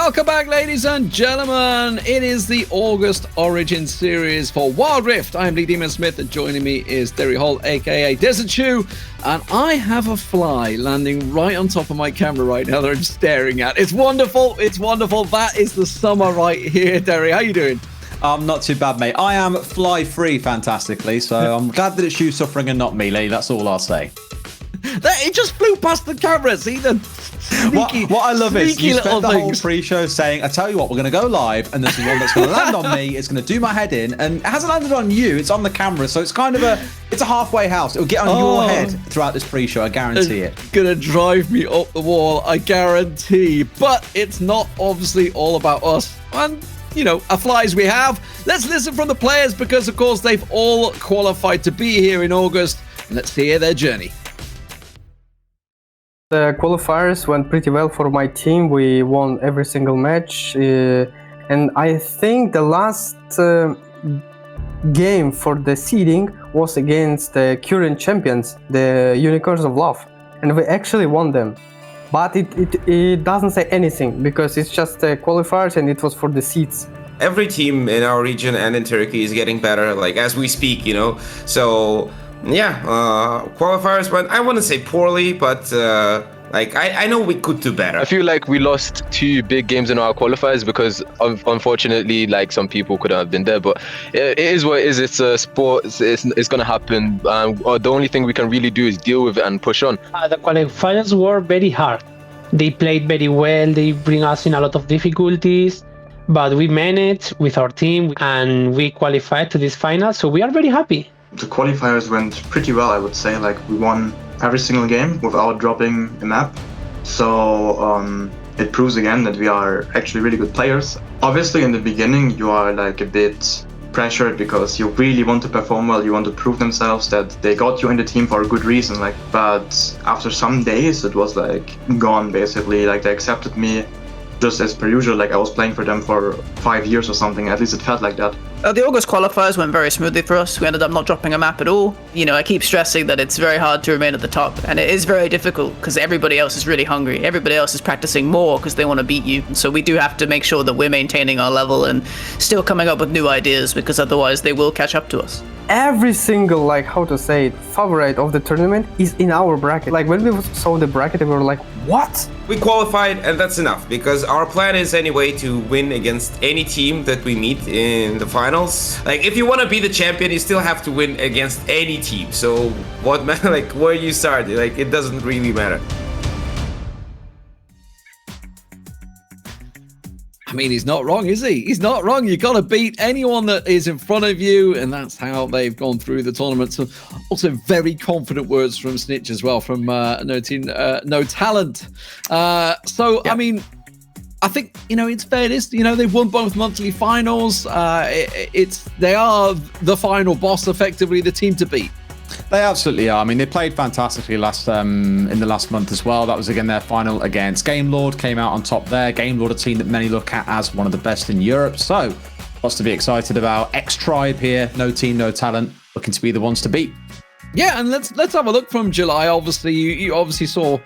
Welcome back, ladies and gentlemen. It is the August Origin series for Wild Rift. I am Lee Demon Smith, and joining me is Derry Holt, aka Desert Chew, and I have a fly landing right on top of my camera right now that I'm staring at. It's wonderful. It's wonderful. That is the summer right here, Derry. How you doing? Not too bad, mate. I am fly-free fantastically, so I'm glad that it's you suffering and not me, Lee. That's all I'll say. It just flew past the camera. See the sneaky, what I love is you spent the things. whole pre-show saying, I tell you what, we're going to go live, and there's one that's going to land on me. It's going to do my head in, and it hasn't landed on you. It's on the camera, so it's kind of a halfway house. It'll get on your head throughout this pre-show. I guarantee it. It's going to drive me up the wall. I guarantee. But it's not obviously all about us. And you know, our flies we have. Let's listen from the players because, of course, they've all qualified to be here in August. Let's hear their journey. The qualifiers went pretty well for my team. We won every single match. And I think the last game for the seeding was against the current champions, the Unicorns of Love. And we actually won them. But it doesn't say anything because it's just qualifiers and it was for the seeds. Every team in our region and in Turkey is getting better, like as we speak, you know. So yeah, qualifiers went, I wouldn't say poorly, but I know we could do better. I feel like we lost 2 big games in our qualifiers because unfortunately, like, some people couldn't have been there, but it is what it is. It's a sport. It's going to happen. The only thing we can really do is deal with it and push on. The qualifiers were very hard. They played very well. They bring us in a lot of difficulties, but we managed with our team and we qualified to this final. So we are very happy. The qualifiers went pretty well, I would say. Like, we won every single game without dropping a map. So it proves again that we are actually really good players. Obviously, in the beginning, you are like a bit pressured because you really want to perform well. You want to prove themselves that they got you in the team for a good reason. Like, but after some days, it was like gone basically. Like, they accepted me just as per usual. Like, I was playing for them for 5 years or something. At least it felt like that. The August qualifiers went very smoothly for us. We ended up not dropping a map at all. You know, I keep stressing that it's very hard to remain at the top, and it is very difficult because everybody else is really hungry. Everybody else is practicing more because they want to beat you. And so we do have to make sure that we're maintaining our level and still coming up with new ideas because otherwise they will catch up to us. Every single, favorite of the tournament is in our bracket. Like, when we saw the bracket, we were like, what? We qualified, and that's enough because our plan is anyway to win against any team that we meet in the finals. Like, if you want to be the champion, you still have to win against any team. So what matter, like, where you start, like, it doesn't really matter. I mean, he's not wrong, is he? He's not wrong. You got to beat anyone that is in front of you, and that's how they've gone through the tournament. So, also very confident words from Snitch as well, from No Talent. Yeah. I mean, I think, you know, it's fairness. You know, they've won both monthly finals. They are the final boss, effectively, the team to beat. They absolutely are. I mean, they played fantastically in the last month as well. That was again their final against Game Lord, came out on top there. Game Lord, a team that many look at as one of the best in Europe. So, lots to be excited about. X-Tribe here, no team, no talent, looking to be the ones to beat. Yeah, and let's have a look from July. Obviously, you obviously saw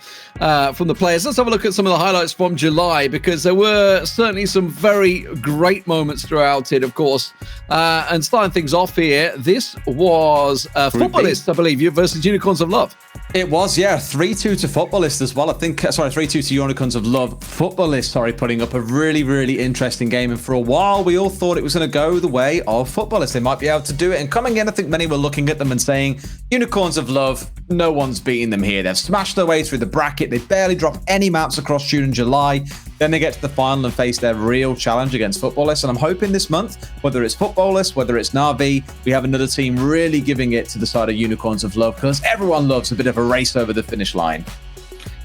from the players. Let's have a look at some of the highlights from July because there were certainly some very great moments throughout it, of course. And starting things off here, this was Footballists, I believe, versus Unicorns of Love. It was, yeah, 3-2 to Footballists as well. 3-2 to Unicorns of Love. Footballists, putting up a really, really interesting game. And for a while, we all thought it was going to go the way of Footballists. They might be able to do it. And coming in, I think many were looking at them and saying, Unicorns of Love, no one's beating them here. They've smashed their way through the bracket. They barely dropped any maps across June and July. Then they get to the final and face their real challenge against Footballists. And I'm hoping this month, whether it's Footballists, whether it's Na'Vi, we have another team really giving it to the side of Unicorns of Love because everyone loves a bit of a race over the finish line.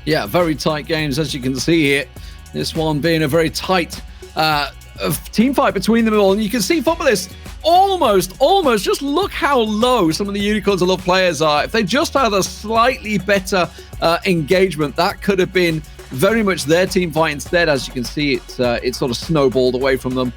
Yeah, very tight games, as you can see here. This one being a very tight team fight between them all. And you can see Footballists almost, just look how low some of the Unicorns of Love players are. If they just had a slightly better engagement, that could have been very much their team fight instead. As you can see, it sort of snowballed away from them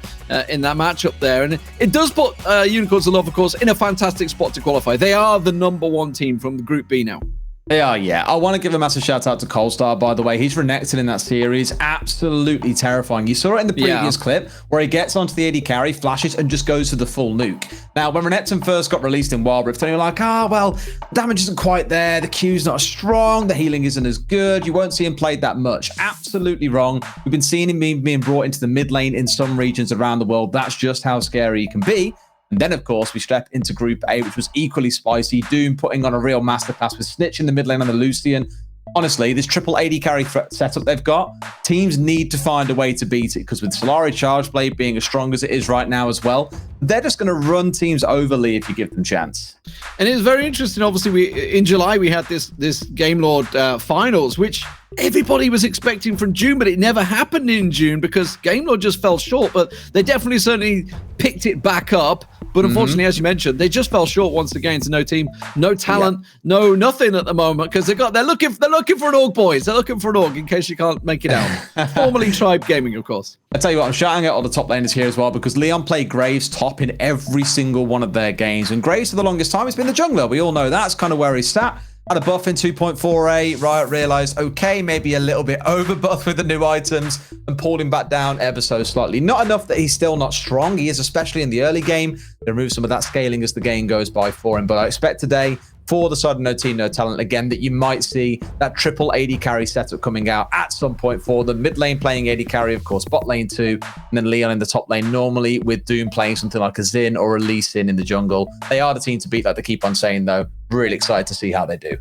in that matchup there. And it does put Unicorns of Love, of course, in a fantastic spot to qualify. They are the #1 team from the Group B now. They are, yeah. I want to give a massive shout out to Colstar, by the way. He's Renekton in that series. Absolutely terrifying. You saw it in the previous clip where he gets onto the AD carry, flashes, and just goes to the full nuke. Now, when Renekton first got released in Wild Rift, they were like, well, damage isn't quite there. The Q's not as strong. The healing isn't as good. You won't see him played that much. Absolutely wrong. We've been seeing him being brought into the mid lane in some regions around the world. That's just how scary he can be. And then, of course, we step into Group A, which was equally spicy. Doom putting on a real masterclass with Snitch in the mid lane on the Lucian. Honestly, this triple AD carry setup they've got, teams need to find a way to beat it, because with Solari Charge Blade being as strong as it is right now as well, they're just going to run teams overly if you give them chance. And it's very interesting. Obviously, in July, we had this Game Lord finals, which everybody was expecting from June, but it never happened in June because Game Lord just fell short. But they definitely certainly picked it back up. But unfortunately, as you mentioned, they just fell short once again to no team, no talent, no nothing at the moment, because they're looking for an org, boys. They're looking for an org in case you can't make it out. Formerly Tribe Gaming, of course. I tell you what, I'm shouting out all the top laners here as well, because Leon played Graves top in every single one of their games, and Graves for the longest time has been the jungler. We all know that's kind of where he's sat. Had a buff in 2.48. Riot realized, okay, maybe a little bit over buff with the new items and pulled him back down ever so slightly. Not enough that he's still not strong. He is, especially in the early game. They remove some of that scaling as the game goes by for him. But I expect today, for the side of No Team, No Talent, again, that you might see that triple AD carry setup coming out at some point for the mid lane playing AD carry, of course, bot lane too, and then Leon in the top lane, normally with Doom playing something like a Xin or a Lee Sin in the jungle. They are the team to beat, like they keep on saying, though. Really excited to see how they do.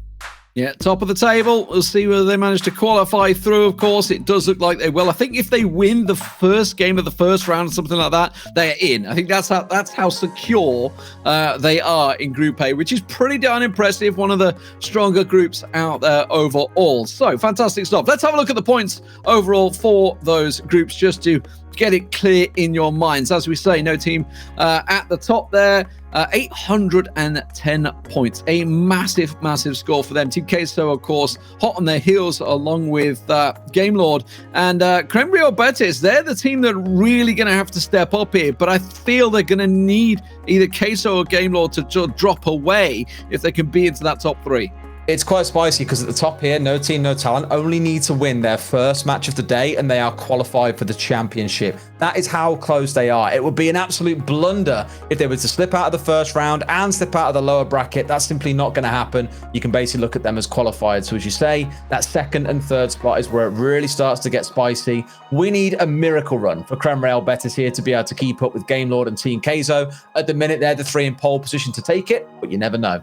Yeah, top of the table. We'll see whether they manage to qualify through. Of course, it does look like they will. I think if they win the first game of the first round or something like that, they're in. I think that's how secure they are in Group A, which is pretty darn impressive. One of the stronger groups out there overall. So, fantastic stuff. Let's have a look at the points overall for those groups, just to get it clear in your minds. As we say, No Team at the top there. 810 points, a massive score for them. Team Queso, of course, hot on their heels, along with Game Lord and Crembrio Betis. They're the team that are really going to have to step up here, but I feel they're going to need either Queso or Game Lord to drop away if they can be into that top three. It's quite spicy because at the top here, No Team, No Talent only need to win their first match of the day and they are qualified for the championship. That is how close they are. It would be an absolute blunder if they were to slip out of the first round and slip out of the lower bracket. That's simply not going to happen. You can basically look at them as qualified. So as you say, that second and third spot is where it really starts to get spicy. We need a miracle run for Creme Real Betis here to be able to keep up with Game Lord and Team Queso. At the minute, they're the three in pole position to take it, but you never know.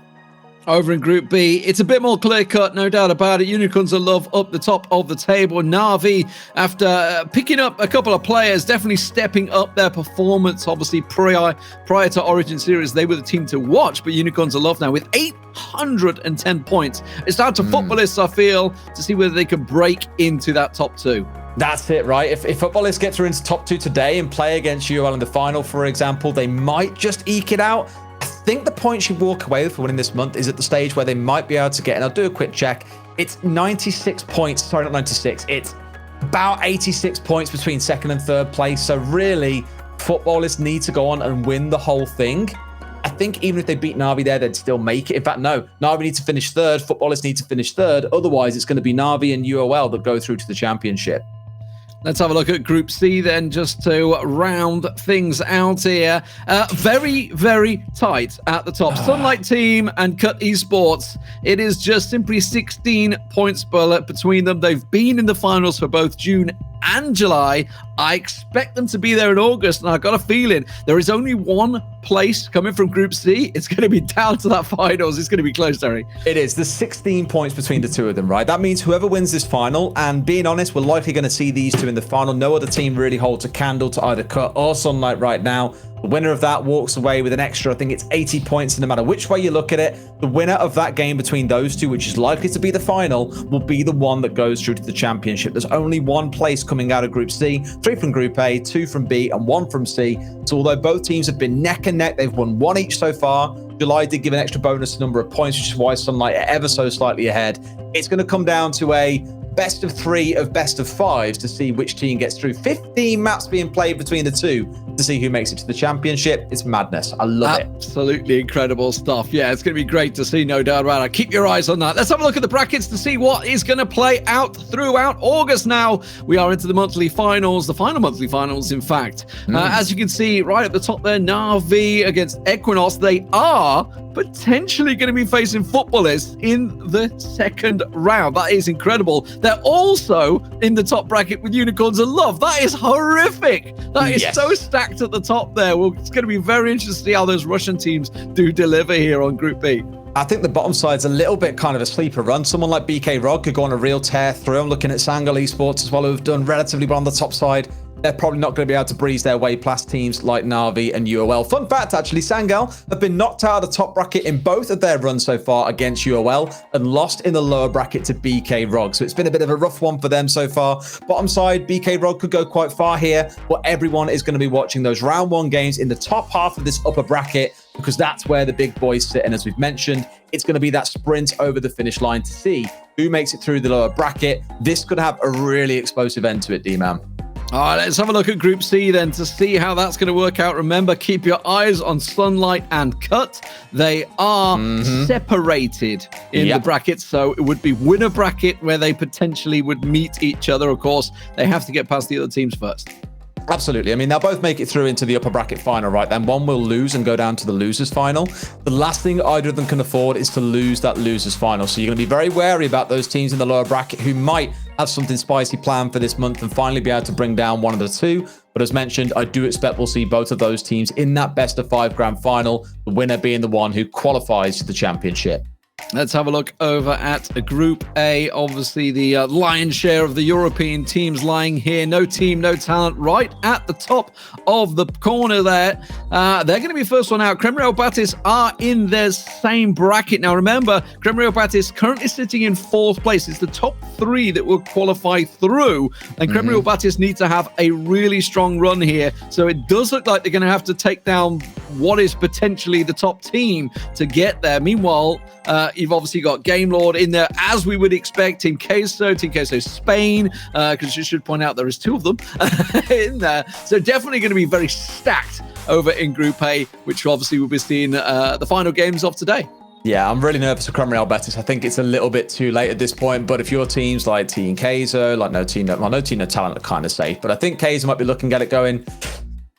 Over in Group B, it's a bit more clear-cut, no doubt about it. Unicorns of Love up the top of the table. Na'Vi, after picking up a couple of players, definitely stepping up their performance. Obviously, prior to Origin Series, they were the team to watch, but Unicorns of Love now with 810 points. It's down to footballists, I feel, to see whether they can break into that top two. That's it, right? If footballists get through into top two today and play against UOL in the final, for example, they might just eke it out. I think the point you walk away with for winning this month is at the stage where they might be able to get, and I'll do a quick check, it's 96 points, sorry, not 96, it's about 86 points between second and third place. So really, footballists need to go on and win the whole thing. I think even if they beat Na'Vi there, they'd still make it. In fact, no, Na'Vi need to finish third, footballists need to finish third. Otherwise, it's going to be Na'Vi and UOL that go through to the championship. Let's have a look at Group C then, just to round things out here. Very tight at the top. Sunlight Team and Cut Esports. It is just simply 16 points between them. They've been in the finals for both June and July. I expect them to be there in August, and I've got a feeling there is only one place coming from Group C. It's going to be down to that finals. It's going to be close, Terry. It is. There's 16 points between the two of them, right? That means whoever wins this final, and being honest, we're likely going to see these two in the final. No other team really holds a candle to either Cut or Sunlight right now. The winner of that walks away with an extra, I think it's 80 points, and no matter which way you look at it, the winner of that game between those two, which is likely to be the final, will be the one that goes through to the championship. There's only one place coming out of Group C, 3 from Group A, 2 from B, and 1 from C. So although both teams have been neck and neck, they've won 1 each so far. July did give an extra bonus number of points, which is why Sunlight are ever so slightly ahead. It's going to come down to a best of 3 of best of 5s to see which team gets through. 15 maps being played between the two to see who makes it to the championship. It's madness. I love it. Absolutely incredible stuff. Yeah, it's going to be great to see, no doubt about it. Keep your eyes on that. Let's have a look at the brackets to see what is going to play out throughout August now. We are into the monthly finals, the final monthly finals, in fact. As you can see right at the top there, Na'Vi against Equinox. They are potentially going to be facing Footballists in the second round. That is incredible. They're also in the top bracket with Unicorns of Love. That is horrific. That is so stacked at the top there. Well, it's going to be very interesting to see how those Russian teams do deliver here on Group B. I think the bottom side's a little bit kind of a sleeper run. Someone like BK Rog could go on a real tear through. I'm looking at Sangal Esports as well, who've done relatively well on the top side. They're probably not going to be able to breeze their way past teams like Na'Vi and UOL. Fun fact, actually, Sangal have been knocked out of the top bracket in both of their runs so far against UOL and lost in the lower bracket to BK Rog. So it's been a bit of a rough one for them so far. Bottom side, BK Rog could go quite far here, but everyone is going to be watching those round 1 games in the top half of this upper bracket because that's where the big boys sit. And as we've mentioned, it's going to be that sprint over the finish line to see who makes it through the lower bracket. This could have a really explosive end to it, D-Man. All right, let's have a look at Group C then to see how that's going to work out. Remember, keep your eyes on Sunlight and Cut. They are separated in the brackets, so it would be winner bracket where they potentially would meet each other. Of course, they have to get past the other teams first. Absolutely. I mean, they'll both make it through into the upper bracket final, right? Then one will lose and go down to the losers final. The last thing either of them can afford is to lose that losers final. So you're going to be very wary about those teams in the lower bracket who might have something spicy planned for this month and finally be able to bring down one of the two. But as mentioned, I do expect we'll see both of those teams in that best of 5 grand final, the winner being the one who qualifies to the championship. Let's have a look over at Group A. Obviously, the lion's share of the European teams lying here. No team, no talent. Right at the top of the corner there. They're going to be first one out. Kremreal Batis are in their same bracket. Now, remember, Kremreal Batis currently sitting in 4th place. It's the top 3 that will qualify through. And Kremreal Batis need to have a really strong run here. So it does look like they're going to have to take down what is potentially the top team to get there. Meanwhile, you've obviously got Game Lord in there, as we would expect. Team Queso Spain, because you should point out there is 2 of them in there. So definitely going to be very stacked over in Group A, which obviously we'll be seeing the final games of today. Yeah, I'm really nervous for Kremreal Betis. I think it's a little bit too late at this point, but if your teams like Team Queso, like No Team No Talent are kind of safe, but I think Queso might be looking at it going,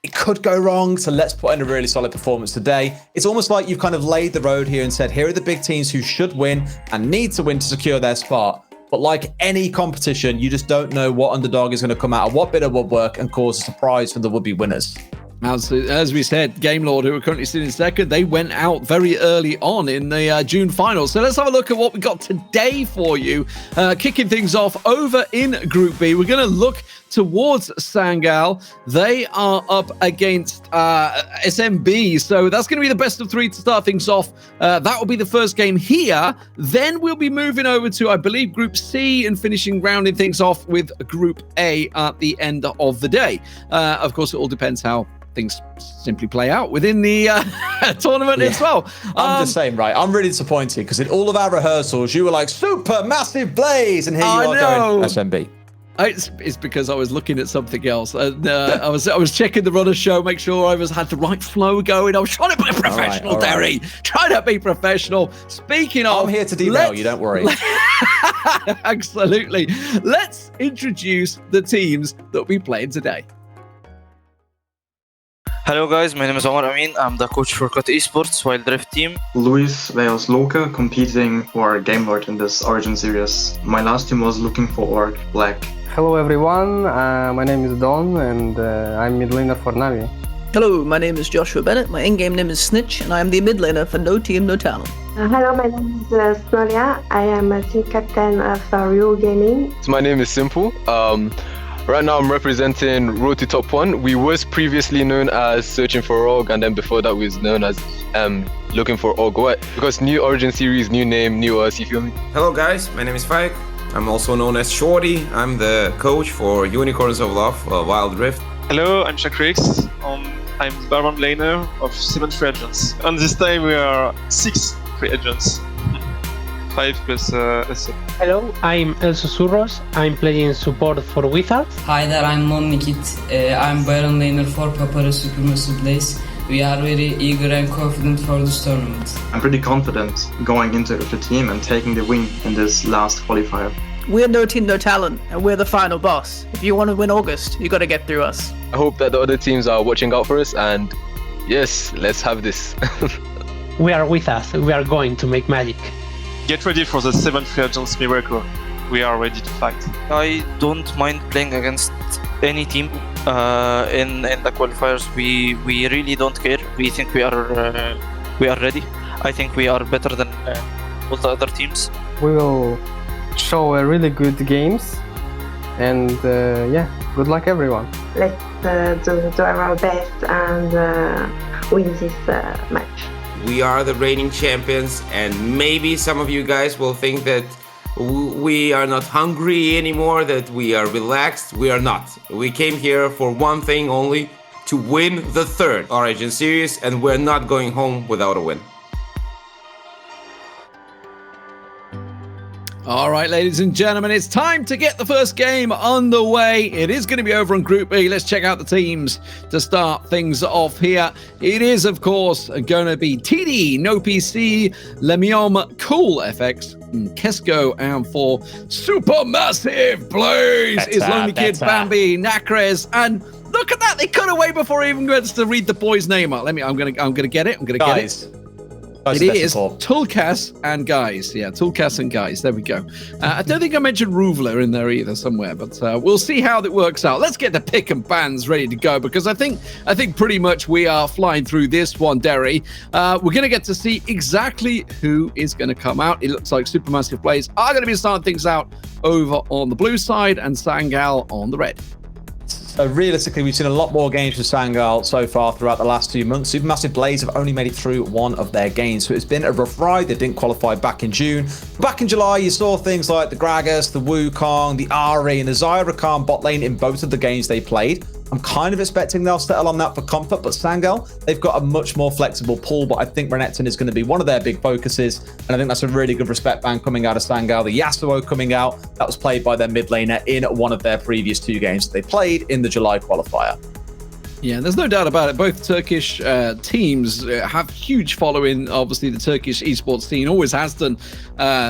it could go wrong, so let's put in a really solid performance today. It's almost like you've kind of laid the road here and said, here are the big teams who should win and need to win to secure their spot. But like any competition, you just don't know what underdog is going to come out of what bit of woodwork and cause a surprise for the would-be winners. As we said, Game Lord, who are currently sitting in second, they went out very early on in the June finals. So let's have a look at what we got today for you. Kicking things off over in Group B, we're going to look towards Sangal. They are up against SMB, so that's going to be the best of 3 to start things off. That will be the first game here. Then we'll be moving over to, I believe, Group C and rounding things off with Group A at the end of the day. Of course, it all depends how things simply play out within the tournament as well. I'm just saying, right, I'm really disappointed because in all of our rehearsals, you were like, super massive blaze, and here you are going SMB. It's because I was looking at something else. And, I was checking the runner show, make sure I had the right flow going. I was trying to be professional, Derry. Trying to be professional. Speaking of, I'm here to derail you, don't worry. Absolutely. Let's introduce the teams that will be playing today. Hello guys, my name is Omar Amin. I'm the coach for Cut Esports Wild Rift team. Luis Leos Loca competing for Game Lord in this Origin series. My last team was looking for Orc Black. Hello everyone, my name is Don and I'm mid laner for Na'Vi. Hello, my name is Joshua Bennett. My in-game name is Snitch, and I am the mid laner for No Team No Talent. Hello, my name is Snolia. I am a team captain of Rio Gaming. So my name is Simple. Right now I'm representing Roti Top 1. We was previously known as Searching for Org, and then before that we was known as Looking for Org What? Because new Origin series, new name, new us, you feel me? Hello guys, my name is Fike. I'm also known as Shorty. I'm the coach for Unicorns of Love, Wild Rift. Hello, I'm Shakrix. I'm the background laner of 7 free agents. And this time we are 6 free agents. 5 plus SM. Hello, I'm El Susurros. I'm playing support for Wizards. Hi there, I'm Nikit. I'm Baron Laner for Papara Supermassive Blaze. We are very eager and confident for this tournament. I'm pretty confident going into the team and taking the win in this last qualifier. We're no team, no talent, and we're the final boss. If you want to win August, you got to get through us. I hope that the other teams are watching out for us, and yes, let's have this. We are with us. We are going to make magic. Get ready for the 7th Free Agents Miracle. We are ready to fight. I don't mind playing against any team in the qualifiers. We really don't care. We think we are ready. I think we are better than all the other teams. We will show a really good games, and yeah, good luck everyone. Let's do our best and win this match. We are the reigning champions, and maybe some of you guys will think that we are not hungry anymore, that we are relaxed. We are not. We came here for one thing only, to win the 3rd Origin Series, and we're not going home without a win. All right, ladies and gentlemen, it's time to get the first game underway. It is going to be over in Group B. Let's check out the teams to start things off here. It is, of course, going to be TD, No PC, Lemiom, Cool FX, and Kesko, and for Supermassive Blaze is Lonely Kid, Bambi, Nacres, and look at that. They cut away before I even got to read the boy's name out. I'm gonna get it. I'm gonna get it. It is Tulkas and Guys. Yeah, Tulkas and Guys. There we go. I don't think I mentioned Ruvler in there either somewhere, but we'll see how that works out. Let's get the pick and bans ready to go, because I think pretty much we are flying through this one, Derry. We're going to get to see exactly who is going to come out. It looks like Supermassive Blaze are going to be starting things out over on the blue side and Sangal on the red. So realistically, we've seen a lot more games from Sangal so far throughout the last 2 months. Supermassive Blaze have only made it through one of their games, so it's been a rough ride. They didn't qualify back in June. Back in July, you saw things like the Gragas, the Wukong, the Ari, and the Zyra Khan bot lane in both of the games they played. I'm kind of expecting they'll settle on that for comfort, but Sangal, they've got a much more flexible pool, but I think Renekton is going to be one of their big focuses, and I think that's a really good respect ban coming out of Sangal. The Yasuo coming out, that was played by their mid laner in one of their previous 2 games that they played in the July qualifier. Yeah, there's no doubt about it. Both Turkish teams have huge following. Obviously, the Turkish esports scene always has done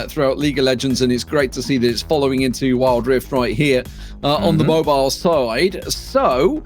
throughout League of Legends, and it's great to see that it's following into Wild Rift right here on the mobile side. So,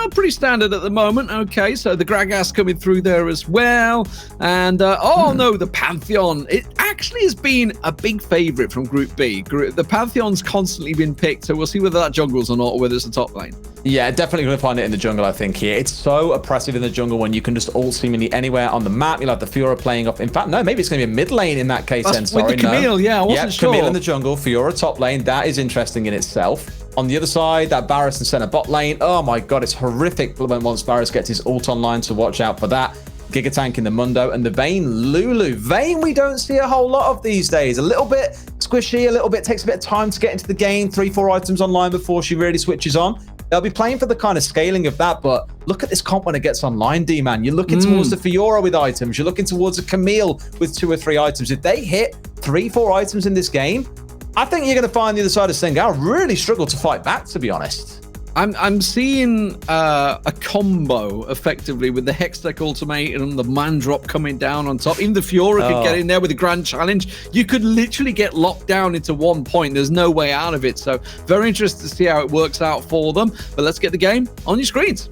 pretty standard at the moment. Okay, so the Gragas coming through there as well. And, oh no, the Pantheon. It actually has been a big favorite from Group B. The Pantheon's constantly been picked, so we'll see whether that jungles or not, or whether it's the top lane. Yeah, definitely going to find it in the jungle, I think, here. It's so oppressive in the jungle when you can just ult seemingly anywhere on the map. You'll have the Fiora playing off. In fact, no, maybe it's going to be a mid lane in that case. That's then. With the Camille, yeah, I wasn't sure. Camille in the jungle, Fiora top lane. That is interesting in itself. On the other side, that Varus and center bot lane. Oh my god, it's horrific when once Varus gets his ult online, so watch out for that. Gigatank in the Mundo, and the Vayne Lulu. Vayne we don't see a whole lot of these days. A little bit squishy, a little bit, takes a bit of time to get into the game. 3-4 items online before she really switches on. They'll be playing for the kind of scaling of that, but look at this comp when it gets online, D-Man. You're looking towards the Fiora with items. You're looking towards a Camille with 2 or 3 items. If they hit 3-4 items in this game, I think you're going to find the other side of Sangal really struggle to fight back, to be honest. I'm seeing a combo effectively with the Hextech Ultimate and the Man Drop coming down on top. Even the Fiora could get in there with the Grand Challenge. You could literally get locked down into one point. There's no way out of it. So very interested to see how it works out for them. But let's get the game on your screens.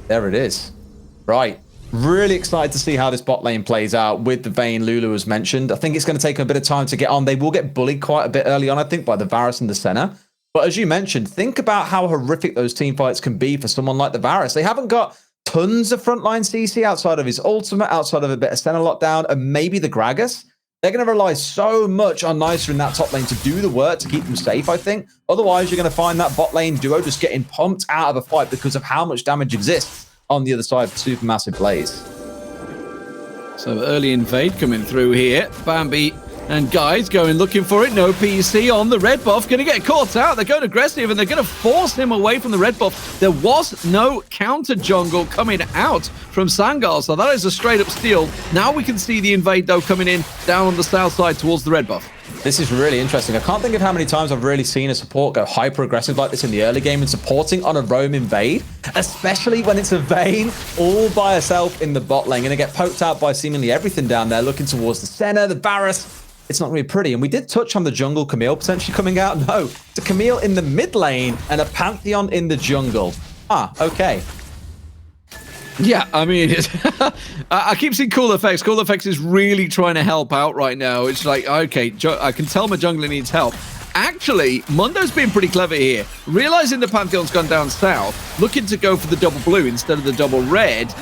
There it is. Right. Really excited to see how this bot lane plays out with the Vayne Lulu as mentioned. I think it's going to take a bit of time to get on. They will get bullied quite a bit early on, I think, by the Varus and the Senna. But as you mentioned, think about how horrific those team fights can be for someone like the Varus. They haven't got tons of frontline CC outside of his ultimate, outside of a bit of Senna lockdown, and maybe the Gragas. They're going to rely so much on Nysa in that top lane to do the work to keep them safe, I think. Otherwise, you're going to find that bot lane duo just getting pumped out of a fight because of how much damage exists on the other side for Supermassive Blaze. So early invade coming through here. Bambi And guys going looking for it. No PC on the red buff. Going to get caught out. They're going aggressive and they're going to force him away from the red buff. There was no counter jungle coming out from Sangal, so that is a straight up steal. Now we can see the invade though coming in down on the south side towards the red buff. This is really interesting. I can't think of how many times I've really seen a support go hyper-aggressive like this in the early game and supporting on a roam invade, especially when it's a Vayne all by herself in the bot lane. Going to get poked out by seemingly everything down there, looking towards the Senna, the Varus. It's not really pretty. And we did touch on the jungle Camille potentially coming out. No, it's a Camille in the mid lane and a Pantheon in the jungle. Ah, okay. Yeah, I mean, I keep seeing Cool Effects. Cool Effects is really trying to help out right now. It's like, okay, I can tell my jungler needs help. Actually, Mundo's been pretty clever here. Realizing the Pantheon's gone down south, looking to go for the double blue instead of the double red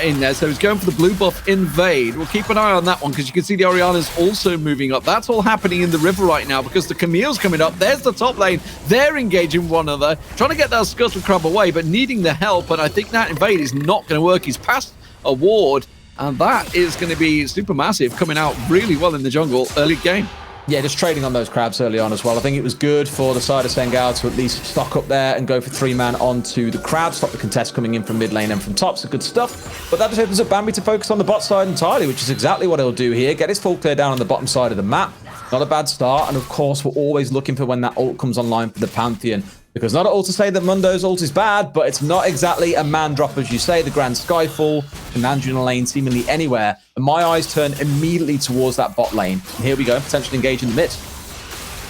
in there. So he's going for the blue buff invade. We'll keep an eye on that one because you can see the Orianna's also moving up. That's all happening in the river right now because the Camille's coming up. There's the top lane. They're engaging one another, trying to get that Scuttle Crab away, but needing the help. And I think that invade is not going to work. He's passed a ward, and that is going to be Supermassive coming out really well in the jungle early game. Yeah, just trading on those crabs early on as well. I think it was good for the side of Sengal to at least stock up there and go for 3-man onto the crabs, stop the contest coming in from mid lane and from top. So good stuff. But that just opens up Bambi to focus on the bot side entirely, which is exactly what he'll do here. Get his full clear down on the bottom side of the map. Not a bad start. And of course, we're always looking for when that ult comes online for the Pantheon. Because not at all to say that Mundo's ult is bad, but it's not exactly a man drop, as you say. The Grand Skyfall, command you in a lane seemingly anywhere. And my eyes turn immediately towards that bot lane. And here we go, potentially engage in the mid.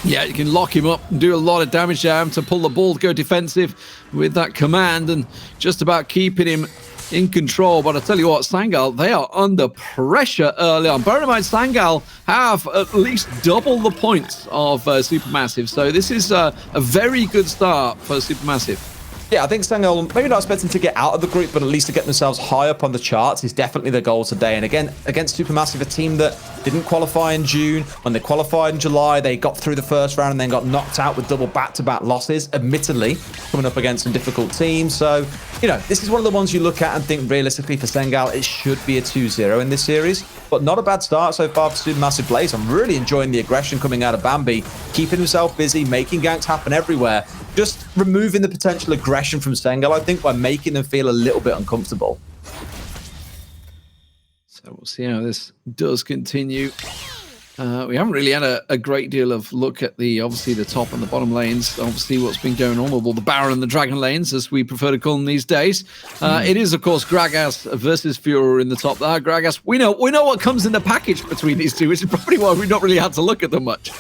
Yeah, you can lock him up and do a lot of damage there to pull the ball, go defensive with that command and just about keeping him in control. But I tell you what, Sangal, they are under pressure early on. Bear in mind, Sangal have at least double the points of Supermassive. So this is a very good start for Supermassive. Yeah, I think Sangal, maybe not expecting to get out of the group, but at least to get themselves high up on the charts is definitely the goal today. And again, against Supermassive, a team that didn't qualify in June. When they qualified in July, they got through the first round and then got knocked out with double back-to-back losses, admittedly, coming up against some difficult teams. So, you know, this is one of the ones you look at and think realistically for Sangal, it should be a 2-0 in this series. But not a bad start so far for Supermassive Blaze. I'm really enjoying the aggression coming out of Bambi, keeping himself busy, making ganks happen everywhere. Just removing the potential aggression from Sangal, I think, by making them feel a little bit uncomfortable. So we'll see how this does continue. We haven't really had a great deal of look at obviously the top and the bottom lanes. Obviously what's been going on with all the Baron and the Dragon lanes, as we prefer to call them these days. It is, of course, Gragas versus Furor in the top there. Gragas, we know what comes in the package between these two, which is probably why we've not really had to look at them much.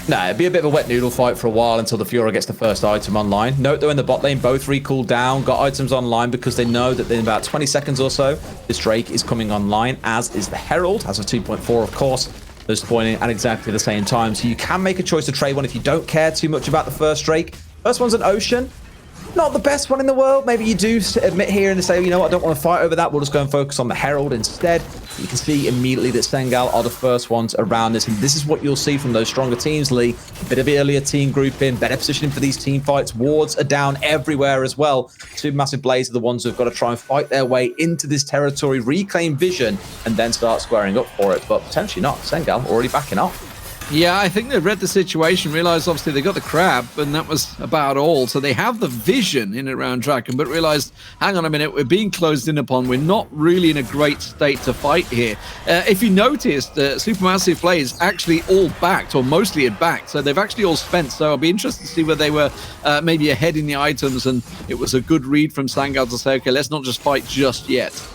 Nah, it'd be a bit of a wet noodle fight for a while until the Fiora gets the first item online. Note, though, in the bot lane, both recooled down, got items online because they know that in about 20 seconds or so, this Drake is coming online, as is the Herald, as of 2.4, of course. Those spawning at exactly the same time. So you can make a choice to trade one if you don't care too much about the first Drake. First one's an Ocean. Not the best one in the world. Maybe you do admit here and say, you know what, I don't want to fight over that. We'll just go and focus on the Herald instead. You can see immediately that Sangal are the first ones around this. And this is what you'll see from those stronger teams, Lee. A bit of earlier team grouping, better positioning for these team fights. Wards are down everywhere as well. Supermassive Blaze are the ones who've got to try and fight their way into this territory, reclaim vision, and then start squaring up for it. But potentially not. Sangal already backing off. Yeah, I think they've read the situation, realized obviously they got the crab, and that was about all. So they have the vision in and around Draken, but realized, hang on a minute, we're being closed in upon. We're not really in a great state to fight here. If you noticed, Supermassive Blaze actually all backed, or mostly had backed, so they've actually all spent. So I'll be interested to see where they were maybe ahead in the items, and it was a good read from Sangal to say, okay, let's not just fight just yet.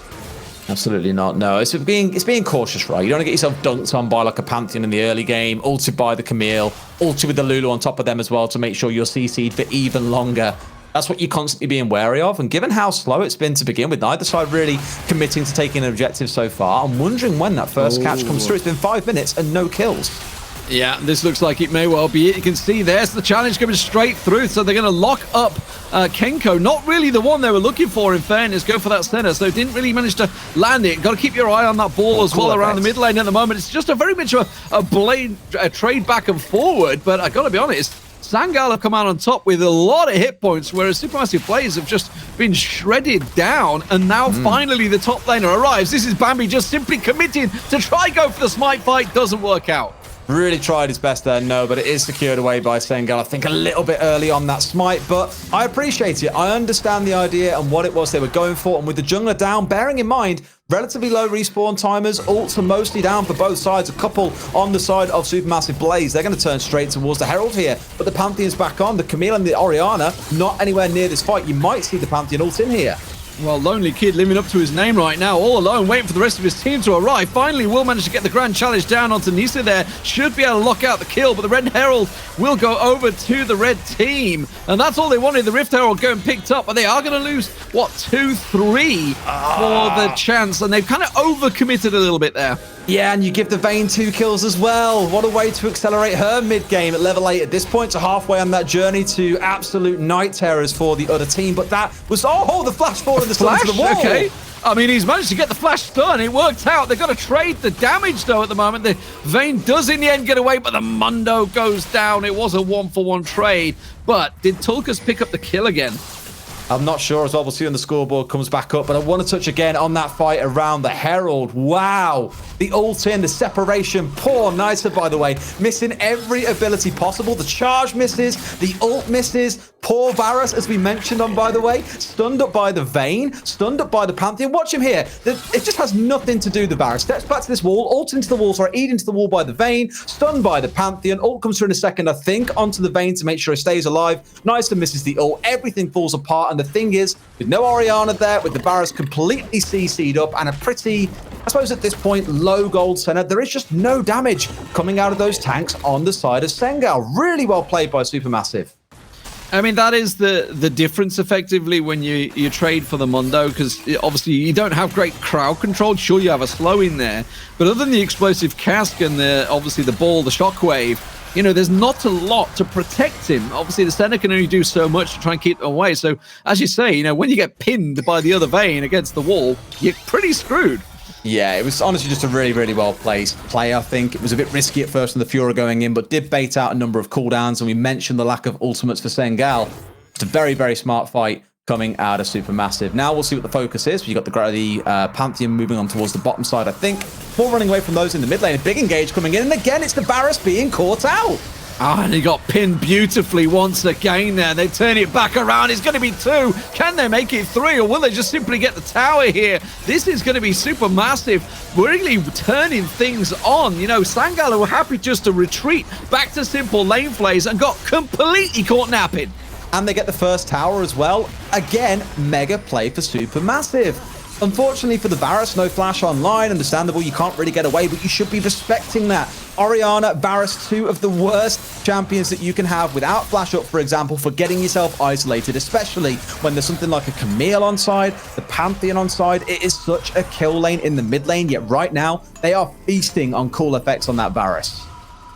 Absolutely not. No, it's being cautious, right? You don't want to get yourself dunked on by like a Pantheon in the early game, ulted by the Camille, ulted with the Lulu on top of them as well to make sure you're CC'd for even longer. That's what you're constantly being wary of. And given how slow it's been to begin with, neither side really committing to taking an objective so far. I'm wondering when that first catch comes through. It's been 5 minutes and no kills. Yeah, this looks like it may well be it. You can see there's the challenge coming straight through. So they're going to lock up Kenko. Not really the one they were looking for, in fairness. Go for that center. So didn't really manage to land it. Got to keep your eye on that ball as well around the mid lane at the moment. It's just a very much a trade back and forward. But I got to be honest, Sangal have come out on top with a lot of hit points, whereas Supermassive Blaze have just been shredded down, and now finally the top laner arrives. This is Bambi just simply committing to try go for the smite fight. Doesn't work out. Really tried his best there, no, but it is secured away by Sengal. I think a little bit early on that smite, but I appreciate it. I understand the idea and what it was they were going for. And with the jungler down, bearing in mind, relatively low respawn timers, ults are mostly down for both sides. A couple on the side of Supermassive Blaze. They're going to turn straight towards the Herald here, but the Pantheon's back on. The Camille and the Orianna not anywhere near this fight. You might see the Pantheon ult in here. Well, Lonely Kid living up to his name right now, all alone, waiting for the rest of his team to arrive. Finally, will manage to get the Grand Challenge down onto Nisa there. Should be able to lock out the kill, but the Red Herald will go over to the red team. And that's all they wanted, the Rift Herald going picked up. But they are going to lose, what, 2-3 for the chance. And they've kind of overcommitted a little bit there. Yeah, and you give the Vayne 2 kills as well. What a way to accelerate her mid-game at level 8 at this point. So halfway on that journey to absolute night terrors for the other team. But that was, oh, the flash forward and the stun to the wall. Okay. I mean, he's managed to get the flash stun. It worked out. They've got to trade the damage, though, at the moment. The Vayne does, in the end, get away, but the Mundo goes down. It was a 1-for-1 trade. But did Tulkas pick up the kill again? I'm not sure as well. We'll see when the scoreboard comes back up. But I want to touch again on that fight around the Herald. Wow. The ult in, the separation. Poor Nisa, by the way. Missing every ability possible. The charge misses. The ult misses. Poor Varus, as we mentioned on, by the way. Stunned up by the Vayne. Stunned up by the Pantheon. Watch him here. It just has nothing to do with the Varus. Steps back to this wall. Ult into the wall. Sorry, Eat into the wall by the Vayne. Stunned by the Pantheon. Ult comes through in a second, I think, onto the Vayne to make sure he stays alive. Nisa misses the ult. Everything falls apart. And the thing is, with no Orianna there, with the Varus completely CC'd up and a pretty, I suppose at this point, low gold center, there is just no damage coming out of those tanks on the side of Sengal. Really well played by Supermassive. I mean, that is the difference, effectively, when you trade for the Mundo, because obviously you don't have great crowd control. Sure, you have a slow in there, but other than the explosive cask and obviously the ball, the shockwave, you know, there's not a lot to protect him. Obviously, the center can only do so much to try and keep them away. So, as you say, you know, when you get pinned by the other Vayne against the wall, you're pretty screwed. Yeah, it was honestly just a really, really well-placed play, I think. It was a bit risky at first with the Fiora going in, but did bait out a number of cooldowns, and we mentioned the lack of ultimates for Sengal. It's a very, very smart fight coming out of Supermassive. Now we'll see what the focus is. You've got the Pantheon moving on towards the bottom side, I think. More running away from those in the mid lane. A big engage coming in, and again, it's the Varus being caught out. And he got pinned beautifully once again there. They turn it back around. It's going to be 2. Can they make it 3, or will they just simply get the tower here? This is going to be Supermassive, really turning things on. You know, Sangala were happy just to retreat back to simple lane plays and got completely caught napping. And they get the first tower as well. Again, mega play for Supermassive. Unfortunately for the Varus, no flash online. Understandable, you can't really get away, but you should be respecting that. Orianna, Varus, 2 of the worst champions that you can have without flash up, for example, for getting yourself isolated, especially when there's something like a Camille on side, the Pantheon on side. It is such a kill lane in the mid lane, yet right now, they are feasting on cool effects on that Varus.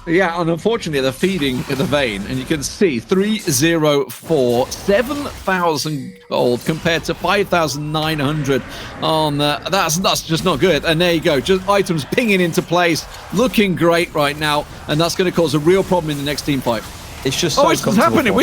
Yeah, and unfortunately, they're feeding the Vayne, and you can see 304, 7,000 gold compared to 5,900 on that's just not good. And there you go, just items pinging into place, looking great right now, and that's going to cause a real problem in the next team fight. It's just so which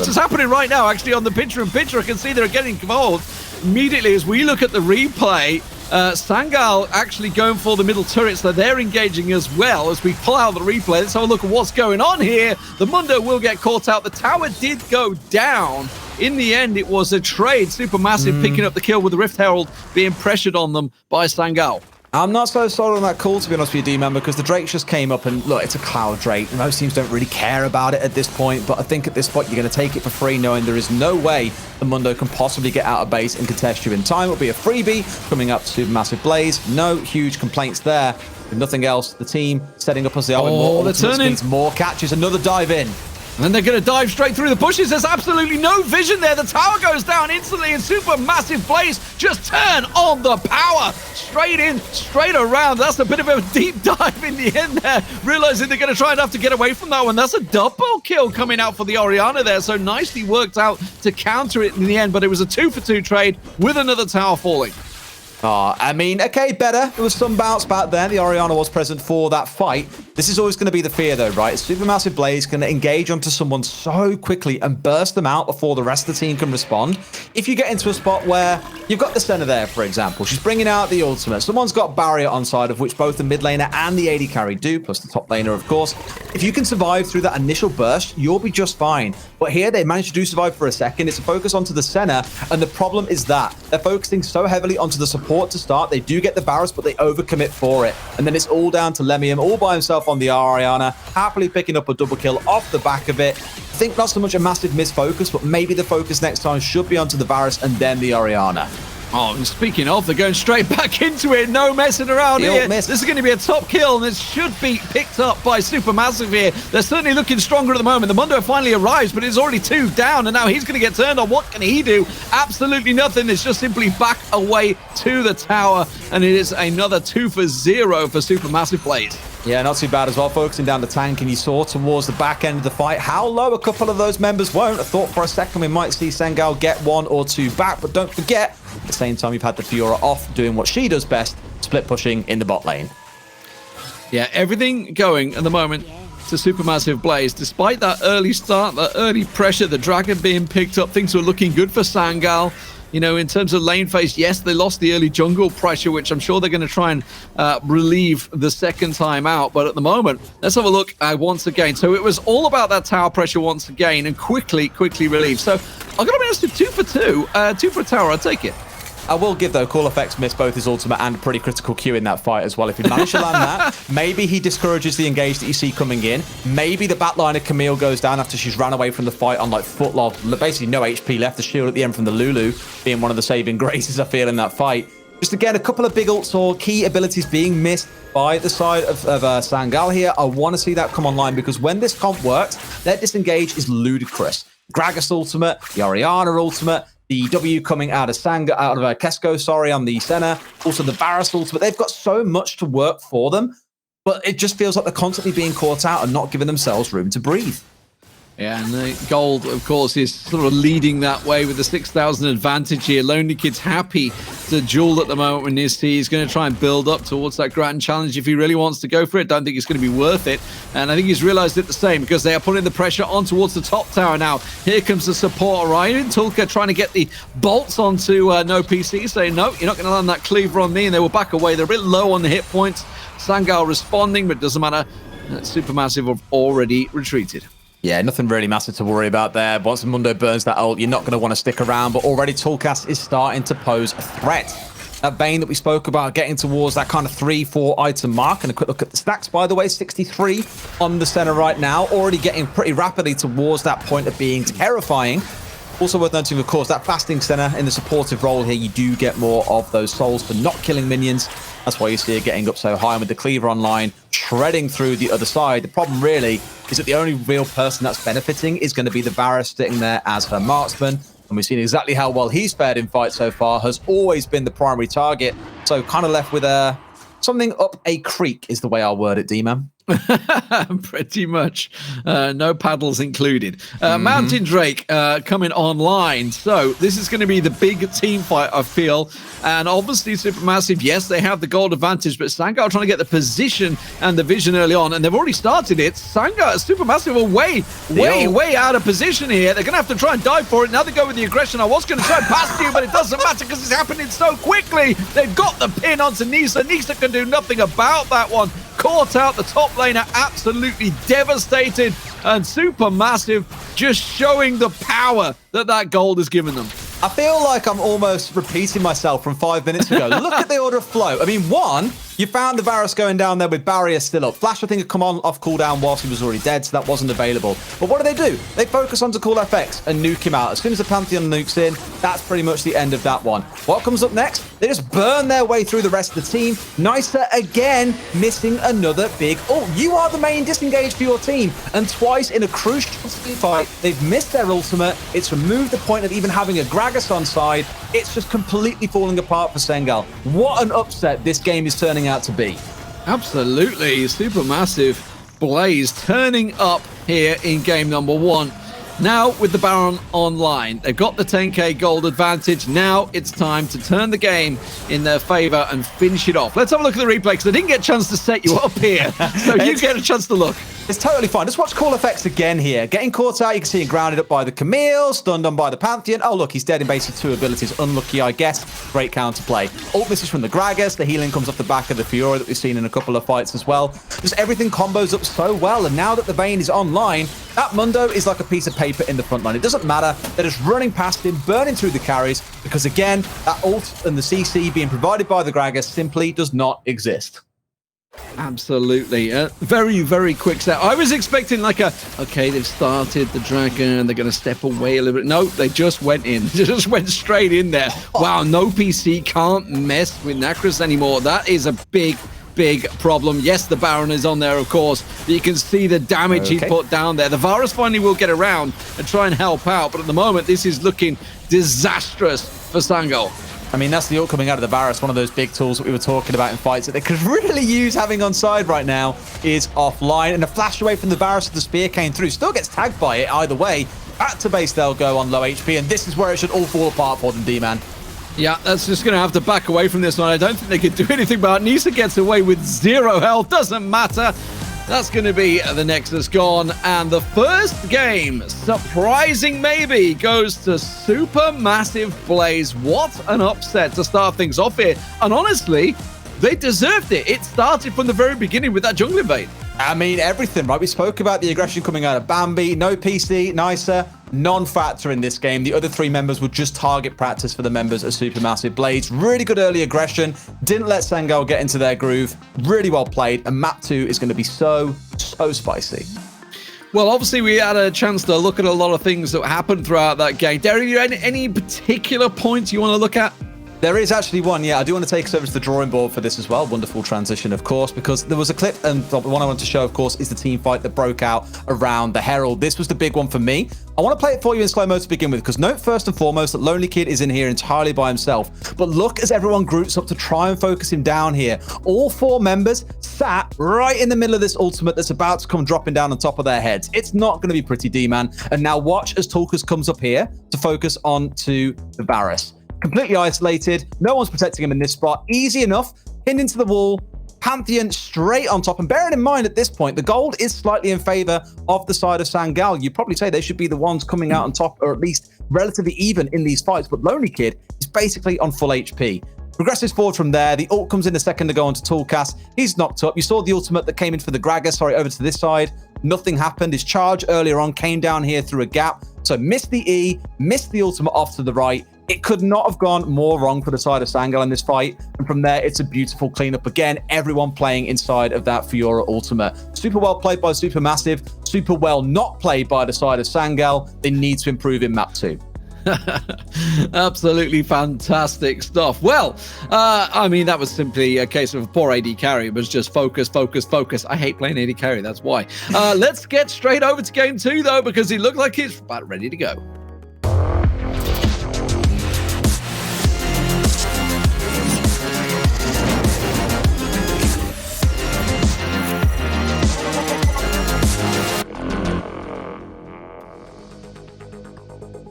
is happening right now, actually, on the picture-in-picture. I can see they're getting involved immediately as we look at the replay. Sangal actually going for the middle turret, so they're engaging as well as we pull out the replay. Let's have a look at what's going on here. The Mundo will get caught out. The tower did go down. In the end, it was a trade. Supermassive picking up the kill with the Rift Herald being pressured on them by Sangal. I'm not so sold on that call, to be honest with you, D-Man, because the Drake just came up and, look, it's a Cloud Drake. Most teams don't really care about it at this point, but I think at this point you're going to take it for free, knowing there is no way the Mundo can possibly get out of base and contest you in time. It'll be a freebie coming up to Supermassive Blaze. No huge complaints there. With nothing else, the team setting up as they are with more ultimates, more catches, another dive in. And then they're going to dive straight through the bushes. There's absolutely no vision there. The tower goes down instantly, and Supermassive Blaze just turn on the power. Straight in, straight around. That's a bit of a deep dive in the end there. Realizing they're going to try and have to get away from that one. That's a double kill coming out for the Orianna there. So nicely worked out to counter it in the end. But it was a 2-for-2 trade with another tower falling. I mean, okay, better. There was some bounce back there. The Orianna was present for that fight. This is always going to be the fear, though, right? Supermassive Blaze can engage onto someone so quickly and burst them out before the rest of the team can respond. If you get into a spot where you've got the center there, for example, she's bringing out the ultimate. Someone's got barrier on side, of which both the mid laner and the AD carry do, plus the top laner, of course. If you can survive through that initial burst, you'll be just fine. But here, they managed to survive for a second. It's a focus onto the center, and the problem is that they're focusing so heavily onto the support to start. They do get the barrels, but they overcommit for it. And then it's all down to Lemium, all by himself on the Ariana, happily picking up a double kill off the back of it. I think not so much a massive misfocus, but maybe the focus next time should be onto the Varus and then the Ariana. Oh, and speaking of, they're going straight back into it. No messing around here. This is going to be a top kill, and this should be picked up by Supermassive here. They're certainly looking stronger at the moment. The Mundo finally arrives, but it's already 2 down, and now he's going to get turned on. What can he do? Absolutely nothing. It's just simply back away to the tower, and it is another 2 for 0 for Supermassive Blaze. Yeah, not too bad as well. Focusing down the tank, and you saw towards the back end of the fight how low a couple of those members won't. I thought for a second we might see Sengal get 1 or 2 back, but don't forget, at the same time, you've had the Fiora off, doing what she does best, split pushing in the bot lane. Yeah, everything going at the moment to Supermassive Blaze. Despite that early start, that early pressure, the Dragon being picked up, things were looking good for Sangal. You know, in terms of lane phase, yes, they lost the early jungle pressure, which I'm sure they're going to try and relieve the second time out. But at the moment, let's have a look once again. So it was all about that tower pressure once again and quickly relieved. So I've got to be honest with 2 for 2. 2 for a tower, I'll take it. I will give, though, Cool Effects missed both his ultimate and a pretty critical Q in that fight as well. If he managed to land that, maybe he discourages the engage that you see coming in. Maybe the batliner Camille goes down after she's ran away from the fight on, like, foot log. Basically, no HP left. The shield at the end from the Lulu being one of the saving graces, I feel, in that fight. Just, again, a couple of big ults or key abilities being missed by the side of Sangal here. I want to see that come online because when this comp works, their disengage is ludicrous. Gragas ultimate, the Orianna ultimate, the W coming out of Kesko, sorry, on the center. Also the Varus ultimate. They've got so much to work for them, but it just feels like they're constantly being caught out and not giving themselves room to breathe. Yeah, and the gold, of course, is sort of leading that way with the 6,000 advantage here. Lonely Kid's happy to duel at the moment with Nisti. He's going to try and build up towards that grand challenge if he really wants to go for it. Don't think it's going to be worth it. And I think he's realized it the same because they are putting the pressure on towards the top tower now. Here comes the support, Orion. Tulka trying to get the bolts onto No PC, saying, no, you're not going to land that cleaver on me. And they will back away. They're a bit low on the hit points. Sangal responding, but it doesn't matter. Supermassive have already retreated. Yeah, nothing really massive to worry about there. Once Mundo burns that ult, you're not going to want to stick around, but already Tulkas is starting to pose a threat. That Vayne that we spoke about, getting towards that kind of 3-4 item mark. And a quick look at the stacks, by the way, 63 on the center right now, already getting pretty rapidly towards that point of being terrifying. Also worth noting, of course, that fasting center in the supportive role here, you do get more of those souls for not killing minions. That's why you see it getting up so high, and with the cleaver online, shredding through the other side. The problem really is that the only real person that's benefiting is going to be the Varus sitting there as her marksman. And we've seen exactly how well he's fared in fights so far, has always been the primary target. So kind of left with something up a creek is the way I'll word it, D-Man. Pretty much. No paddles included. Mountain Drake coming online. So this is going to be the big team fight, I feel. And obviously Supermassive, yes, they have the gold advantage, but Sangar trying to get the position and the vision early on, and they've already started it. Supermassive are way out of position here. They're going to have to try and dive for it. Now they go with the aggression. I was going to try and pass you, but it doesn't matter because it's happening so quickly. They've got the pin onto Nisa. Nisa can do nothing about that one. Caught out, the top laner absolutely devastated, and Supermassive just showing the power that gold has given them. I feel like I'm almost repeating myself from 5 minutes ago. Look at the order of flow. I mean, one, you found the Varus going down there with barrier still up. Flash, I think, had come on off cooldown whilst he was already dead, so that wasn't available. But what do? They focus onto Cool FX and nuke him out. As soon as the Pantheon nukes in, that's pretty much the end of that one. What comes up next? They just burn their way through the rest of the team. Nisa, again, missing another big... Oh, you are the main disengage for your team. And twice in a crucial fight, they've missed their ultimate. It's removed the point of even having a Gragas on side. It's just completely falling apart for Sengal. What an upset this game is turning out to be. Absolutely. Supermassive Blaze turning up here in game number 1. Now, with the Baron online, they've got the 10k gold advantage. Now it's time to turn the game in their favor and finish it off. Let's have a look at the replay, because I didn't get a chance to set you up here. So you get a chance to look. It's totally fine. Just watch Call Effects again here. Getting caught out, you can see him grounded up by the Camille, stunned on by the Pantheon. Oh, look, he's dead in basically 2 abilities. Unlucky, I guess. Great counterplay. Ult misses from the Gragas. The healing comes off the back of the Fiora that we've seen in a couple of fights as well. Just everything combos up so well. And now that the Vayne is online, that Mundo is like a piece of paper in the front line. It doesn't matter. They're just running past him, burning through the carries, because again, that ult and the CC being provided by the Gragas simply does not exist. Absolutely. Very, very quick set. I was expecting like okay, they've started the dragon, they're going to step away a little bit. No, they just went in. They just went straight in there. Wow, no PC can't mess with Nacris anymore. That is a big problem. Yes, the Baron is on there, of course, but you can see the damage he put down there. The Varus finally will get around and try and help out, but at the moment, this is looking disastrous for Sangal. I mean, that's the ult coming out of the Varus. One of those big tools that we were talking about in fights that they could really use having on side right now is offline. And a flash away from the Varus, the spear came through. Still gets tagged by it either way. Back to base they'll go on low HP, and this is where it should all fall apart for them, D-Man. Yeah, that's just going to have to back away from this one. I don't think they can do anything about it. Nisa gets away with 0 health. Doesn't matter. That's going to be the Nexus gone. And the first game, surprising maybe, goes to Supermassive Blaze. What an upset to start things off here. And honestly, they deserved it. It started from the very beginning with that jungle invade. I mean, everything, right? We spoke about the aggression coming out of Bambi. No PC, Nisa, non-factor in this game. The other 3 members would just target practice for the members of Supermassive Blaze. Really good early aggression. Didn't let Sangal get into their groove. Really well played. And map 2 is going to be so spicy. Well, obviously, we had a chance to look at a lot of things that happened throughout that game. Derek, any particular points you want to look at? There is actually one, yeah. I do want to take us over to the drawing board for this as well. Wonderful transition, of course, because there was a clip, and the one I want to show, of course, is the team fight that broke out around the Herald. This was the big one for me. I want to play it for you in slow-mo to begin with, because note first and foremost that Lonely Kid is in here entirely by himself. But look as everyone groups up to try and focus him down here. All 4 members sat right in the middle of this ultimate that's about to come dropping down on top of their heads. It's not going to be pretty, D-Man. And now watch as Tulkas comes up here to focus onto the Varus. Completely isolated. No one's protecting him in this spot. Easy enough. Pinned into the wall. Pantheon straight on top. And bearing in mind at this point, the gold is slightly in favor of the side of Sangal. You'd probably say they should be the ones coming out on top, or at least relatively even in these fights. But Lonely Kid is basically on full HP. Progresses forward from there. The ult comes in a second to go onto Toolcast. He's knocked up. You saw the ultimate that came in for the Gragas. Sorry, over to this side. Nothing happened. His charge earlier on came down here through a gap. So missed the E, missed the ultimate off to the right. It could not have gone more wrong for the side of Sangal in this fight. And from there, it's a beautiful cleanup. Again, everyone playing inside of that Fiora ultimate. Super well played by Supermassive. Super well not played by the side of Sangal. They need to improve in map 2. Absolutely fantastic stuff. Well, I mean, that was simply a case of a poor AD carry. It was just focus. I hate playing AD carry, that's why. Let's get straight over to game 2, though, because it looked like it's about ready to go.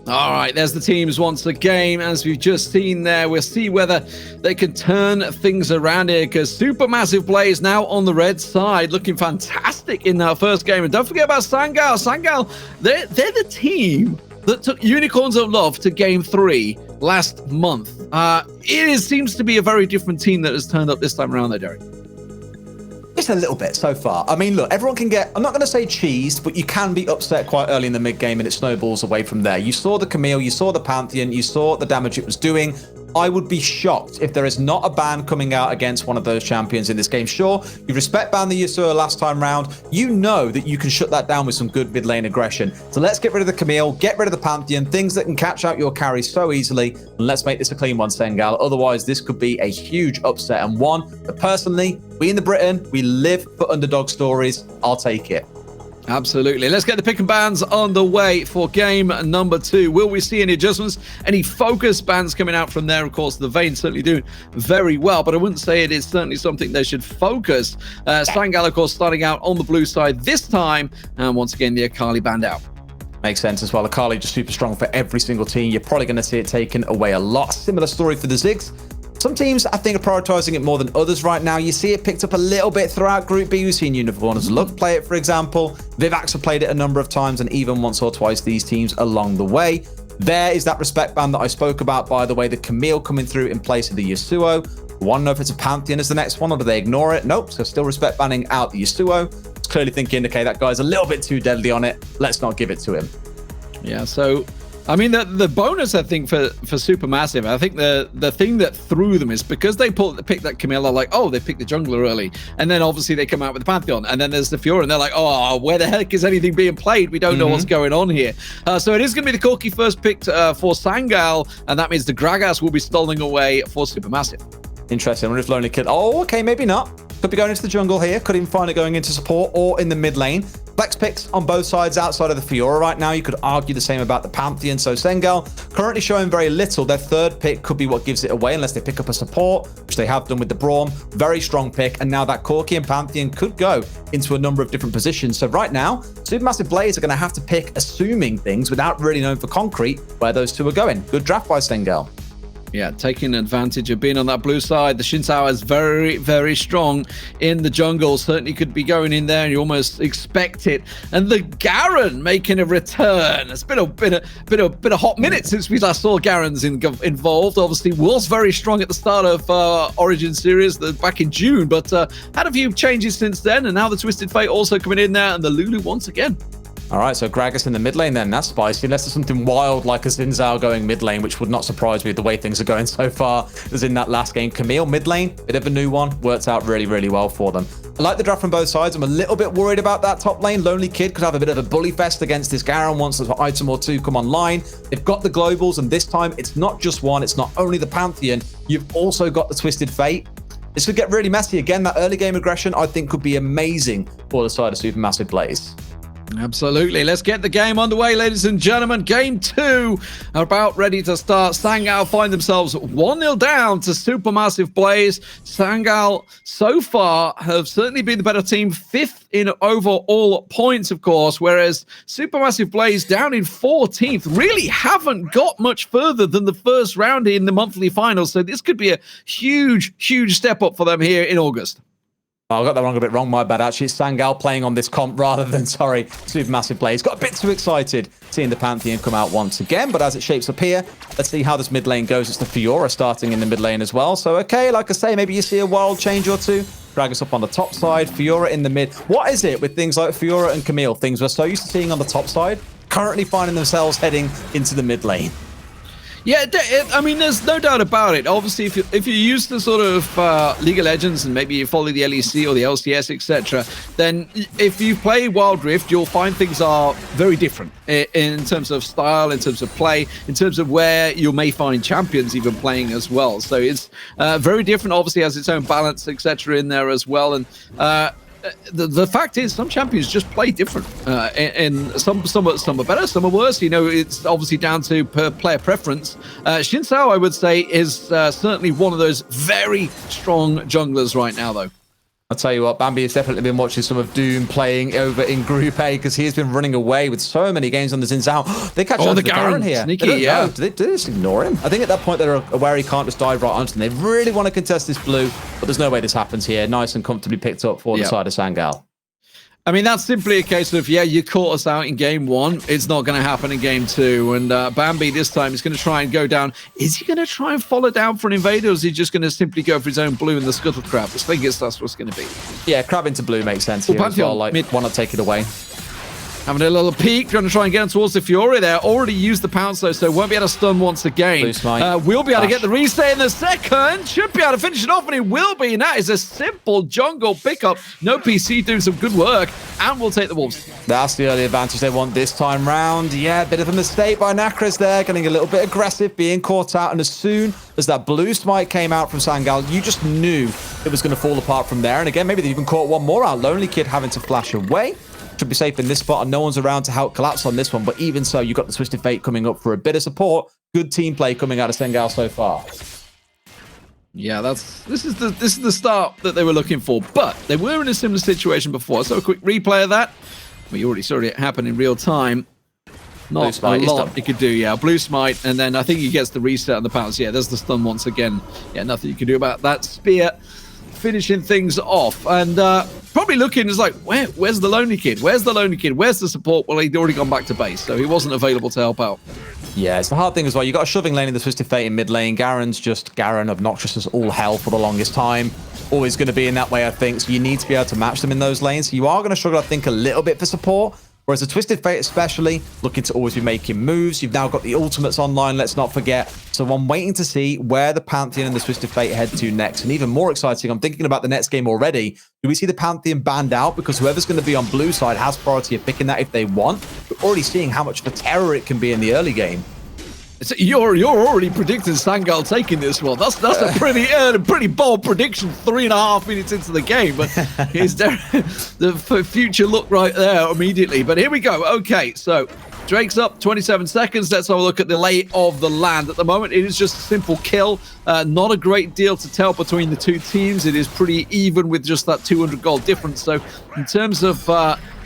All right, there's the teams once again. As we've just seen there, we'll see whether they can turn things around here, because Supermassive Blaze now on the red side, looking fantastic in that first game. And don't forget about Sangal. Sangal, they're the team that took Unicorns of Love to game 3 last month. Seems to be a very different team that has turned up this time around there, Derek. Just a little bit so far. I mean, look, everyone can get, I'm not going to say cheesed, but you can be upset quite early in the mid game and it snowballs away from there. You saw the Camille, you saw the Pantheon, you saw the damage it was doing. I would be shocked if there is not a ban coming out against one of those champions in this game. Sure, you respect ban the Yasuo last time round. You know that you can shut that down with some good mid lane aggression. So let's get rid of the Camille, get rid of the Pantheon, things that can catch out your carries so easily. And let's make this a clean one, Sengal. Otherwise, this could be a huge upset, and one that personally, we in the Britain, we live for underdog stories. I'll take it. Absolutely. Let's get the pick and bans on the way for game number 2. Will we see any adjustments? Any focus bans coming out from there? Of course, the Vayne certainly doing very well, but I wouldn't say it is certainly something they should focus. Sangal, of course, starting out on the blue side this time. And once again, the Akali banned out. Makes sense as well. Akali just super strong for every single team. You're probably going to see it taken away a lot. Similar story for the Ziggs. Some teams, I think, are prioritizing it more than others right now. You see it picked up a little bit throughout Group B. We've seen Unicorns Look play it, for example. Vivax have played it a number of times, and even once or twice these teams along the way. There is that respect ban that I spoke about, by the way, the Camille coming through in place of the Yasuo. Want to know if it's a Pantheon as the next one, or do they ignore it? Nope, so still respect banning out the Yasuo. It's clearly thinking, okay, that guy's a little bit too deadly on it. Let's not give it to him. Yeah, so I mean, the bonus, I think, for Supermassive, I think the thing that threw them is because they picked that Camilla, like, oh, they picked the jungler early. And then obviously they come out with the Pantheon. And then there's the Fiora, and they're like, oh, where the heck is anything being played? We don't know what's going on here. So it is going to be the Corki first picked for Sangal, and that means the Gragas will be stolen away for Supermassive. Interesting. I wonder if Lonely Kid... Oh, okay, maybe not. Could be going into the jungle here. Could even find it going into support or in the mid lane. Flex picks on both sides outside of the Fiora right now. You could argue the same about the Pantheon. So Sengal currently showing very little. Their third pick could be what gives it away unless they pick up a support, which they have done with the Braum. Very strong pick. And now that Corki and Pantheon could go into a number of different positions. So right now, Supermassive Blaze are going to have to pick assuming things without really knowing for concrete where those two are going. Good draft by Sengal. Yeah, taking advantage of being on that blue side. The Xin Zhao is very, very strong in the jungle. Certainly could be going in there, and you almost expect it. And the Garen making a return. It's been a hot minute since we last saw Garen's involved. Obviously, was very strong at the start of Origin Series back in June, but had a few changes since then. And now the Twisted Fate also coming in there, and the Lulu once again. All right, so Gragas in the mid lane then. That's spicy. Unless there's something wild like a Xin Zhao going mid lane, which would not surprise me the way things are going so far. As in that last game. Camille mid lane, bit of a new one. Worked out really, really well for them. I like the draft from both sides. I'm a little bit worried about that top lane. Lonely Kid could have a bit of a bully fest against this Garen once an item or two come online. They've got the globals, and this time it's not just one. It's not only the Pantheon. You've also got the Twisted Fate. This could get really messy. Again, that early game aggression, I think, could be amazing for the side of Supermassive Blaze. Absolutely. Let's get the game underway, ladies and gentlemen. Game 2 about ready to start. Sangal find themselves 1-0 down to Supermassive Blaze. Sangal so far have certainly been the better team, 5th in overall points, of course, whereas Supermassive Blaze down in 14th really haven't got much further than the first round in the monthly finals. So this could be a huge, huge step up for them here in August. Oh, I got that a bit wrong, my bad. Actually, it's Sangal playing on this comp rather than, Supermassive Blaze. Got a bit too excited seeing the Pantheon come out once again, but as it shapes up here, let's see how this mid lane goes. It's the Fiora starting in the mid lane as well. So, okay, like I say, maybe you see a wild change or two. Drag us up on the top side, Fiora in the mid. What is it with things like Fiora and Camille? Things we're so used to seeing on the top side, currently finding themselves heading into the mid lane. Yeah, I mean, there's no doubt about it. Obviously, if you use the sort of League of Legends and maybe you follow the LEC or the LCS, etc., then if you play Wild Rift, you'll find things are very different in terms of style, in terms of play, in terms of where you may find champions even playing as well. So it's very different. Obviously, has its own balance, etc., in there as well. And the fact is, some champions just play different, and some are better, some are worse. You know, it's obviously down to player preference. Xin Zhao, I would say, is certainly one of those very strong junglers right now, though. I'll tell you what, Bambi has definitely been watching some of Doom playing over in Group A because he has been running away with so many games on the Xin Zhao. They catch on to the Garen here. Sneaky, Do they just ignore him? I think at that point they're aware he can't just dive right onto them. They really want to contest this blue, but there's no way this happens here. Nice and comfortably picked up for the side of Sangal. I mean, that's simply a case of, yeah, you caught us out in game 1. It's not going to happen in game 2. And Bambi this time is going to try and go down. Is he going to try and follow down for an invader, or is he just going to simply go for his own blue in the scuttle crab? I think that's what's going to be. Yeah, crab into blue makes sense here as well. Like, why not take it away? Having a little peek, going to try and get him towards the Fiora there. Already used the pounce though, so won't be able to stun once again. We'll be able to get the reset in the second. Should be able to finish it off, and he will be. And that is a simple jungle pickup. No PC doing some good work, and we'll take the Wolves. That's the early advantage they want this time round. Yeah, bit of a mistake by Nacris there, getting a little bit aggressive, being caught out. And as soon as that blue smite came out from Sangal, you just knew it was going to fall apart from there. And again, maybe they even caught one more out. Lonely Kid having to flash away. Should be safe in this spot, and no one's around to help collapse on this one. But even so, you've got the Twisted Fate coming up for a bit of support. Good team play coming out of Sengal so far. Yeah, this is the start that they were looking for. But they were in a similar situation before. So a quick replay of that. We already saw it happen in real time. Not Smite, a he's lot done. he could do, yeah. Blue Smite, and then I think he gets the reset on the pounce. Yeah, there's the stun once again. Yeah, nothing you can do about that. Spear finishing things off. And probably looking is like, where's the lonely kid? Where's the lonely kid? Where's the support? Well, he'd already gone back to base, so he wasn't available to help out. Yeah, it's the hard thing as well. You got a shoving lane in the Twisted Fate in mid lane. Garen's just Garen, obnoxious as all hell for the longest time. Always going to be in that way, I think. So you need to be able to match them in those lanes. So you are going to struggle, I think, a little bit for support. Whereas the Twisted Fate especially, looking to always be making moves. You've now got the ultimates online, let's not forget. So I'm waiting to see where the Pantheon and the Twisted Fate head to next. And even more exciting, I'm thinking about the next game already. Do we see the Pantheon banned out? Because whoever's going to be on blue side has priority of picking that if they want. We're already seeing how much of a terror it can be in the early game. So you're already predicting Sangal taking this one. That's a pretty bold prediction 3.5 minutes into the game. But is there the future look right there immediately? But here we go. Okay, so Drake's up 27 seconds. Let's have a look at the lay of the land. At the moment, it is just a simple kill. Not a great deal to tell between the two teams. It is pretty even with just that 200 gold difference. So in terms of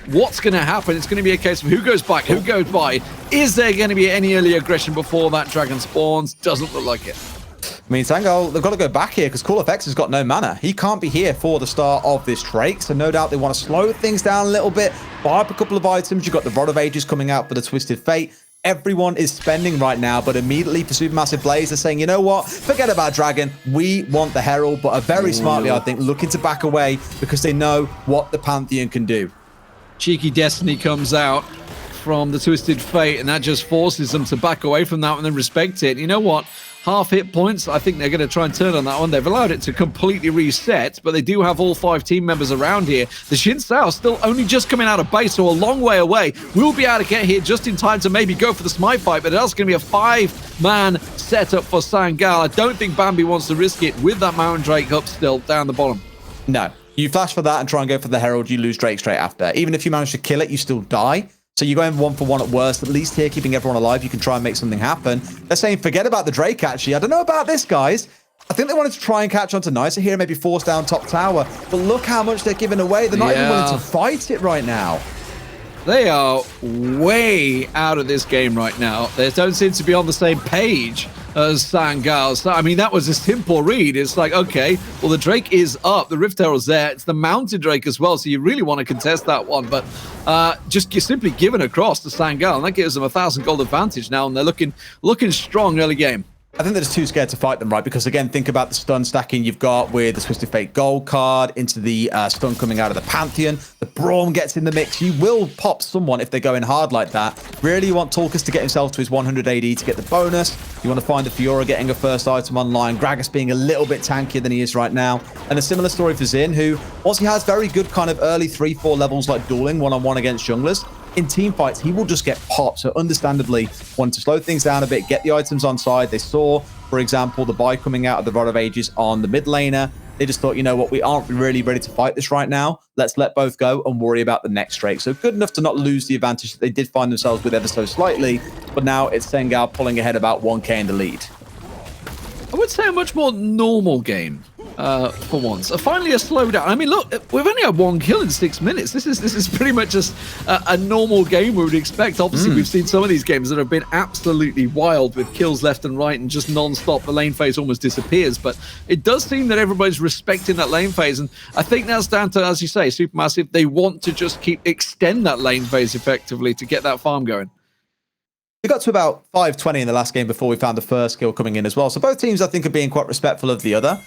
what's going to happen, it's going to be a case of who goes back, who goes by. Is there going to be any early aggression before that dragon spawns? Doesn't look like it. I mean, Sangal, they've got to go back here because Cool FX has got no mana. He can't be here for the start of this Drake, so no doubt they want to slow things down a little bit, buy up a couple of items. You've got the Rod of Ages coming out for the Twisted Fate. Everyone is spending right now, but immediately for Supermassive Blaze, they're saying, you know what? Forget about Dragon. We want the Herald, but are very smartly, I think, looking to back away because they know what the Pantheon can do. Cheeky Destiny comes out from the Twisted Fate, and that just forces them to back away from that one and respect it. You know what? Half hit points, I think they're going to try and turn on that one. They've allowed it to completely reset, but they do have all 5 team members around here. The Xin Sao still only just coming out of base, so a long way away. We'll be able to get here just in time to maybe go for the Smite fight, but it's going to be a 5-man setup for Sangal. I don't think Bambi wants to risk it with that Mountain Drake up still down the bottom. No. You flash for that and try and go for the Herald, you lose Drake straight after. Even if you manage to kill it, you still die. So you're going 1-for-1 at worst. At least here, keeping everyone alive, you can try and make something happen. They're saying, forget about the Drake, actually. I don't know about this, guys. I think they wanted to try and catch on to Nicer here, maybe force down top tower. But look how much they're giving away. They're not even willing to fight it right now. They are way out of this game right now. They don't seem to be on the same page as Sangal. So, I mean, that was a simple read. It's like, okay, well, the Drake is up. The Rift Herald's there. It's the Mountain Drake as well, so you really want to contest that one. But just simply given across to Sangal, and that gives them 1,000 gold advantage now, and they're looking strong early game. I think they're just too scared to fight them, right? Because, again, think about the stun stacking you've got with the Twisted Fate gold card into the stun coming out of the Pantheon. The Braum gets in the mix. You will pop someone if they go in hard like that. Really, you want Tulkas to get himself to his 100 AD to get the bonus. You want to find the Fiora getting a first item online. Gragas being a little bit tankier than he is right now. And a similar story for Xin, who, whilst he has very good kind of early 3-4 levels like dueling one-on-one against junglers, in team fights, he will just get popped. So understandably, want to slow things down a bit, get the items on side. They saw, for example, the buy coming out of the Rod of Ages on the mid laner. They just thought, you know what, we aren't really ready to fight this right now. Let's let both go and worry about the next Drake. So good enough to not lose the advantage that they did find themselves with ever so slightly. But now it's Sangal pulling ahead about 1k in the lead. I would say a much more normal game for once. Finally, a slowdown. I mean, look, we've only had 1 kill in 6 minutes. This is pretty much just a normal game we would expect. Obviously, we've seen some of these games that have been absolutely wild with kills left and right and just non-stop. The lane phase almost disappears. But it does seem that everybody's respecting that lane phase. And I think that's down to, as you say, Supermassive. They want to just extend that lane phase effectively to get that farm going. We got to about 520 in the last game before we found the first kill coming in as well. So both teams, I think, are being quite respectful of the other.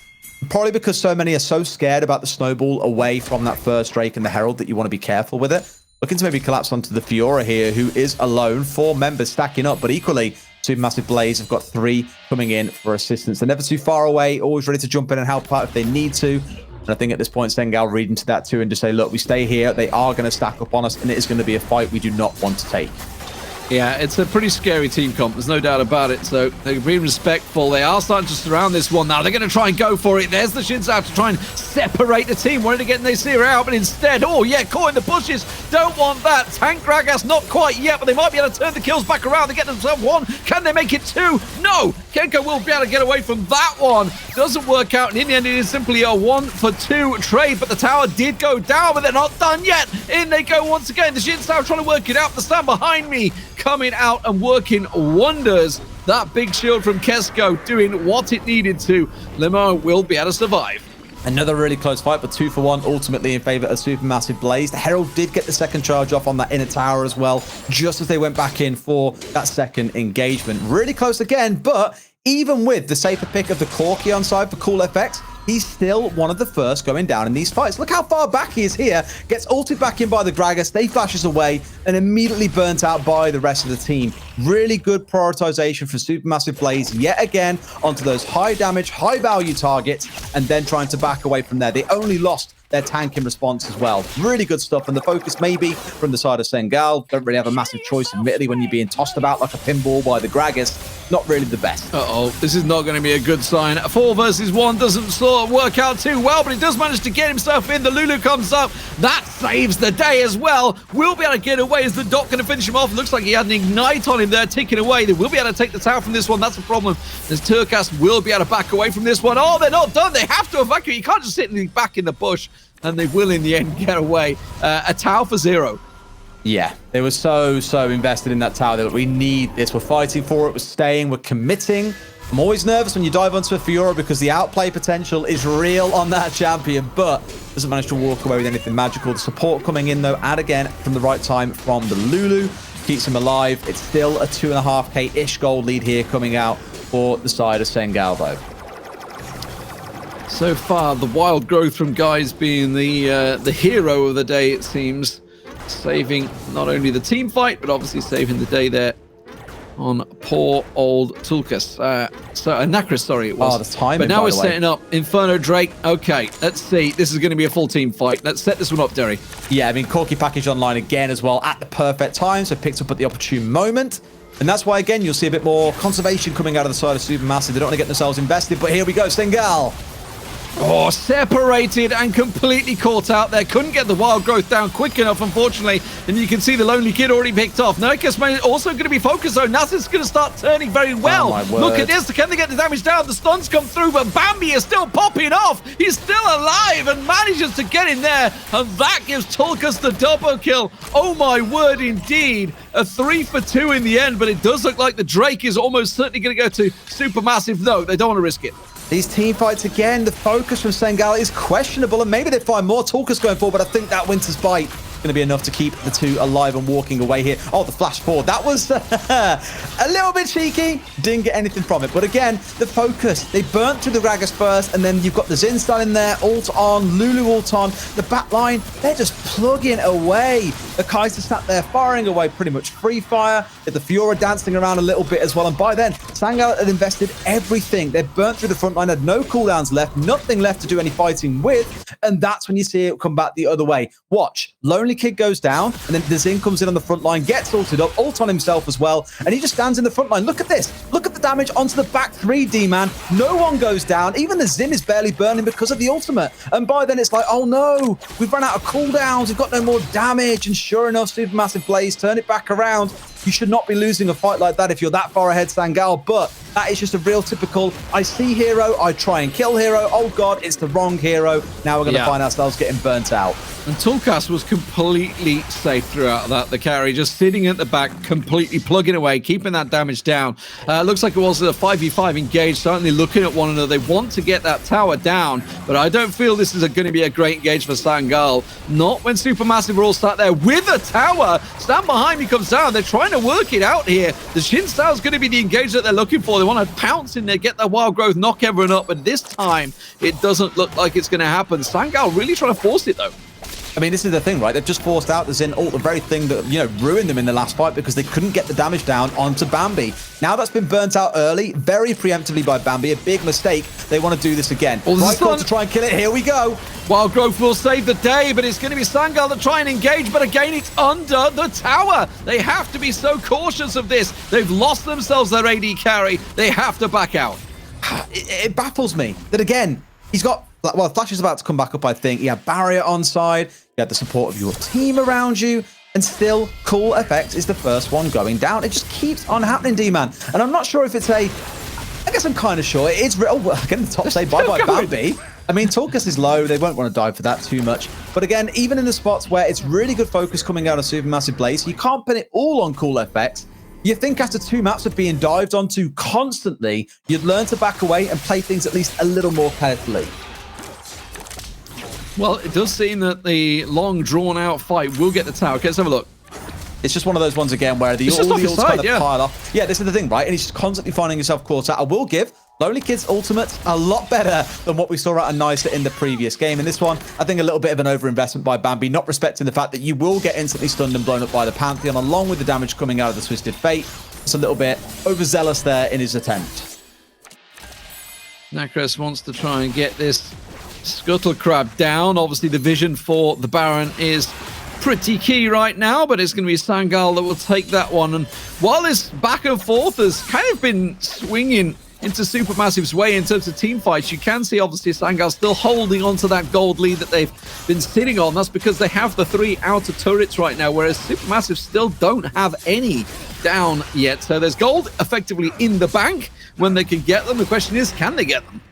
Probably because so many are so scared about the snowball away from that first Drake and the Herald that you want to be careful with it. Looking to maybe collapse onto the Fiora here, who is alone. 4 members stacking up, but equally, Supermassive Blaze have got 3 coming in for assistance. They're never too far away, always ready to jump in and help out if they need to. And I think at this point, Sangal read into that too and just say, look, we stay here. They are going to stack up on us, and it is going to be a fight we do not want to take. Yeah, it's a pretty scary team comp. There's no doubt about it. So they're being respectful. They are starting to surround this one now. They're going to try and go for it. There's the Xin Sao to try and separate the team. Wanted to get Nasir out, but instead, oh yeah, caught in the bushes. Don't want that. Tank Gragas, not quite yet, but they might be able to turn the kills back around to get themselves 1. Can they make it 2? No! Kenko will be able to get away from that one. Doesn't work out, and in the end, it is simply a 1-for-2 trade, but the tower did go down, but they're not done yet. In they go once again. The Xin Sao trying to work it out. The stand behind me. coming out and working wonders. That big shield from Kesko doing what it needed to. Limo will be able to survive. Another really close fight, but 2-for-1 ultimately in favor of Supermassive Blaze. The Herald did get the second charge off on that inner tower as well, just as they went back in for that second engagement. Really close again, but even with the safer pick of the Corki on side for Cool FX, he's still one of the first going down in these fights. Look how far back he is here. Gets ulted back in by the Gragas. They flashes away and immediately burnt out by the rest of the team. Really good prioritization for Supermassive Blaze yet again onto those high damage, high value targets, and then trying to back away from there. They only lost their tank in response as well. Really good stuff. And the focus maybe from the side of Sengal. Don't really have a massive choice, admittedly, when you're being tossed about like a pinball by the Gragas. Not really the best. Uh-oh, this is not going to be a good sign. 4 versus 1 doesn't sort of work out too well, but he does manage to get himself in. The Lulu comes up. That saves the day as well. Will be able to get away. Is the Doc going to finish him off? Looks like he had an Ignite on him there, ticking away. They will be able to take the tower from this one. That's a problem. As Turkas will be able to back away from this one. Oh, they're not done. They have to evacuate. You can't just sit back in the bush. And they will, in the end, get away. A tower for 0. Yeah, they were so invested in that tower that we need this. We're fighting for it. We're staying. We're committing. I'm always nervous when you dive onto a Fiora because the outplay potential is real on that champion, but doesn't manage to walk away with anything magical. The support coming in, though, and again, from the right time from the Lulu. Keeps him alive. It's still a 2.5k-ish gold lead here coming out for the side of Sengal, though. So far, the wild growth from Guys being the hero of the day, it seems. Saving not only the team fight, but obviously saving the day there on poor old Tulkas. Nacris, sorry, it was. Oh, the timing, but now we're by the way. setting up Inferno Drake. Okay, let's see. This is going to be a full team fight. Let's set this one up, Derry. Yeah, I mean, Corki package online again as well at the perfect time, so picked up at the opportune moment. And that's why, again, you'll see a bit more conservation coming out of the side of Supermassive. They don't want to get themselves invested, but here we go, Sengal. Oh, separated and completely caught out there. Couldn't get the wild growth down quick enough, unfortunately. And you can see the Lonely Kid already picked off. Nerkus also going to be focused, though. Nasser's going to start turning very well. Oh, my word. Look at this. Can they get the damage down? The stuns come through, but Bambi is still popping off. He's still alive and manages to get in there. And that gives Tulkas the double kill. Oh, my word, indeed. A 3 for 2 in the end, but it does look like the Drake is almost certainly going to go to Supermassive. No, they don't want to risk it. These team fights again, the focus from Sengal is questionable, and maybe they find more Tulkas going forward, but I think that Winter's Bite is going to be enough to keep the two alive and walking away here. Oh, the flash forward. That was a little bit cheeky. Didn't get anything from it. But again, the focus. They burnt through the Ragas first, and then you've got the Zinstan in there, ult on, Lulu ult on. The back line, they're just plugging away. The Kaiser sat there firing away pretty much free fire. The Fiora dancing around a little bit as well. And by then, Sengal had invested everything. They burnt through the front line, had no cooldowns left, nothing left to do any fighting with. And that's when you see it come back the other way. Watch. Lonely Kid goes down, and then the Zin comes in on the front line, gets ulted up, ult on himself as well, and he just stands in the front line. Look at this. Look at the damage onto the back 3, D-Man. No one goes down. Even the Zin is barely burning because of the ultimate. And by then, it's like, oh no, we've run out of cooldowns. We've got no more damage. And sure enough, Supermassive Blaze, turn it back around. You should not be losing a fight like that if you're that far ahead, Sengal, but that is just a real typical, I see hero, I try and kill hero, oh god, it's the wrong hero. Now we're going to find ourselves getting burnt out. And Tulkas was completely safe throughout that. The carry just sitting at the back, completely plugging away, keeping that damage down. Looks like it was a 5v5 engaged, certainly looking at one another. They want to get that tower down, but I don't feel this is going to be a great engage for Sengal. Not when Supermassive are all sat there with a tower. Stand behind me comes down. They're trying to work it out here. The Shin Style is going to be the engage that they're looking for. They want to pounce in there, get that wild growth, knock everyone up, but this time it doesn't look like it's going to happen. Sengal really trying to force it, though. I mean, this is the thing, right? They've just forced out the Zin ult, the very thing that, you know, ruined them in the last fight because they couldn't get the damage down onto Bambi. Now that's been burnt out early, very preemptively by Bambi. A big mistake. They want to do this again. Right call to try and kill it. Here we go. Wild Growth will save the day, but it's going to be Sengal that try and engage, but again, it's under the tower. They have to be so cautious of this. They've lost themselves their AD carry. They have to back out. It baffles me that, again, he's got... Well, Flash is about to come back up, I think. He had Barrier on side. You had the support of your team around you. And still, Cool FX is the first one going down. It just keeps on happening, D-Man. And I'm not sure if it's a... I guess I'm kind of sure. It is... Oh, again, the top save by Bambi. I mean, Tulkas is low. They won't want to dive for that too much. But again, even in the spots where it's really good focus coming out of Supermassive Blaze, you can't pin it all on Cool FX. You think after 2 maps of being dived onto constantly, you'd learn to back away and play things at least a little more carefully. Well, it does seem that the long, drawn-out fight will get the tower. Okay, let's have a look. It's just one of those ones again where all the ults kind of pile up. Yeah, this is the thing, right? And he's just constantly finding himself caught out. I will give Lonely Kid's ultimate a lot better than what we saw out of Nysa in the previous game. In this one, I think a little bit of an overinvestment by Bambi, not respecting the fact that you will get instantly stunned and blown up by the Pantheon, along with the damage coming out of the Twisted Fate. It's a little bit overzealous there in his attempt. Nacres wants to try and get this Scuttle Crab down. Obviously, the vision for the Baron is pretty key right now, but it's going to be Sangal that will take that one. And while this back and forth has kind of been swinging into Supermassive's way in terms of team fights, you can see obviously Sangal still holding on to that gold lead that they've been sitting on. That's because they have the 3 outer turrets right now, whereas Supermassive still don't have any down yet. So there's gold effectively in the bank when they can get them. The question is, can they get them?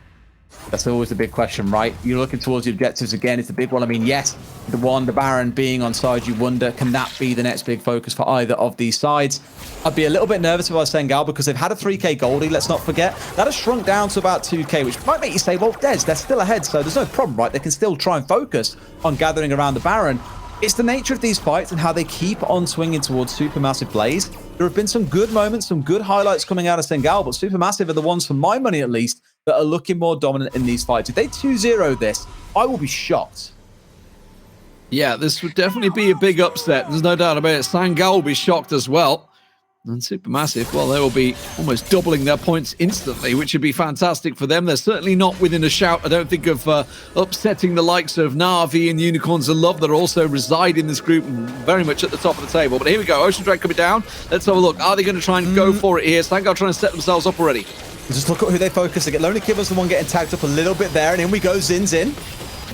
That's always the big question, right? You're looking towards the objectives again. It's a big one. I mean, yes, the Baron being on side, you wonder, can that be the next big focus for either of these sides? I'd be a little bit nervous if I was Sengal because they've had a 3k goldie, let's not forget. That has shrunk down to about 2k, which might make you say, well, Des, they're still ahead, so there's no problem, right? They can still try and focus on gathering around the Baron. It's the nature of these fights and how they keep on swinging towards Supermassive Blaze. There have been some good moments, some good highlights coming out of Sengal, but Supermassive are the ones, for my money at least, that are looking more dominant in these fights. If they 2-0 this, I will be shocked. Yeah, this would definitely be a big upset. There's no doubt about it. Sangal will be shocked as well. And Supermassive, well, they will be almost doubling their points instantly, which would be fantastic for them. They're certainly not within a shout, I don't think, of upsetting the likes of Na'Vi and Unicorns of Love that also reside in this group very much at the top of the table. But here we go, Ocean Drag coming down. Let's have a look. Are they going to try and go for it here? Sangal trying to set themselves up already. Just look at who they focus to get. Lonely Kid was the one getting tagged up a little bit there, and in we go, Zin's in.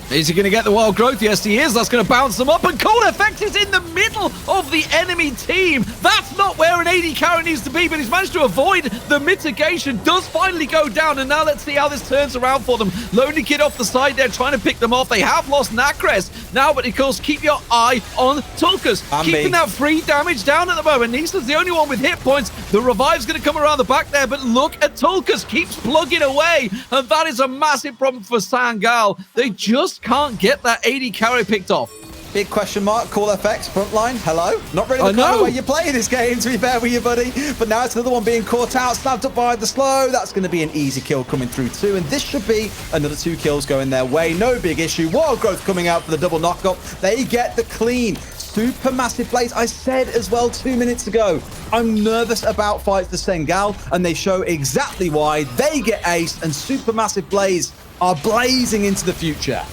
Is he going to get the wild growth? Yes, he is. That's going to bounce them up. And Cold Effect is in the middle of the enemy team. That's not where an AD carry needs to be, but he's managed to avoid the mitigation. Does finally go down, and now let's see how this turns around for them. Lonely Kid off the side there, trying to pick them off. They have lost Nacres now, but of course, keep your eye on Tulkas. Keeping that free damage down at the moment. Nisa's the only one with hit points. The revive's going to come around the back there, but look at Tulkas. Keeps plugging away, and that is a massive problem for Sangal. They just can't get that AD carry picked off. Big question mark. Call FX frontline. Hello. Not really the kind of way you play this game, to be fair with you, buddy. But now it's another one being caught out, snapped up by the slow. That's going to be an easy kill coming through too. And this should be another 2 kills going their way. No big issue. Wild growth coming out for the double knockup. They get the clean. Supermassive Blaze. I said as well 2 minutes ago, I'm nervous about fights for Sengal, and they show exactly why. They get aced, and Supermassive Blaze are blazing into the future.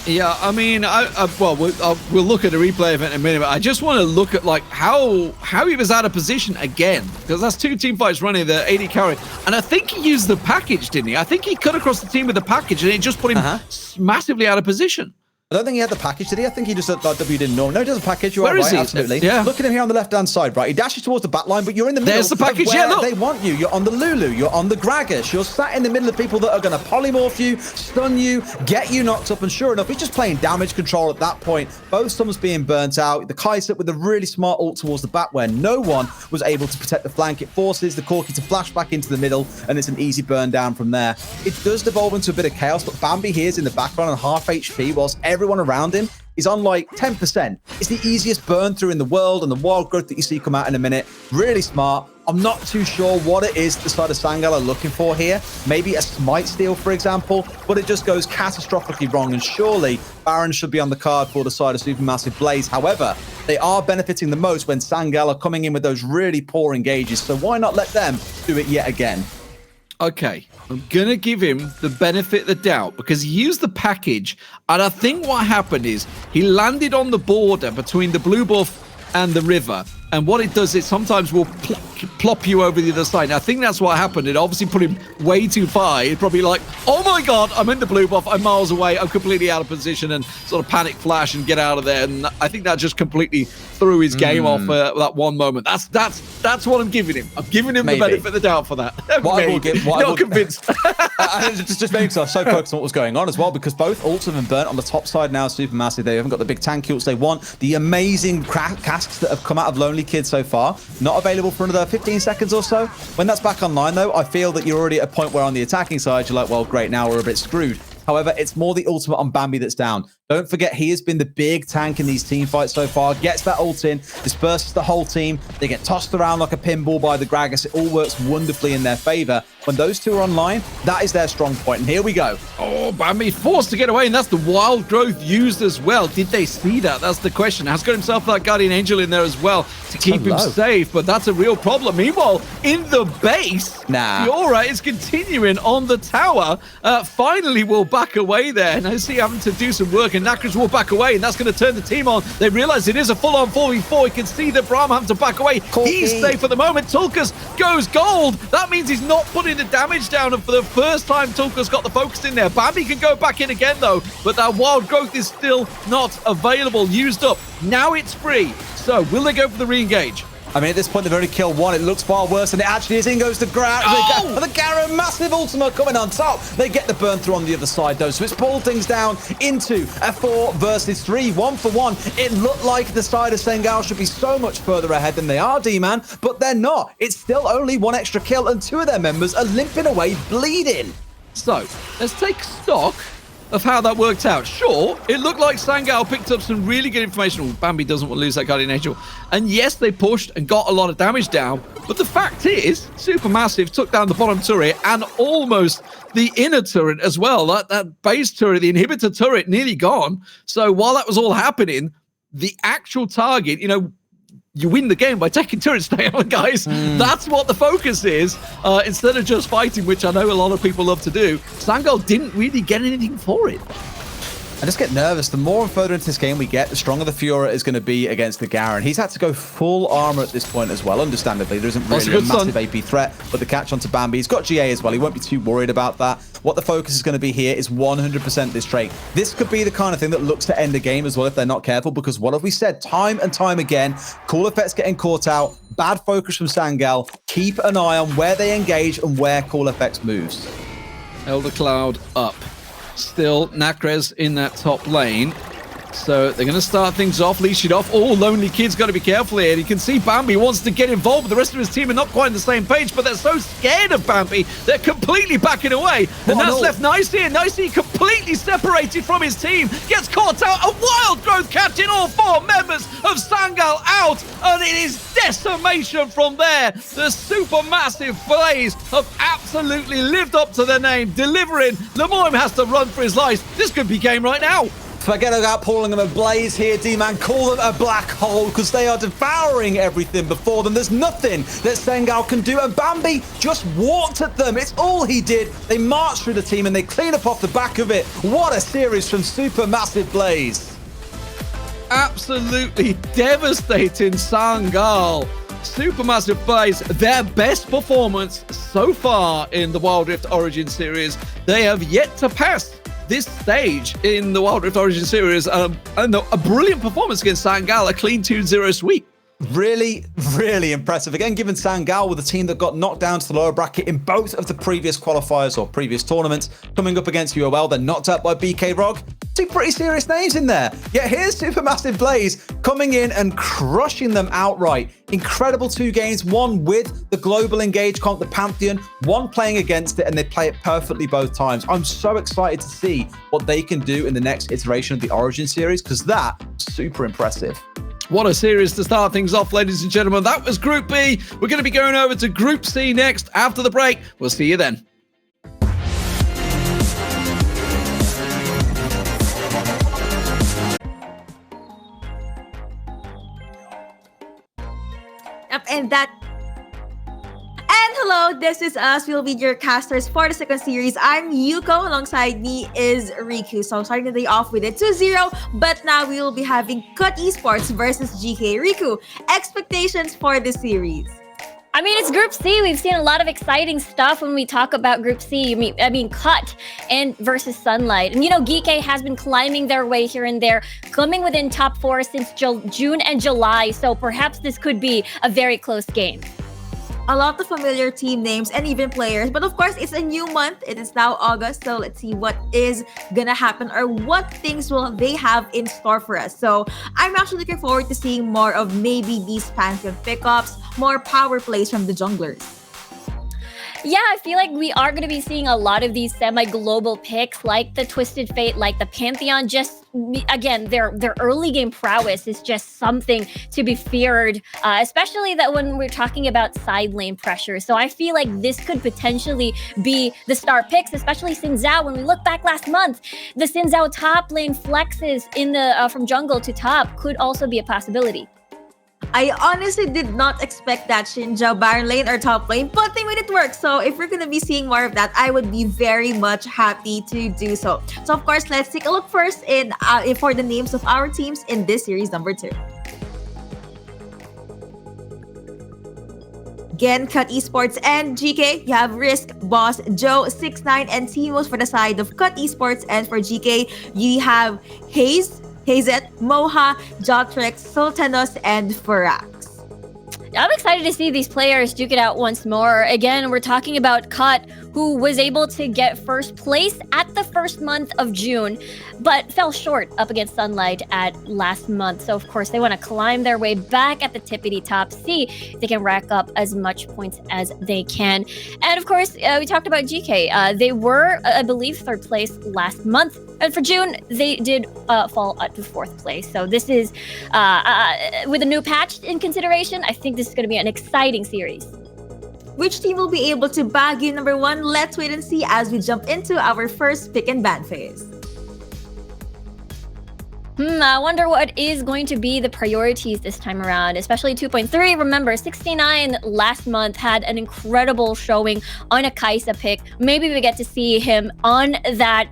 Yeah, I mean, we'll look at a replay of it in a minute, but I just want to look at like how he was out of position again, because that's 2 team fights running the AD carry, and I think he used the package, didn't he? I think he cut across the team with the package, and it just put him massively out of position. I don't think he had the package, did he? I think he just W didn't know. No, he does a package. You Where are is right, he? absolutely. Yeah. Look at him here on the left-hand side, right? He dashes towards the back line, but you're in the middle. There's the package, where look. They want you. You're on the Lulu. You're on the Gragas. You're sat in the middle of people that are going to polymorph you, stun you, get you knocked up, and sure enough, he's just playing damage control at that point. Both summons being burnt out. The Kai'Sa with a really smart ult towards the back where no one was able to protect the flank. It forces the Corki to flash back into the middle, and it's an easy burn down from there. It does devolve into a bit of chaos, but Bambi here is in the background on half HP, whilst everyone around him is on like 10%. It's the easiest burn through in the world, and the wild growth that you see come out in a minute. Really smart. I'm not too sure what it is the side of Sangal are looking for here. Maybe a smite steal, for example, but it just goes catastrophically wrong, and surely Baron should be on the card for the side of Supermassive Blaze. However, they are benefiting the most when Sangal are coming in with those really poor engages, so why not let them do it yet again? Okay, I'm going to give him the benefit of the doubt because he used the package, and I think what happened is he landed on the border between the blue buff and the river, And what it does is sometimes will plop you over the other side. Now, I think that's what happened. It obviously put him way too far. He's probably like, oh my God, I'm in the blue buff. I'm miles away. I'm completely out of position, and sort of panic flash and get out of there. And I think that just completely threw his game off that one moment. That's what I'm giving him. I'm giving him the benefit of the doubt for that. Not convinced. just making sure I'm so focused on what was going on as well, because both ults have been burnt on the top side now. Supermassive. They haven't got the big tank ults they want. The amazing casks that have come out of Lonely Kid so far, not available for another 15 seconds or so. When that's back online, though, I feel that you're already at a point where on the attacking side, you're like, well, great, now we're a bit screwed. However, it's more the ultimate on Bambi that's down. Don't forget, he has been the big tank in these team fights so far. Gets that ult in, disperses the whole team. They get tossed around like a pinball by the Gragas. It all works wonderfully in their favor. When those two are online, that is their strong point. And here we go. Oh, Bambi forced to get away, and that's the wild growth used as well. Did they see that? That's the question. Has got himself that Guardian Angel in there as well to keep him safe, but that's a real problem. Meanwhile, in the base, Fiora is continuing on the tower. Finally, will back away there. And I see having to do some work, and Nakras will back away, and that's going to turn the team on. They realize it is a full-on 4v4. You can see that Braum having to back away. He's safe at the moment. Tulkas goes gold. That means he's not putting the damage down, and for the first time, Tulkas got the focus in there. Bambi can go back in again, though, but that wild growth is still not available. Used up. Now it's free. So, will they go for the re-engage? I mean, at this point, they've already killed one. It looks far worse than it actually is. In goes the Garen. The Garen, massive ultimate coming on top. They get the burn through on the other side, though. So it's pulled things down into a 4 versus 3, 1 for 1. It looked like the side of Sengal should be so much further ahead than they are, D-Man, but they're not. It's still only 1 extra kill, and 2 of their members are limping away, bleeding. So, let's take stock of how that worked out. Sure, it looked like Sangal picked up some really good information. Oh, Bambi doesn't want to lose that Guardian Angel. And yes, they pushed and got a lot of damage down. But the fact is, Supermassive took down the bottom turret and almost the inner turret as well. That base turret, the inhibitor turret, nearly gone. So while that was all happening, the actual target, you win the game by taking turrets down, guys. That's what the focus is. Instead of just fighting, which I know a lot of people love to do, Sangal didn't really get anything for it. I just get nervous. The more further into this game we get, the stronger the Fiora is going to be against the Garen. He's had to go full armor at this point as well, understandably. There isn't really a massive AP threat, but the catch onto Bambi. He's got GA as well. He won't be too worried about that. What the focus is going to be here is 100% this trait. This could be the kind of thing that looks to end a game as well if they're not careful, because what have we said time and time again? Cool effects getting caught out, bad focus from Sangal. Keep an eye on where they engage and where cool effects moves. Elder Cloud up. Still, Nakras in that top lane. So they're going to start things off, leash it off. Oh, Lonely Kid's got to be careful here. You can see Bambi wants to get involved, but the rest of his team are not quite on the same page, but they're so scared of Bambi, they're completely backing away. And that's left Nicey, and Nicey completely separated from his team. Gets caught out. A wild growth catching all 4 members of Sangal out, and it is decimation from there. The Supermassive Blaze have absolutely lived up to their name, delivering. Lemoyne has to run for his life. This could be game right now. Forget about calling them a blaze here, D-Man. Call them a black hole, because they are devouring everything before them. There's nothing that Sengal can do, and Bambi just walked at them. It's all he did. They march through the team, and they clean up off the back of it. What a series from Supermassive Blaze. Absolutely devastating Sangal. Supermassive Blaze, their best performance so far in the Wild Rift Origin Series. They have yet to pass this stage in the Wild Rift Origin Series. And a brilliant performance against Sangal, a clean 2-0 sweep. Really, really impressive. Again, given Sangal with a team that got knocked down to the lower bracket in both of the previous qualifiers or previous tournaments, coming up against UOL, they're knocked out by BK Rog. 2 pretty serious names in there. Yet here's Supermassive Blaze coming in and crushing them outright. Incredible 2 games, one with the global engage comp, the Pantheon, one playing against it, and they play it perfectly both times. I'm so excited to see what they can do in the next iteration of the Origin series, because that's super impressive. What a series to start things off, ladies and gentlemen. That was Group B. We're going to be going over to Group C next after the break. We'll see you then. And hello, this is us. We'll be your casters for the second series. I'm Yuko. Alongside me is Riku. So starting the day off with a 2-0, but now we will be having Cut Esports versus GK. Riku, expectations for this series? I mean, it's Group C. We've seen a lot of exciting stuff when we talk about Group C. I mean, Cut and versus Sunlight. And, GK has been climbing their way here and there, coming within top 4 since June and July. So perhaps this could be a very close game. A lot of familiar team names and even players. But of course, it's a new month. It is now August. So let's see what is gonna happen or what things will they have in store for us. So I'm actually looking forward to seeing more of maybe these Pantheon pickups, more power plays from the junglers. Yeah, I feel like we are going to be seeing a lot of these semi-global picks like the Twisted Fate, like the Pantheon. Just, again, their early game prowess is just something to be feared, especially that when we're talking about side lane pressure. So I feel like this could potentially be the star picks, especially Xin Zhao. When we look back last month, the Xin Zhao top lane flexes in the from jungle to top could also be a possibility. I honestly did not expect that Xin Zhao Baron lane or top lane, but they made it work. So if we're gonna be seeing more of that, I would be very much happy to do so. So of course, let's take a look first in for the names of our teams in this series number 2. Again, Cut Esports and GK. You have Risk, Boss, Joe, 6ix9ine, and Timos for the side of Cut Esports, and for GK, you have Haze, Hazet, Moha, Jotrex, Sultanos, and Farax. I'm excited to see these players duke it out once more. Again, we're talking about Cut, who was able to get first place at the first month of June, but fell short up against Sunlight at last month. So, of course, they want to climb their way back at the tippity top, see if they can rack up as much points as they can. And, of course, we talked about GK. They were, I believe, 3rd place last month. And for June, they did fall to 4th place. So this is, with a new patch in consideration, I think this is going to be an exciting series. Which team will be able to bag you number 1? Let's wait and see as we jump into our first pick and ban phase. I wonder what is going to be the priorities this time around, especially 2.3. Remember, 69 last month had an incredible showing on a Kai'Sa pick. Maybe we get to see him on that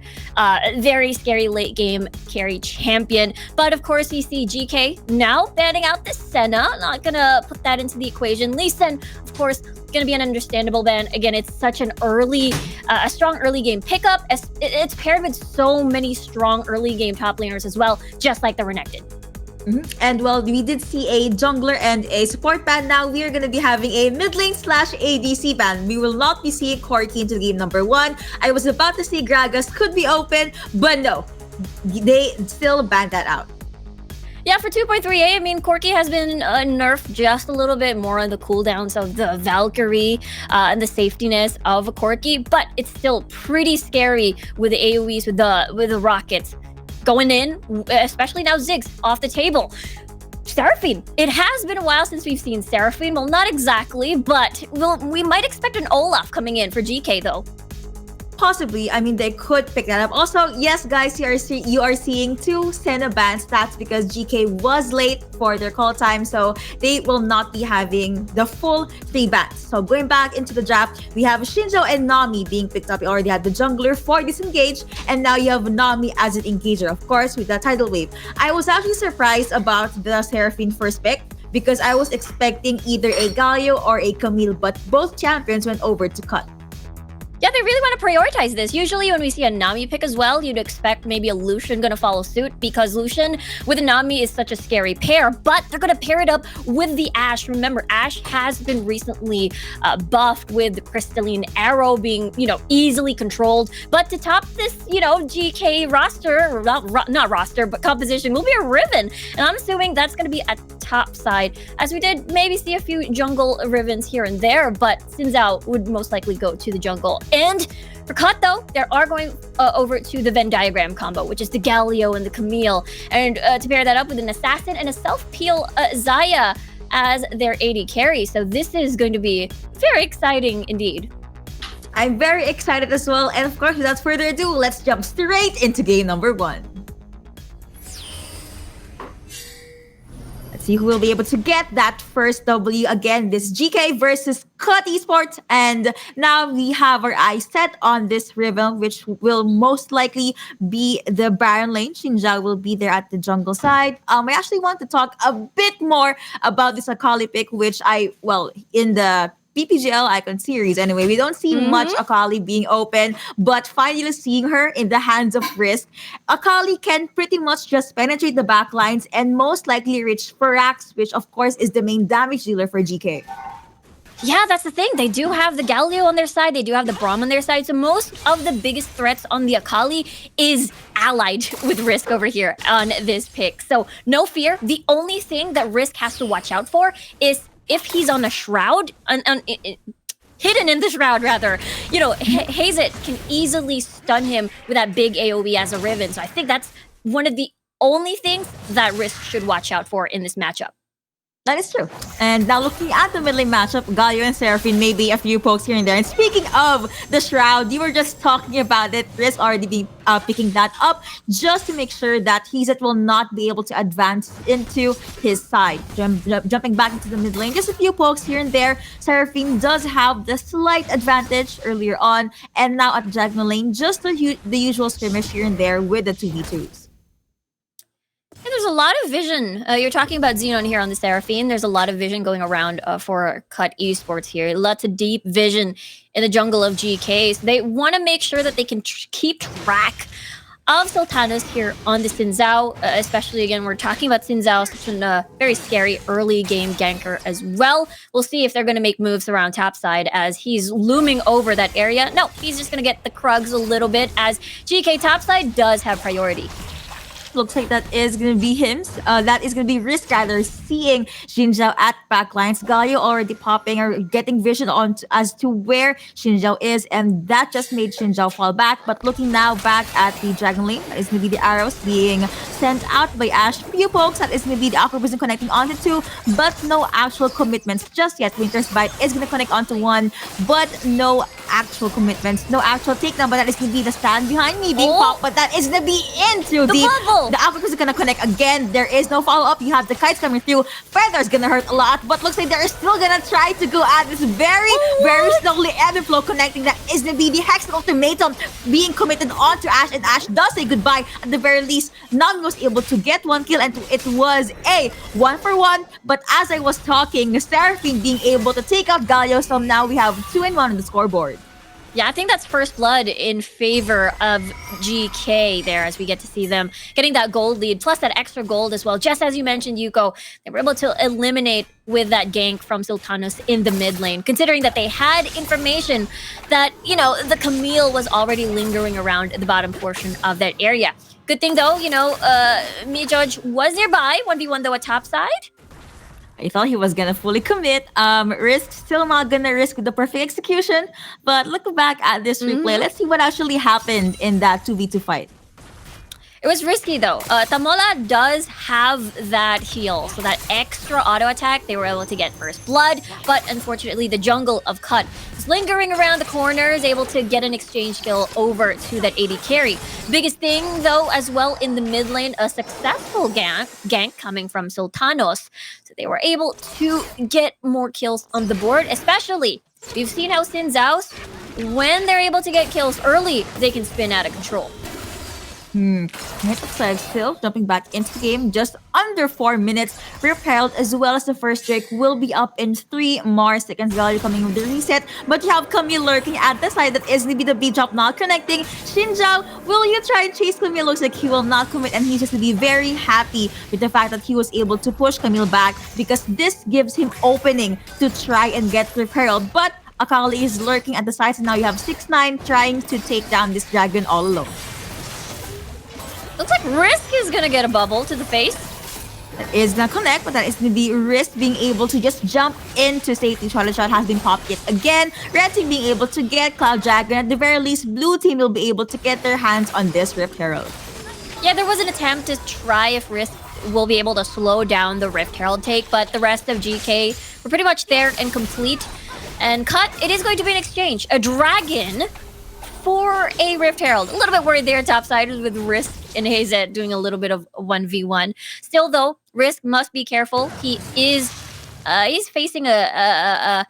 very scary late game carry champion. But of course, we see GK now banning out the Senna. Not gonna put that into the equation. Lee Sin, of course, going to be an understandable ban. Again, it's such an a strong early game pickup. It's paired with so many strong early game top laners as well, just like the Renekton. And well, we did see a jungler and a support ban. Now we are going to be having a mid lane / ADC ban. We will not be seeing Corki into game number 1. I was about to say Gragas could be open, but no, they still banned that out. Yeah, for 2.3a, I mean, Corki has been nerfed just a little bit more on the cooldowns of the Valkyrie and the safetiness of a Corki, but it's still pretty scary with the AoEs, with the rockets going in, especially now Ziggs off the table. Seraphine. It has been a while since we've seen Seraphine. Well, not exactly, but we might expect an Olaf coming in for GK, though. Possibly. I mean, they could pick that up. Also, yes, guys, you are seeing 2 Senna bans. That's because GK was late for their call time, so they will not be having the full 3 bans. So going back into the draft, we have Shinjo and Nami being picked up. You already had the jungler for disengage, and now you have Nami as an engager, of course, with the tidal wave. I was actually surprised about the Seraphine first pick, because I was expecting either a Galio or a Camille, but both champions went over to Cut. Yeah, they really want to prioritize this. Usually when we see a Nami pick as well, you'd expect maybe a Lucian going to follow suit, because Lucian with a Nami is such a scary pair, but they're going to pair it up with the Ashe. Remember, Ashe has been recently buffed with the Crystalline Arrow being, easily controlled. But to top this, GK roster, not roster, but composition will be a Riven. And I'm assuming that's going to be a top side, as we did maybe see a few jungle Rivens here and there, but Xin Zhao would most likely go to the jungle. And for Cut, though, they are going over to the Venn diagram combo, which is the Galio and the Camille. And to pair that up with an Assassin and a self-peel Xayah as their AD carry. So this is going to be very exciting indeed. I'm very excited as well. And of course, without further ado, let's jump straight into game number 1. Let's see who will be able to get that first W. Again, this GK versus Cut Esports. And now we have our eyes set on this ribbon, which will most likely be the Baron lane. Xinjiao will be there at the jungle side. I actually want to talk a bit more about this Akali pick, which in the PPGL Icon series anyway, we don't see much Akali being open, but finally seeing her in the hands of Risk, Akali can pretty much just penetrate the back lines and most likely reach Firax, which of course is the main damage dealer for GK. Yeah, that's the thing. They do have the Galio on their side. They do have the Braum on their side. So most of the biggest threats on the Akali is allied with Risk over here on this pick. So no fear. The only thing that Risk has to watch out for is if he's on a shroud, hidden in the shroud rather, Hazet can easily stun him with that big AoE as a Riven. So I think that's one of the only things that Risk should watch out for in this matchup. That is true. And now looking at the mid lane matchup, Galio and Seraphine, maybe a few pokes here and there. And speaking of the Shroud, you were just talking about it. Risk already be picking that up just to make sure that Hazet will not be able to advance into his side. Jumping back into the mid lane, just a few pokes here and there. Seraphine does have the slight advantage earlier on. And now at the diagonal lane, just the usual skirmish here and there with the 2v2s. And there's a lot of vision. You're talking about Xenon here on the Seraphine. There's a lot of vision going around for Cut Esports here. Lots of deep vision in the jungle of GK. So they want to make sure that they can keep track of Sultanas here on the Xin Zhao. Especially, again, we're talking about Xin Zhao, such a very scary early game ganker as well. We'll see if they're going to make moves around topside as he's looming over that area. No, he's just going to get the Krugs a little bit as GK topside does have priority. Looks like that is going to be him. That is going to be Risk rather, seeing Xinjiao at backlines. Galio already popping or getting vision on as to where Xinjiao is, and that just made Xinjiao fall back. But looking now back at the Dragon Lane, that is going to be the arrows being sent out by Ashe. Few pokes, that is going to be the Aqua Prison connecting onto two, but no actual commitments just yet. Winter's Bite is going to connect onto one, but no actual commitments, no actual takedown. But that is going to be the stand behind me being popped, but that is going to be into the bubble. The Aqua is gonna connect again. There is no follow-up. You have the kites coming through. Feather's gonna hurt a lot, but looks like they're still gonna try to go at this very slowly. Ebb and Flow connecting. That is gonna be the Hex Ultimatum being committed onto Ashe, and Ashe does say goodbye. At the very least, Nami was able to get one kill, and it was a 1-for-1. But as I was talking, Seraphine being able to take out Galio, so now we have 2-1 on the scoreboard. Yeah, I think that's first blood in favor of GK there as we get to see them getting that gold lead, plus that extra gold as well. Just as you mentioned, Yuko, they were able to eliminate with that gank from Sultanos in the mid lane, considering that they had information that, the Camille was already lingering around the bottom portion of that area. Good thing though, Mia Judge was nearby, 1v1 though at top side. I thought he was gonna fully commit. Risk still not gonna risk with the perfect execution. But looking back at this replay, let's see what actually happened in that 2v2 fight. It was risky though. Tamola does have that heal, so that extra auto attack, they were able to get first blood, but unfortunately the jungle of Cut is lingering around the corners, able to get an exchange kill over to that AD carry. Biggest thing though as well in the mid lane, a successful gank coming from Sultanos. So they were able to get more kills on the board, especially we've seen how Xin Zhao's, when they're able to get kills early, they can spin out of control. Next side still jumping back into the game, just under 4 minutes. Repelled as well as the first Drake will be up in 3 more seconds. Galio coming with the reset, but you have Camille lurking at the side. That is going to be the B drop not connecting. Xinjiao, will you try and chase Camille? Looks like he will not commit, and he's just going to be very happy with the fact that he was able to push Camille back, because this gives him opening to try and get repelled. But Akali is lurking at the sides, and now you have 6ix9ine trying to take down this dragon all alone. Looks like Risk is gonna get a bubble to the face. That is gonna connect, but that is gonna be Risk being able to just jump into safety. Charlotte Shot has been popped yet again. Red team being able to get Cloud Dragon. At the very least, blue team will be able to get their hands on this Rift Herald. Yeah, there was an attempt to try if Risk will be able to slow down the Rift Herald take, but the rest of GK were pretty much there and complete. And Cut, it is going to be an exchange. A dragon for a Rift Herald. A little bit worried there topside with Risk in Hazet doing a little bit of 1v1. Still, though, Risk must be careful. He is he's facing a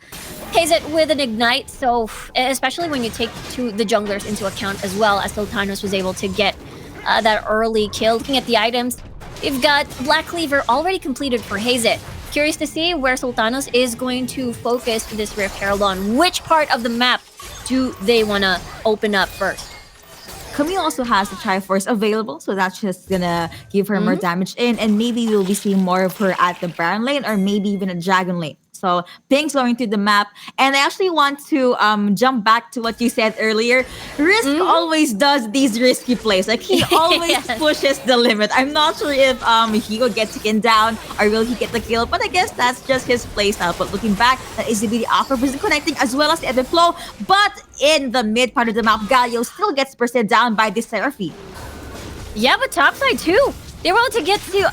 Hazet with an Ignite, so especially when you take the junglers into account as well, as Sultanos was able to get that early kill. Looking at the items, we've got Black Cleaver already completed for Hazet. Curious to see where Sultanos is going to focus this Rift Herald on. Which part of the map do they want to open up first? Camille also has the Triforce available, so that's just gonna give her more damage in, and maybe we'll be seeing more of her at the Baron lane or maybe even a Dragon lane. So Pink's going through the map, and I actually want to jump back to what you said earlier. Risk always does these risky plays. Like he always pushes the limit. I'm not sure if he will get taken down or will he get the kill, but I guess that's just his playstyle. But looking back, that is the Aqua Prison connecting as well as the Epic Flow. But in the mid part of the map, Galio still gets bursted down by the Seraphine. Yeah, but topside too. They were able to get to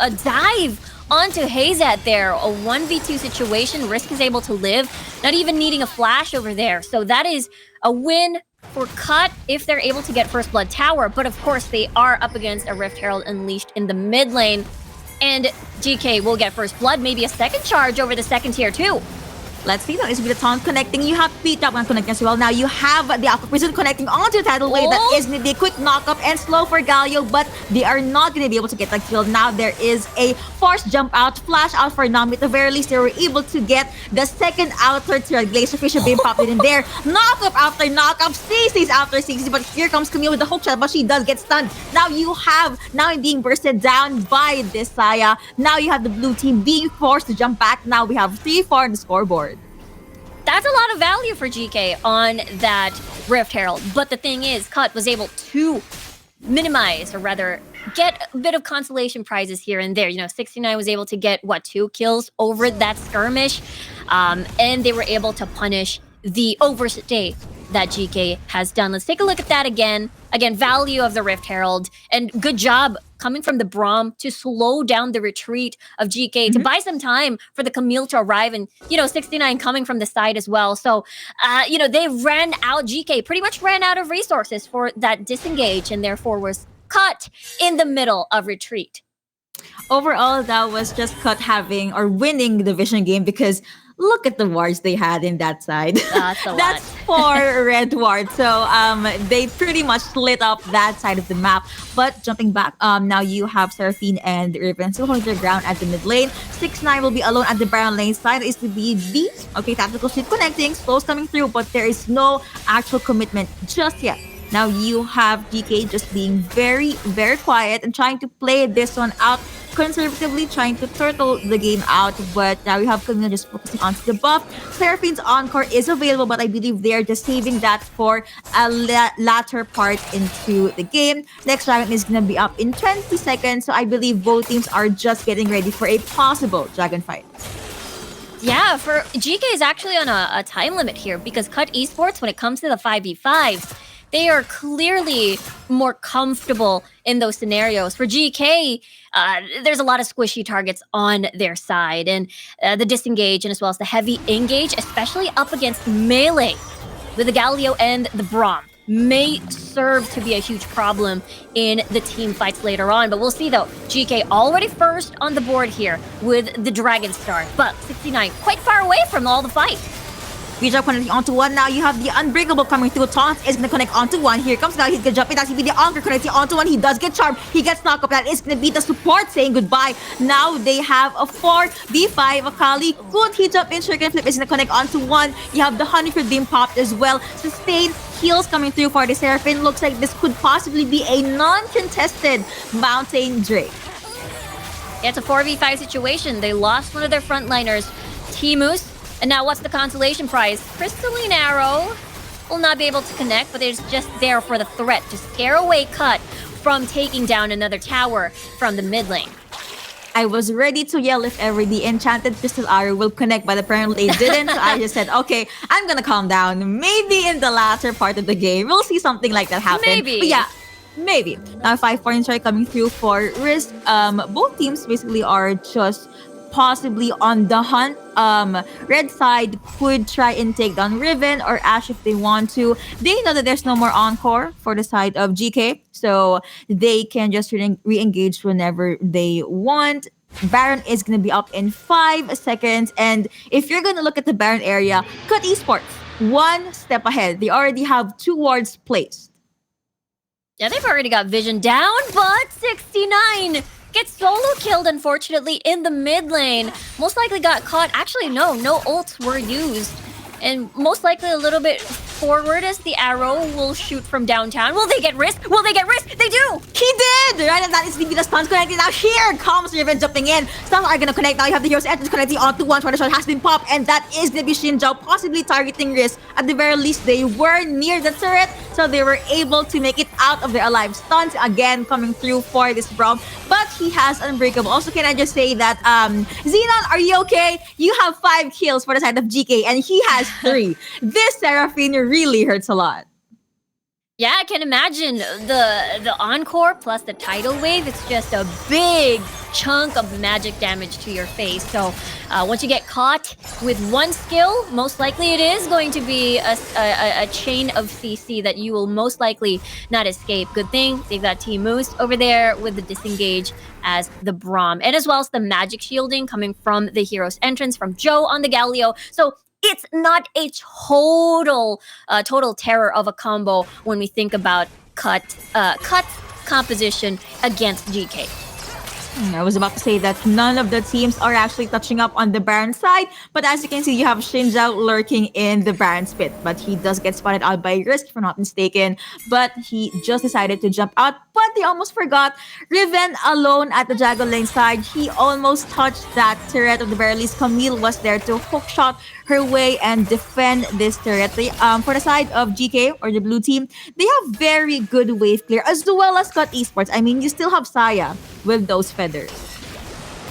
a dive onto Hazet there. A 1v2 situation. Risk is able to live, not even needing a flash over there. So that is a win for Cut if they're able to get First Blood Tower. But of course, they are up against a Rift Herald Unleashed in the mid lane. And GK will get First Blood, maybe a second charge over the second tier too. Let's see, that is with the taunt connecting. You have Pete Top one connecting as well. Now you have the Aqua Prison connecting onto the tidal wave. That is going to be a quick knock-up and slow for Galio, but they are not going to be able to get the kill. Now there is a forced jump out, flash out for Nami. At the very least, they were able to get the second outer tier. Glacier being popped in there. Knock-up after knock-up. CC's after CC, but here comes Camille with the hook shot, but she does get stunned. Now you have Nami being bursted down by this Saya. Now you have the blue team being forced to jump back. Now we have 3-4 on the scoreboard. That's a lot of value for GK on that Rift Herald. But the thing is, Cut was able to minimize, or rather get a bit of consolation prizes here and there. You know, 69 was able to get, 2 kills over that skirmish. And they were able to punish the overstay that GK has done. Let's take a look at that again. Again, value of the Rift Herald. And good job coming from the Braum to slow down the retreat of GK, to buy some time for the Camille to arrive. And, 69 coming from the side as well. So, they ran out, GK pretty much ran out of resources for that disengage, and therefore was Cut in the middle of retreat. Overall, that was just Cut having or winning the Vision game, because look at the wards they had in that side. That's a That's 4 red wards. So they pretty much split up that side of the map. But jumping back, now you have Seraphine and Riven still holding their ground at the mid lane. 6-9 will be alone at the Baron lane side. Is to be the tactical shield connecting, slows coming through, but there is no actual commitment just yet. Now you have DK just being very, very quiet and trying to play this one out conservatively, trying to turtle the game out. But now you have Camille just focusing onto the buff. Seraphine's Encore is available, but I believe they're just saving that for a latter part into the game. Next dragon is going to be up in 20 seconds, so I believe both teams are just getting ready for a possible dragon fight. Yeah, for GK is actually on a time limit here, because Cut Esports, when it comes to the 5v5s, they are clearly more comfortable in those scenarios. For GK, there's a lot of squishy targets on their side, and the disengage and as well as the heavy engage, especially up against melee with the Galio and the Braum, may serve to be a huge problem in the team fights later on. But we'll see though. GK already first on the board here with the Dragon Star, but 69 quite far away from all the fight. V-Drop connecting onto 1. Now you have the Unbreakable coming through. Taunt is going to connect onto 1. Here comes now. He's going to jump in. That's going to be the Anchor connecting onto 1. He does get charmed. He gets knocked up. That is going to be the support saying goodbye. Now they have a 4v5. Akali. Good. He jump in. Shuriken Flip is going to connect onto 1. You have the Honeycrisp being popped as well. Sustain heals coming through for the Seraphine. Looks like this could possibly be a non-contested Mountain Drake. Yeah, it's a 4v5 situation. They lost one of their frontliners, Timus. And now what's the consolation prize? Crystalline Arrow will not be able to connect, but it's just there for the threat to scare away Cut from taking down another tower from the mid lane. I was ready to yell if ever the enchanted crystal arrow will connect, but apparently it didn't. So I just said, okay, I'm gonna calm down. Maybe in the latter part of the game, we'll see something like that happen. Maybe. But yeah, maybe. Now 5 points are coming through for Risk. Both teams basically are just possibly on the hunt. Red side could try and take down Riven or Ash if they want to. They know that there's no more encore for the side of GK, so they can just re-engage whenever they want. Baron is going to be up in 5 seconds, and if you're going to look at the Baron area, Cut Esports, one step ahead. They already have 2 wards placed. Yeah, they've already got vision down, but 69 gets solo killed, unfortunately, in the mid lane. Most likely got caught. Actually, no ults were used. And most likely a little bit forward as the arrow will shoot from downtown. Will they get risk? Will they get risk? They do! He did! Right, and that is the stuns connecting. Now here comes Riven jumping in. Stuns are gonna connect. Now you have the hero's entrance connecting onto one. The shot has been popped, and that is gonna be Shinjao possibly targeting risk. At the very least, they were near the turret, so they were able to make it out of their alive. Stuns again coming through for this Braum, but he has Unbreakable. Also, can I just say that, Xenon, are you okay? You have 5 kills for the side of GK, and he has 3. This Seraphine really hurts a lot. Yeah, I can imagine the encore plus the tidal wave. It's just a big chunk of magic damage to your face. So once you get caught with one skill, most likely it is going to be a chain of CC that you will most likely not escape. Good thing they've got Team Moose over there with the disengage as the Braum, and as well as the magic shielding coming from the hero's entrance from Joe on the Galio. So it's not a total terror of a combo when we think about Cut's composition against GK. I was about to say that none of the teams are actually touching up on the Baron side, but as you can see, you have Shinjao lurking in the Baron's pit, but he does get spotted out by Risk, if I'm not mistaken, but he just decided to jump out, but they almost forgot. Riven alone at the Jago lane side, he almost touched that turret. Of the very least, Camille was there to hookshot her way and defend this turret. For the side of GK or the blue team, they have very good wave clear, as well as Cut Esports. I mean, you still have Saya with those feathers.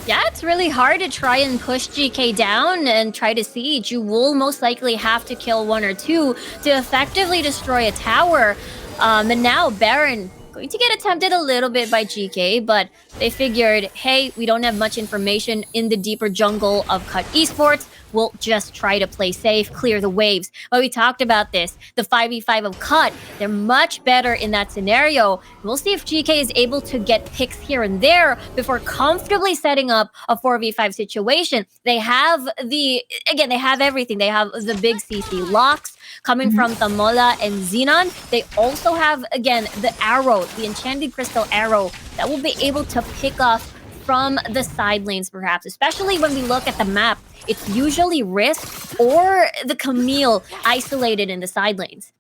Yeah, it's really hard to try and push GK down and try to siege. You will most likely have to kill 1 or 2 to effectively destroy a tower. And now Baron going to get attempted a little bit by GK, but they figured, hey, we don't have much information in the deeper jungle of Cut Esports. We'll just try to play safe, clear the waves. But we talked about this. The 5v5 of Cut, they're much better in that scenario. We'll see if GK is able to get picks here and there before comfortably setting up a 4v5 situation. They have they have everything. They have the big CC locks coming from Tamola and Xenon. They also have, again, the arrow, the enchanted crystal arrow that will be able to pick off from the side lanes, perhaps, especially when we look at the map. It's usually Risk or the Camille isolated in the side lanes.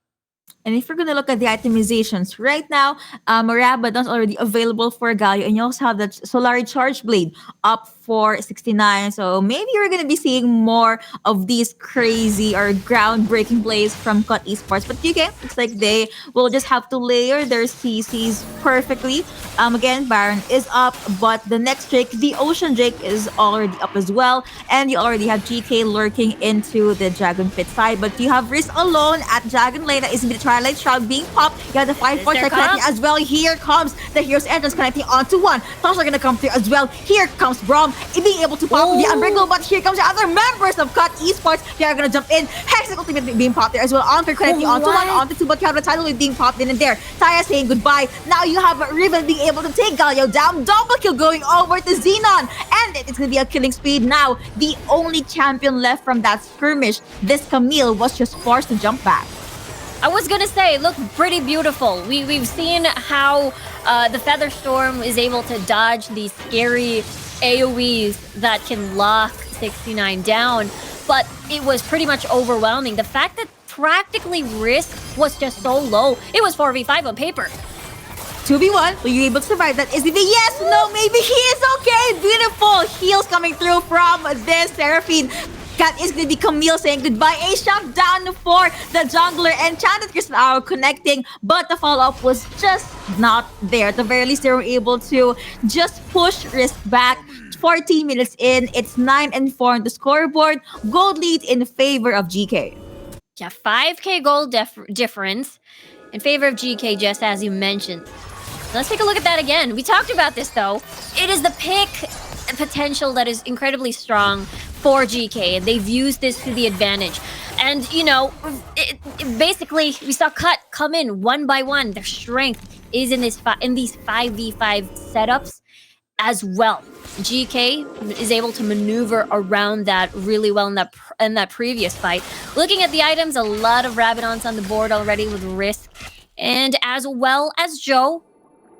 And if we're going to look at the itemizations right now, Rabadon's already available for Galio, and you also have the Solari Charge Blade up for 69. So maybe you're going to be seeing more of these crazy or groundbreaking plays from Cut Esports. But UK, it's like they will just have to layer their CCs perfectly. Again, Baron is up, but the next Drake, the Ocean Drake, is already up as well. And you already have GK lurking into the Dragon Pit side. But you have Risk alone at Dragon Lane that is in the Twilight Shroud being popped. You have the 5-4 connecting as well. Here comes the Hero's Entrance connecting onto 1. Toss are going to come through as well. Here comes Braum being able to pop the Unbreakable, but here comes the other members of Cut Esports. They are going to jump in. Hex ultimate being popped there as well. Encore connecting onto 1, onto 2, but you have the title being popped in and there. Taya saying goodbye. Now you have Riven being able to take Galio down. Double kill going over to Xenon. And it's going to be a killing speed now. The only champion left from that skirmish, this Camille, was just forced to jump back. I was gonna say, it looked pretty beautiful. We've seen how the Feather Storm is able to dodge these scary AoEs that can lock 69 down, but it was pretty much overwhelming. The fact that practically Risk was just so low, it was 4v5 on paper. 2v1, will you be able to survive that? Is it yes, no, maybe he is okay. Beautiful heals coming through from this Seraphine. That is going to be Camille saying goodbye. A shot down for the jungler. Enchanted Crystal Arrow connecting, but the follow-up was just not there. At the very least, they were able to just push Risk back. 14 minutes in, it's 9-4 on the scoreboard. Gold lead in favor of GK. Yeah, 5k gold difference in favor of GK, just as you mentioned. Let's take a look at that again. We talked about this, though. It is the pick potential that is incredibly strong for GK, and they've used this to the advantage. And, you know, basically, we saw Cut come in one by one. Their strength is in these 5v5 setups as well. GK is able to maneuver around that really well in that previous fight. Looking at the items, a lot of Rabadons on the board already with Risk, and as well as Joe.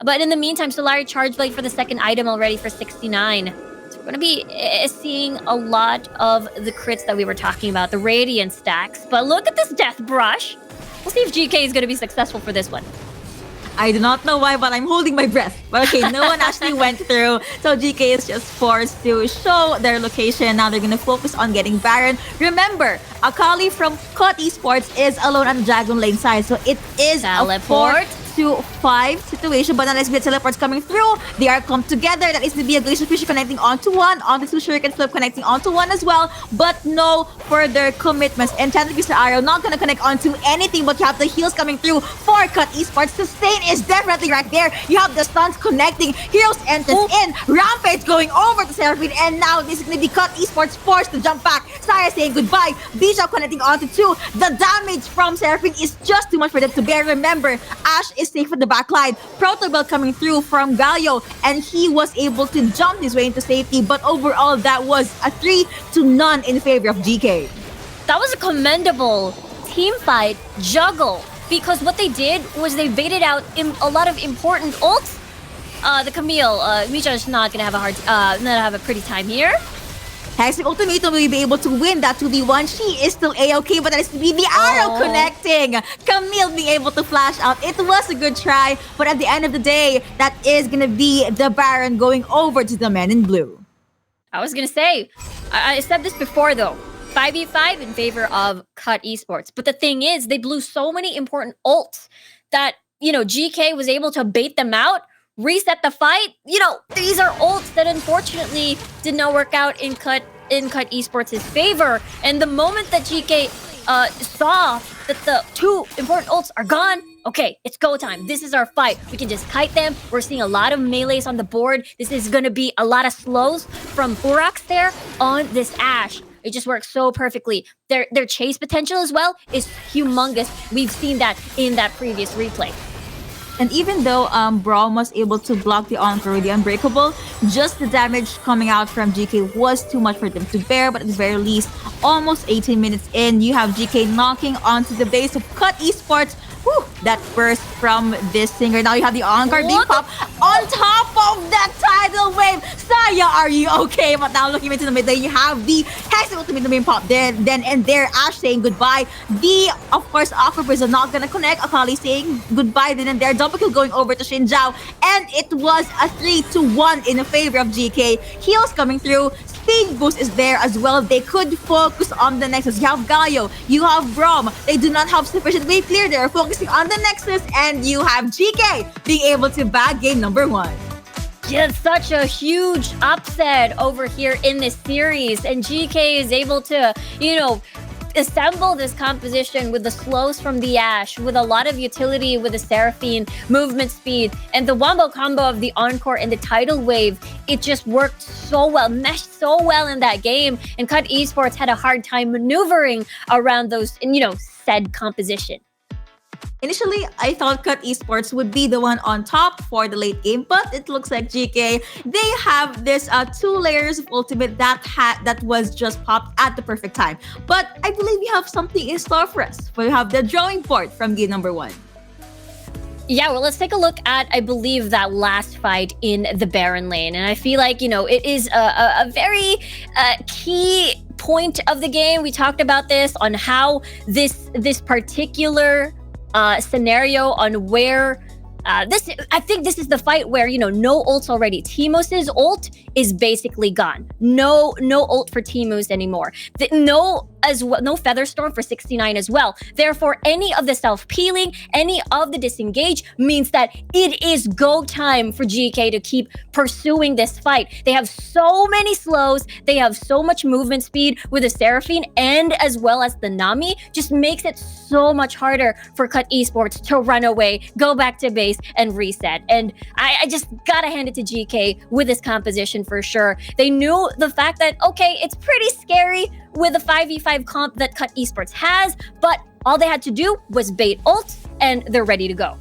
But in the meantime, Solari Chargeblade for the second item already for 69. So we're going to be seeing a lot of the crits that we were talking about, the Radiant stacks. But look at this Death Brush. We'll see if GK is going to be successful for this one. I do not know why, but I'm holding my breath. But okay, no one actually went through. So GK is just forced to show their location. Now they're going to focus on getting Baron. Remember, Akali from Cut Esports is alone on the Dragon Lane side. So it is Teleport. a 4-5 situation, but unless the teleports coming through, they are clumped together. That is to be a Glacier Fisher connecting onto one, on the two Shuriken Flip connecting onto one as well, but no further commitments. Enchanted Mr. Arrow not gonna connect onto anything, but you have the heals coming through for Cut Esports. Sustain is definitely right there. You have the stuns connecting, Heroes entrance in, Rampage going over to Seraphine, and now this is gonna be Cut Esports forced to jump back. Sarah saying goodbye, Bishop connecting onto two. The damage from Seraphine is just too much for them to bear. Remember, Ashe is safe at the backline. Protobell coming through from Galio, and he was able to jump his way into safety, but overall that was a 3-0 in favor of GK. That was a commendable team fight juggle, because what they did was they baited out a lot of important ults. The Camille, Misha's not gonna have a pretty time here. Hextech Ultimatum will be able to win that 2v1. She is still a-okay, but that is to be the arrow connecting. Camille being able to flash out. It was a good try, but at the end of the day, that is gonna be the Baron going over to the men in blue. I was gonna say, I said this before though, 5v5 in favor of Cut Esports. But the thing is, they blew so many important ults that, you know, GK was able to bait them out, reset the fight. You know, these are ults that unfortunately did not work out in Cut Esports' favor. And the moment that GK saw that the two important ults are gone, okay, it's go time. This is our fight. We can just kite them. We're seeing a lot of melees on the board. This is going to be a lot of slows from Furax there on this Ashe. It just works so perfectly. Their chase potential as well is humongous. We've seen that in that previous replay. And even though Braum was able to block the Encore with the Unbreakable, just the damage coming out from GK was too much for them to bear. But at the very least, almost 18 minutes in, you have GK knocking onto the base of Cut Esports. Whew, that burst from this singer. Now you have the Encore being popped on top of that tidal wave. Saya, are you okay? But now looking into the mid lane, you have the Hextech Ultimatum being popped then and there. Ashe saying goodbye. Of course, Aquabridge are not gonna connect. Akali saying goodbye then and there. Double kill going over to Xin Zhao. And it was a 3-1 in favor of GK. Heals coming through. Speed boost is there as well. They could focus on the Nexus. You have Galio, you have Braum. They do not have sufficient wave clear. They're focusing on the Nexus, and you have GK being able to bag game number 1. Just such a huge upset over here in this series, and GK is able to, you know, assemble this composition with the slows from the Ashe, with a lot of utility with the Seraphine, movement speed, and the wombo combo of the Encore and the tidal wave. It just worked so well, meshed so well in that game, and Cut Esports had a hard time maneuvering around those, you know, said composition. Initially, I thought Cut Esports would be the one on top for the late game, but it looks like GK, they have this 2 layers of ultimate that was just popped at the perfect time. But I believe we have something in store for us. We have the drawing board from game number 1. Yeah, well, let's take a look at, I believe, that last fight in the Baron lane. And I feel like, you know, it is a very key point of the game. We talked about this on how this particular scenario on where I think this is the fight where, you know, no ults already. Teemos' ult is basically gone. No ult for Teemos anymore. No as well, no Featherstorm for 69 as well. Therefore, any of the self-peeling, any of the disengage means that it is go time for GK to keep pursuing this fight. They have so many slows, they have so much movement speed with the Seraphine and as well as the Nami, just makes it so much harder for Cut Esports to run away, go back to base and reset. And I just gotta hand it to GK with this composition for sure. They knew the fact that, okay, it's pretty scary with the 5v5 comp that Cut Esports has, but all they had to do was bait ult and they're ready to go.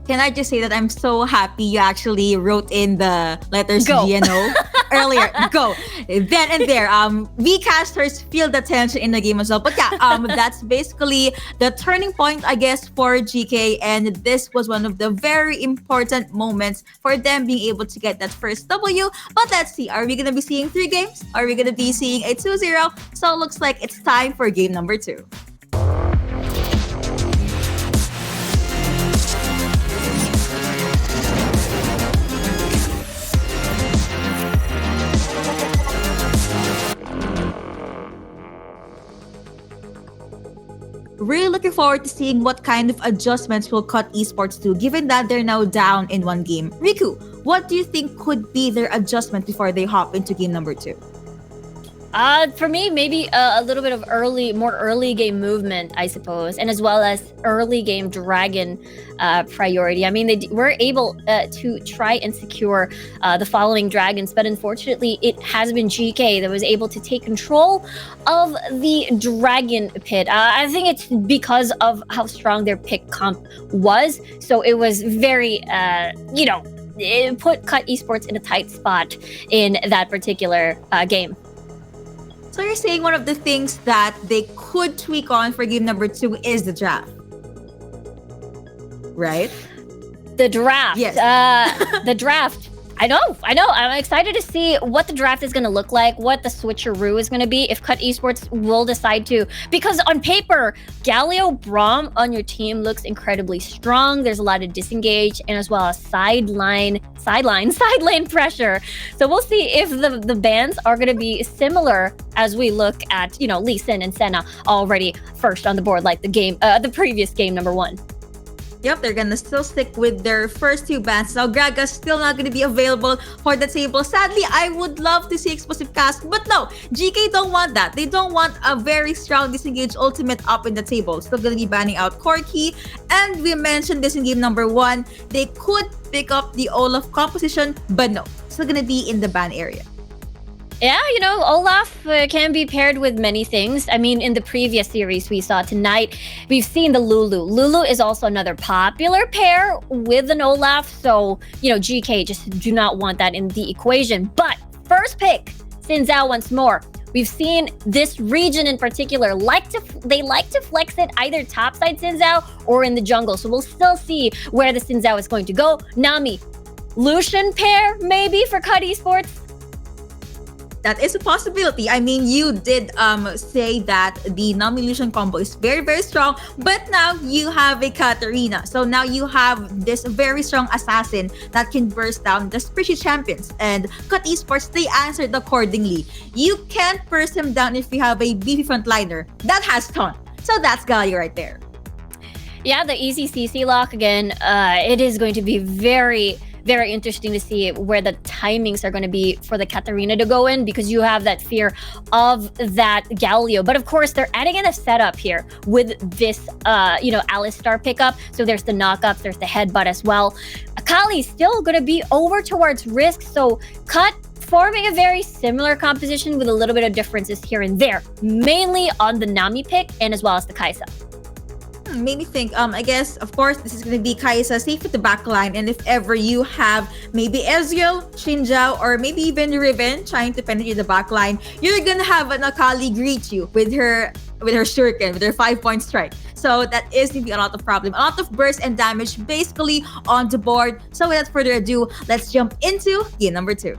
Can I just say that I'm so happy you actually wrote in the letters Go. GNO earlier. Go. Then and there. We casters feel the tension in the game as well. But yeah, that's basically the turning point, I guess, for GK. And this was one of the very important moments for them being able to get that first W. But let's see. Are we going to be seeing 3 games? Are we going to be seeing a 2-0? So it looks like it's time for game number 2. Really looking forward to seeing what kind of adjustments will Cut Esports do, given that they're now down in 1 game. Riku, what do you think could be their adjustment before they hop into game number 2? For me, maybe a little bit of more early game movement, I suppose, and as well as early game dragon priority. I mean, they were able to try and secure the following dragons, but unfortunately, it has been GK that was able to take control of the dragon pit. I think it's because of how strong their pick comp was, so it was very, it put Cut Esports in a tight spot in that particular game. So you're saying one of the things that they could tweak on for game number 2 is the draft, right? The draft. Yes. The draft. I know. I'm excited to see what the draft is going to look like, what the switcheroo is going to be, if Cut Esports will decide to. Because on paper, Galio Braum on your team looks incredibly strong. There's a lot of disengage and as well as side lane pressure. So we'll see if the bans are going to be similar as we look at, Lee Sin and Senna already first on the board, like the previous game number 1. Yep, they're gonna still stick with their first 2 bans. Now, Graga's still not gonna be available for the table. Sadly, I would love to see Explosive Cast, but no, GK don't want that. They don't want a very strong disengage ultimate up in the table. Still gonna be banning out Corki, and we mentioned this in game number 1. They could pick up the Olaf composition, but no, still gonna be in the ban area. Yeah, Olaf can be paired with many things. I mean, in the previous series we saw tonight, we've seen the Lulu. Lulu is also another popular pair with an Olaf. So, GK just do not want that in the equation. But first pick, Xin Zhao once more. We've seen this region in particular they like to flex it either topside Xin Zhao or in the jungle. So we'll still see where the Xin Zhao is going to go. Nami, Lucian pair maybe for Cut Esports. That is a possibility. I mean, you did say that the Nami Lucian combo is very, very strong, but now you have a Katarina. So now you have this very strong assassin that can burst down the squishy champions. And Cut Esports, they answered accordingly. You can't burst him down if you have a beefy frontliner that has taunt. So that's Galio right there. Yeah, the easy CC lock again. It is going to be very, very interesting to see where the timings are going to be for the Katarina to go in, because you have that fear of that Galio. But of course, they're adding in a setup here with this, Alistar pickup. So there's the knockups, there's the headbutt as well. Akali's still going to be over towards Risk. So Cut forming a very similar composition with a little bit of differences here and there, mainly on the Nami pick and as well as the Kaisa. Made me think, I guess, of course, this is going to be Kaisa safe at the back line. And if ever you have maybe Ezreal, Xin Zhao, or maybe even Riven trying to penetrate the back line, you're going to have an Akali greet you with her shuriken, with her 5-point strike. So that is going to be a lot of problem. A lot of burst and damage basically on the board. So without further ado, let's jump into game number 2.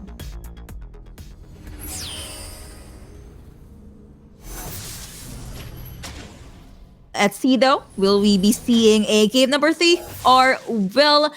Let's see though, will we be seeing a game number 3, or will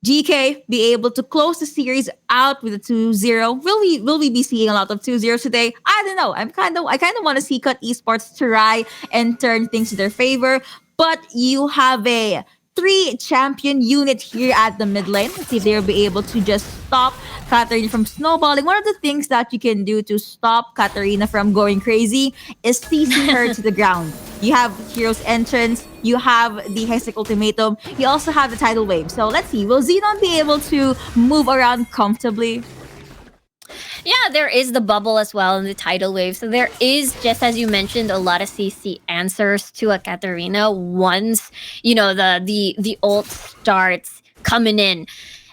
GK be able to close the series out with a 2-0? Will we be seeing a lot of 2-0s today? I don't know. I kind of want to see Cut Esports try and turn things to their favor. But you have a 3 champion unit here at the mid lane. Let's see if they'll be able to just stop Katarina from snowballing. One of the things that you can do to stop Katarina from going crazy is CC her to the ground. You have Hero's Entrance, you have the Hextech Ultimatum, you also have the Tidal Wave. So let's see, will Xenon be able to move around comfortably? Yeah, there is the bubble as well and the tidal wave. So there is, just as you mentioned, a lot of CC answers to a Katarina once, the ult starts coming in.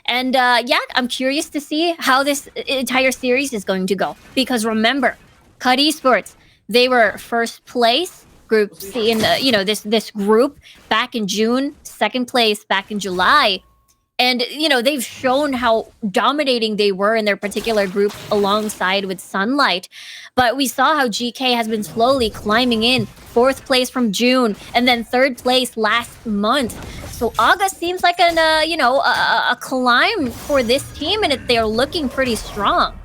And I'm curious to see how this entire series is going to go. Because remember, Cut Esports, they were first place, Group C in this group back in June, second place back in July. And, they've shown how dominating they were in their particular group alongside with Sunlight. But we saw how GK has been slowly climbing in 4th place from June and then 3rd place last month. So August seems like a climb for this team, and they're looking pretty strong.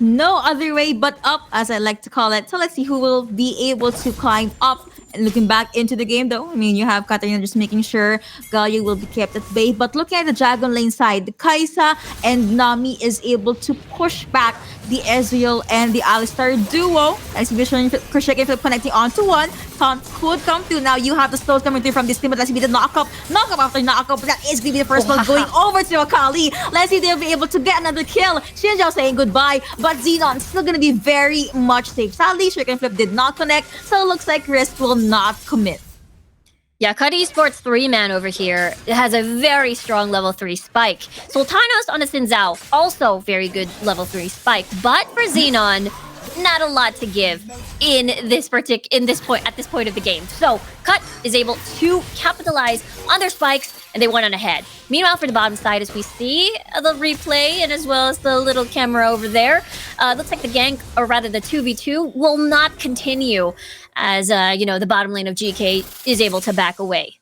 No other way but up, as I like to call it. So let's see who will be able to climb up. And looking back into the game, though, I mean, you have Katarina just making sure Galio will be kept at bay. But looking at the Dragon Lane side, the Kai'Sa and Nami is able to push back the Ezreal and the Alistar duo. As you showing Krishik connecting onto one. Taunt could come through. Now you have the slows coming through from this team, but let's see the knockup after knockup. But that is going to be the first one going over to Akali. Let's see if they'll be able to get another kill. Xinjiao saying goodbye, but Xenon still going to be very much safe. Sadly, Shuriken and Flip did not connect, so it looks like Risk will not commit. Yeah, Cut Esports 3-man over here has a very strong level 3 spike. Sultanos on a Xin Zhao, also very good level 3 spike. But for Xenon, not a lot to give at this point of the game. So Cut is able to capitalize on their spikes, and they went on ahead. Meanwhile, for the bottom side, as we see the replay and as well as the little camera over there, looks like the gank, or rather the 2v2, will not continue as the bottom lane of GK is able to back away.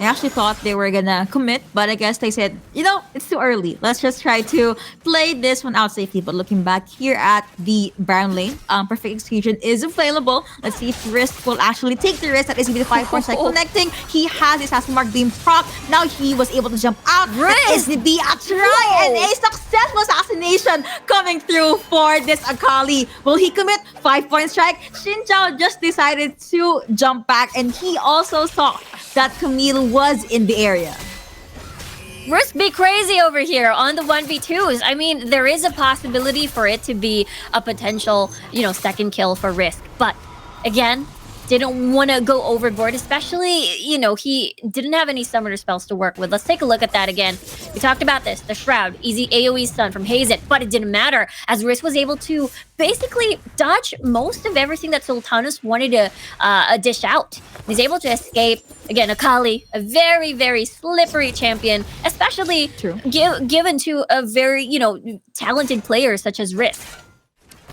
I actually thought they were gonna commit, but I guess they said, it's too early. Let's just try to play this one out safely. But looking back here at the brown lane, Perfect Execution is available. Let's see if Risk will actually take the risk. That is going to be the 5 points connecting. He has his Assassin Mark being proc. Now he was able to jump out. That is going to be a try and a successful assassination coming through for this Akali. Will he commit? 5 point strike. Xinjiao just decided to jump back, and he also saw that Camille was in the area. Risk be crazy over here on the 1v2s. I mean, there is a possibility for it to be a potential, second kill for Risk. But again, didn't want to go overboard, especially, he didn't have any summoner spells to work with. Let's take a look at that again. We talked about this, the Shroud, easy AoE stun from Hazen, but it didn't matter as Risk was able to basically dodge most of everything that Sultanas wanted to dish out. He's able to escape. Again, Akali, a very, very slippery champion, especially given to a very, talented player such as Risk.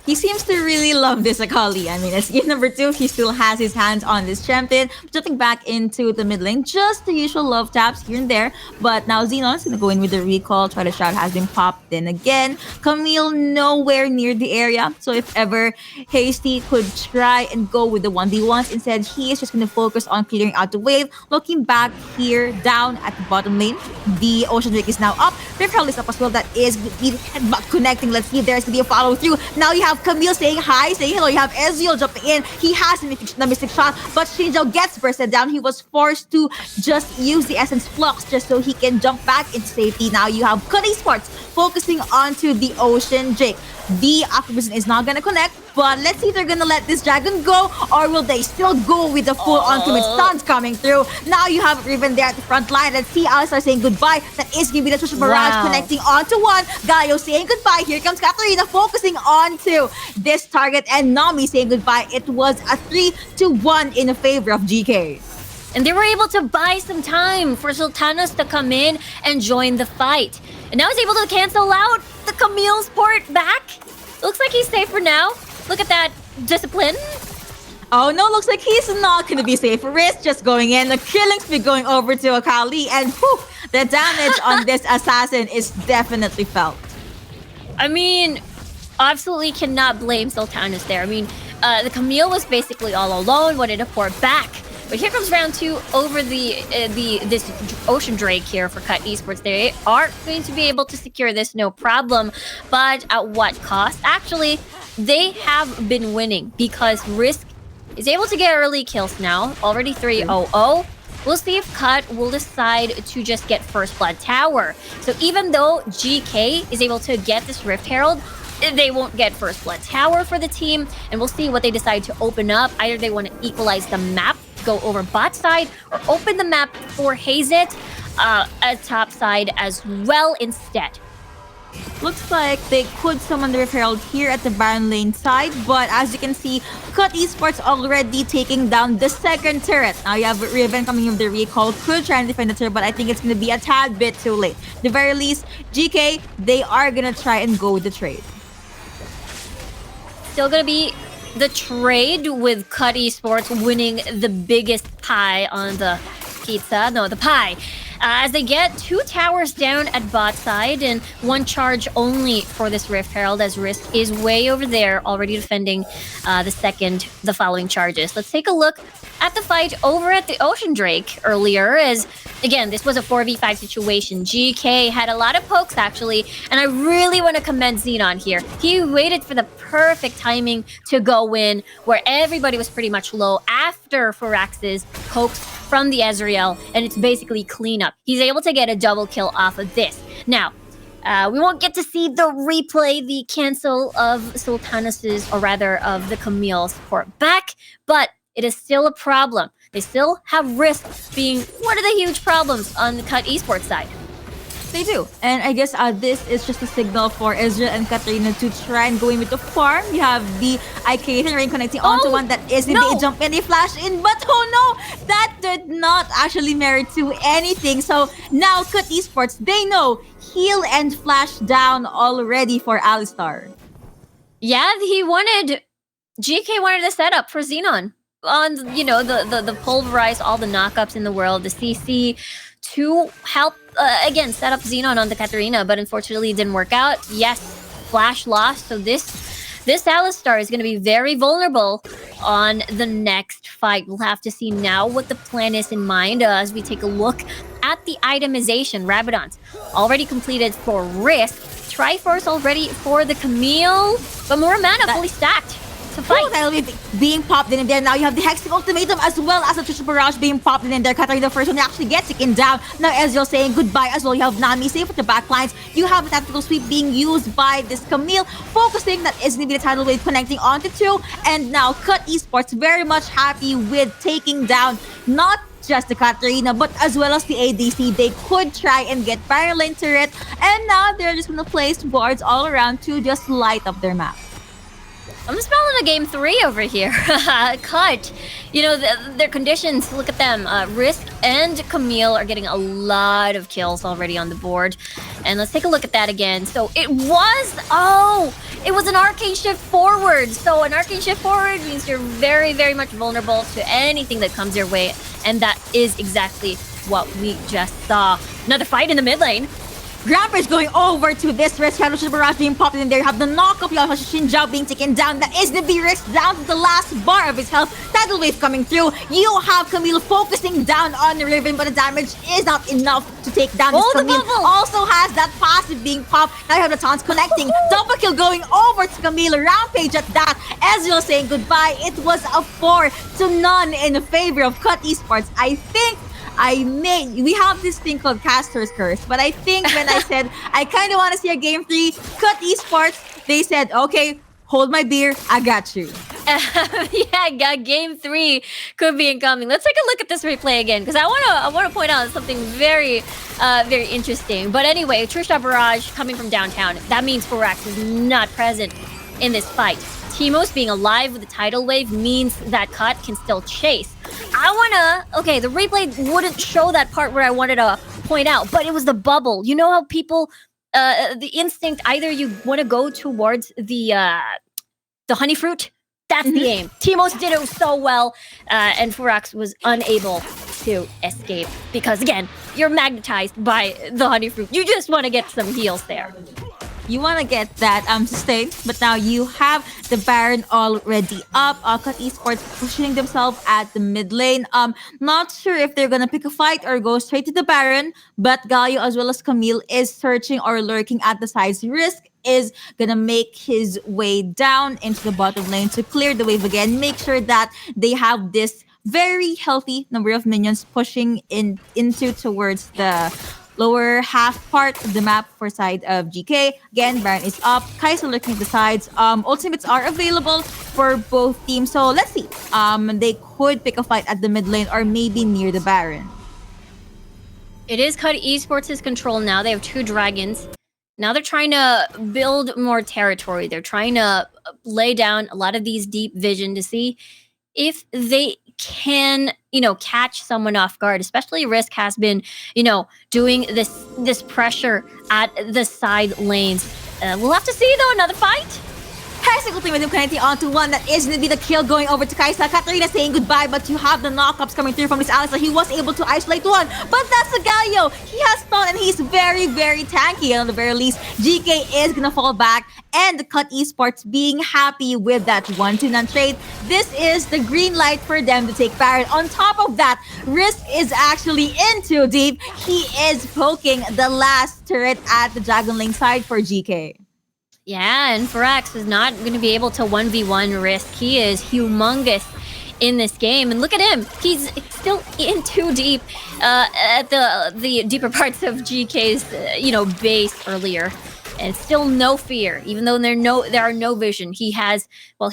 He seems to really love this Akali. I mean, as game number 2, he still has his hands on this champion. Jumping back into the mid lane, just the usual love taps here and there. But now Xenon's going to go in with the recall. Try to Shroud has been popped in again. Camille nowhere near the area. So if ever Hasty could try and go with the 1v1s, instead he is just going to focus on clearing out the wave. Looking back here, down at the bottom lane, the Ocean Drake is now up. Rift Herald is up as well. That is the headbutt connecting. Let's see if there's going to be a follow through. Now you have Camille saying hi, saying hello. You have Ezreal jumping in. He has the mystic shot, but Xinjiao gets bursted down. He was forced to just use the Essence Flux just so he can jump back into safety. Now you have Cut Esports focusing onto the Ocean Drake. The Aquabusin is not going to connect, but let's see if they're going to let this dragon go, or will they still go with the full ultimate stuns coming through. Now you have Riven there at the front line. Let's see Alistar saying goodbye. That is going to be the Twitch Mirage connecting onto one. Galio saying goodbye. Here comes Katarina focusing onto this target, and Nami saying goodbye. It was a 3-1 in favor of GK. And they were able to buy some time for Sultanas to come in and join the fight. And now he's able to cancel out the Camille's port back. Looks like he's safe for now. Look at that discipline. Oh no, looks like he's not going to be safe for Risk. Just going in. The killing spree going over to Akali. And whew, The damage on this assassin is definitely felt. I mean, absolutely cannot blame Sultanas there. I mean, the Camille was basically all alone, wanted to pour back. But here comes round 2 over this Ocean Drake here for Cut Esports. They are going to be able to secure this, no problem. But at what cost? Actually, they have been winning because Risk is able to get early kills now. Already 3-0-0. We'll see if Cut will decide to just get First Blood Tower. So even though GK is able to get this Rift Herald, they won't get First Blood Tower for the team. And we'll see what they decide to open up. Either they want to equalize the map, go over bot side, or open the map for Hazet at top side as well instead. Looks like they could summon the Rift Herald here at the Baron lane side, but as you can see, Cut Esports already taking down the second turret. Now you have Riven coming in with the recall, could try and defend the turret, but I think it's going to be a tad bit too late. At the very least, GK, they are going to try and go with the trade. Still going to be the trade with Cut Esports winning the biggest pie on the pizza. No, the pie. As they get 2 towers down at bot side and 1 charge only for this Rift Herald, as Risk is way over there already defending the following charges. Let's take a look at the fight over at the Ocean Drake earlier, as again, this was a 4v5 situation. GK had a lot of pokes actually, and I really want to commend Xenon here. He waited for the perfect timing to go in, where everybody was pretty much low after Firax's pokes from the Ezreal, and it's basically cleanup. He's able to get a double kill off of this. Now, we won't get to see the replay, the cancel of Sultanas's, or rather of the Camille's port back, but it is still a problem. They still have Risk being one of the huge problems on the Cut Esports side. They do. And I guess this is just a signal for Ezreal and Katarina to try and go in with the farm. You have the IK Rain connecting onto one that is in the jump and they flash in. But oh no! That did not actually merit to anything. So now Cut Esports, they know heal and flash down already for Alistar. Yeah, GK wanted a setup for Xenon. On, you know, the pulverize all the knockups in the world, the CC, to help, again, set up Xenon on the Katarina, but unfortunately it didn't work out. Yes, flash lost, so this Alistar is going to be very vulnerable on the next fight. We'll have to see now what the plan is in mind as we take a look at the itemization. Rabadon's already completed for Risk, Triforce already for the Camille, but more mana fully stacked to fight. That'll be being popped in there. Now you have the Hexing Ultimatum as well as a Trisha Barrage being popped in there. Katarina, the first one to actually get taken down. Now Ezreal saying goodbye as well. You have Nami safe with the backlines. You have a tactical sweep being used by this Camille, focusing that is going to be the tidal wave connecting onto 2. And now Cut Esports very much happy with taking down not just the Katarina, but as well as the ADC. They could try and get Baron Lane turret, and now they're just going to place wards all around to just light up their map. I'm smelling a game 3 over here. Cut. You know, their conditions, look at them. Risk and Camille are getting a lot of kills already on the board. And let's take a look at that again. So it was an arcane shift forward. So an arcane shift forward means you're very, very much vulnerable to anything that comes your way. And that is exactly what we just saw. Another fight in the mid lane. Rampage going over to this Risk. Trisha Barrage being popped in there. You have the knock of Xinjiao being taken down. That is the Risk down to the last bar of his health. Tidal wave coming through. You have Camille focusing down on Riven, but the damage is not enough to take down this Camille. Also has that passive being popped. Now you have the taunts connecting. Double kill going over to Camille. Rampage at that. Ezreal saying goodbye. It was a 4-0 in favor of Cut Esports. I think we have this thing called Caster's Curse, but I think when I said I kind of want to see a game 3, Cut Esports, they said, okay, hold my beer, I got you. Yeah, game 3 could be incoming. Let's take a look at this replay again, because I want to point out something very, very interesting. But anyway, Trisha Barrage coming from downtown. That means Firax is not present in this fight. Teemos being alive with the tidal wave means that Cut can still chase. The replay wouldn't show that part where I wanted to point out, but it was the bubble. You know how people, the instinct, either you want to go towards the honey fruit, that's the aim. Teemos did it so well, and Firax was unable to escape because, again, you're magnetized by the honey fruit. You just want to get some heals there. You want to get that sustained, but now you have the Baron already up. Cut Esports pushing themselves at the mid lane. Not sure if they're gonna pick a fight or go straight to the Baron, but Galio as well as Camille is searching or lurking at the sides. Risk is gonna make his way down into the bottom lane to clear the wave again. Make sure that they have this very healthy number of minions pushing into towards the lower half part of the map for side of GK. Again, Baron is up. Kai'Sa looking at the sides. Ultimates are available for both teams. So let's see. They could pick a fight at the mid lane or maybe near the Baron. It is Cut Esports' control now. They have 2 dragons. Now they're trying to build more territory. They're trying to lay down a lot of these deep vision to see if they can, catch someone off guard. Especially Risk has been, doing this pressure at the side lanes. We'll have to see, though, another fight. Kai'Sa ultimate connecting onto one. That is going to be the kill going over to Kai'Sa. Katarina saying goodbye, but you have the knockups coming through from this Alistar. He was able to isolate one, but that's a Galio. He has stun and he's very, very tanky. At the very least, GK is going to fall back, and the Cut Esports being happy with that 1-2-none trade. This is the green light for them to take Baron. On top of that, Risk is actually in too deep. He is poking the last turret at the Dragon Lane side for GK. Yeah, and Firax is not going to be able to 1v1 Risk. He is humongous in this game. And look at him. He's still in too deep at the deeper parts of GK's, base earlier. And still no fear, even though there are no vision. He has no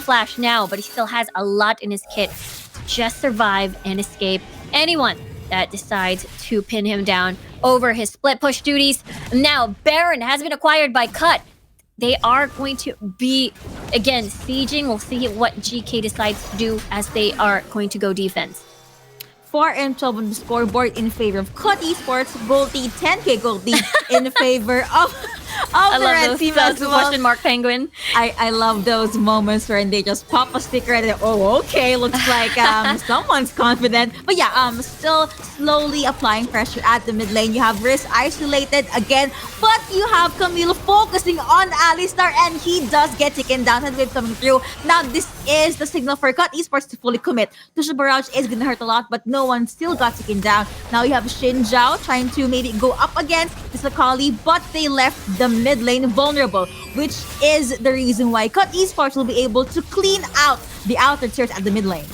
flash now, but he still has a lot in his kit to just survive and escape anyone that decides to pin him down over his split push duties. Now, Baron has been acquired by Cut. They are going to be, again, sieging. We'll see what GK decides to do as they are going to go defense. 4-12 on the scoreboard in favor of Cut Esports. Gold lead, 10k gold lead in favor of I the love red those team as well. question mark penguin. I love those moments where they just pop a sticker and okay, looks like someone's confident. But yeah, still slowly applying pressure at the mid lane. You have Risk isolated again, but you have Camille focusing on Alistar, and he does get taken down. Headwave coming through. Now this is the signal for Cut Esports to fully commit. Tusha Barrage is gonna hurt a lot, but no one still got taken down. Now you have Xin Zhao trying to maybe go up against this Akali, but they left the mid lane vulnerable, which is the reason why Cut Esports will be able to clean out the outer tiers at the mid lane.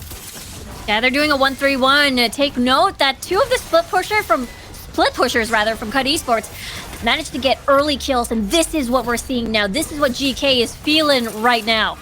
Yeah, they're doing a 1-3-1. Take note that 2 of the split pushers from Cut Esports managed to get early kills, and this is what we're seeing now. This is what GK is feeling right now.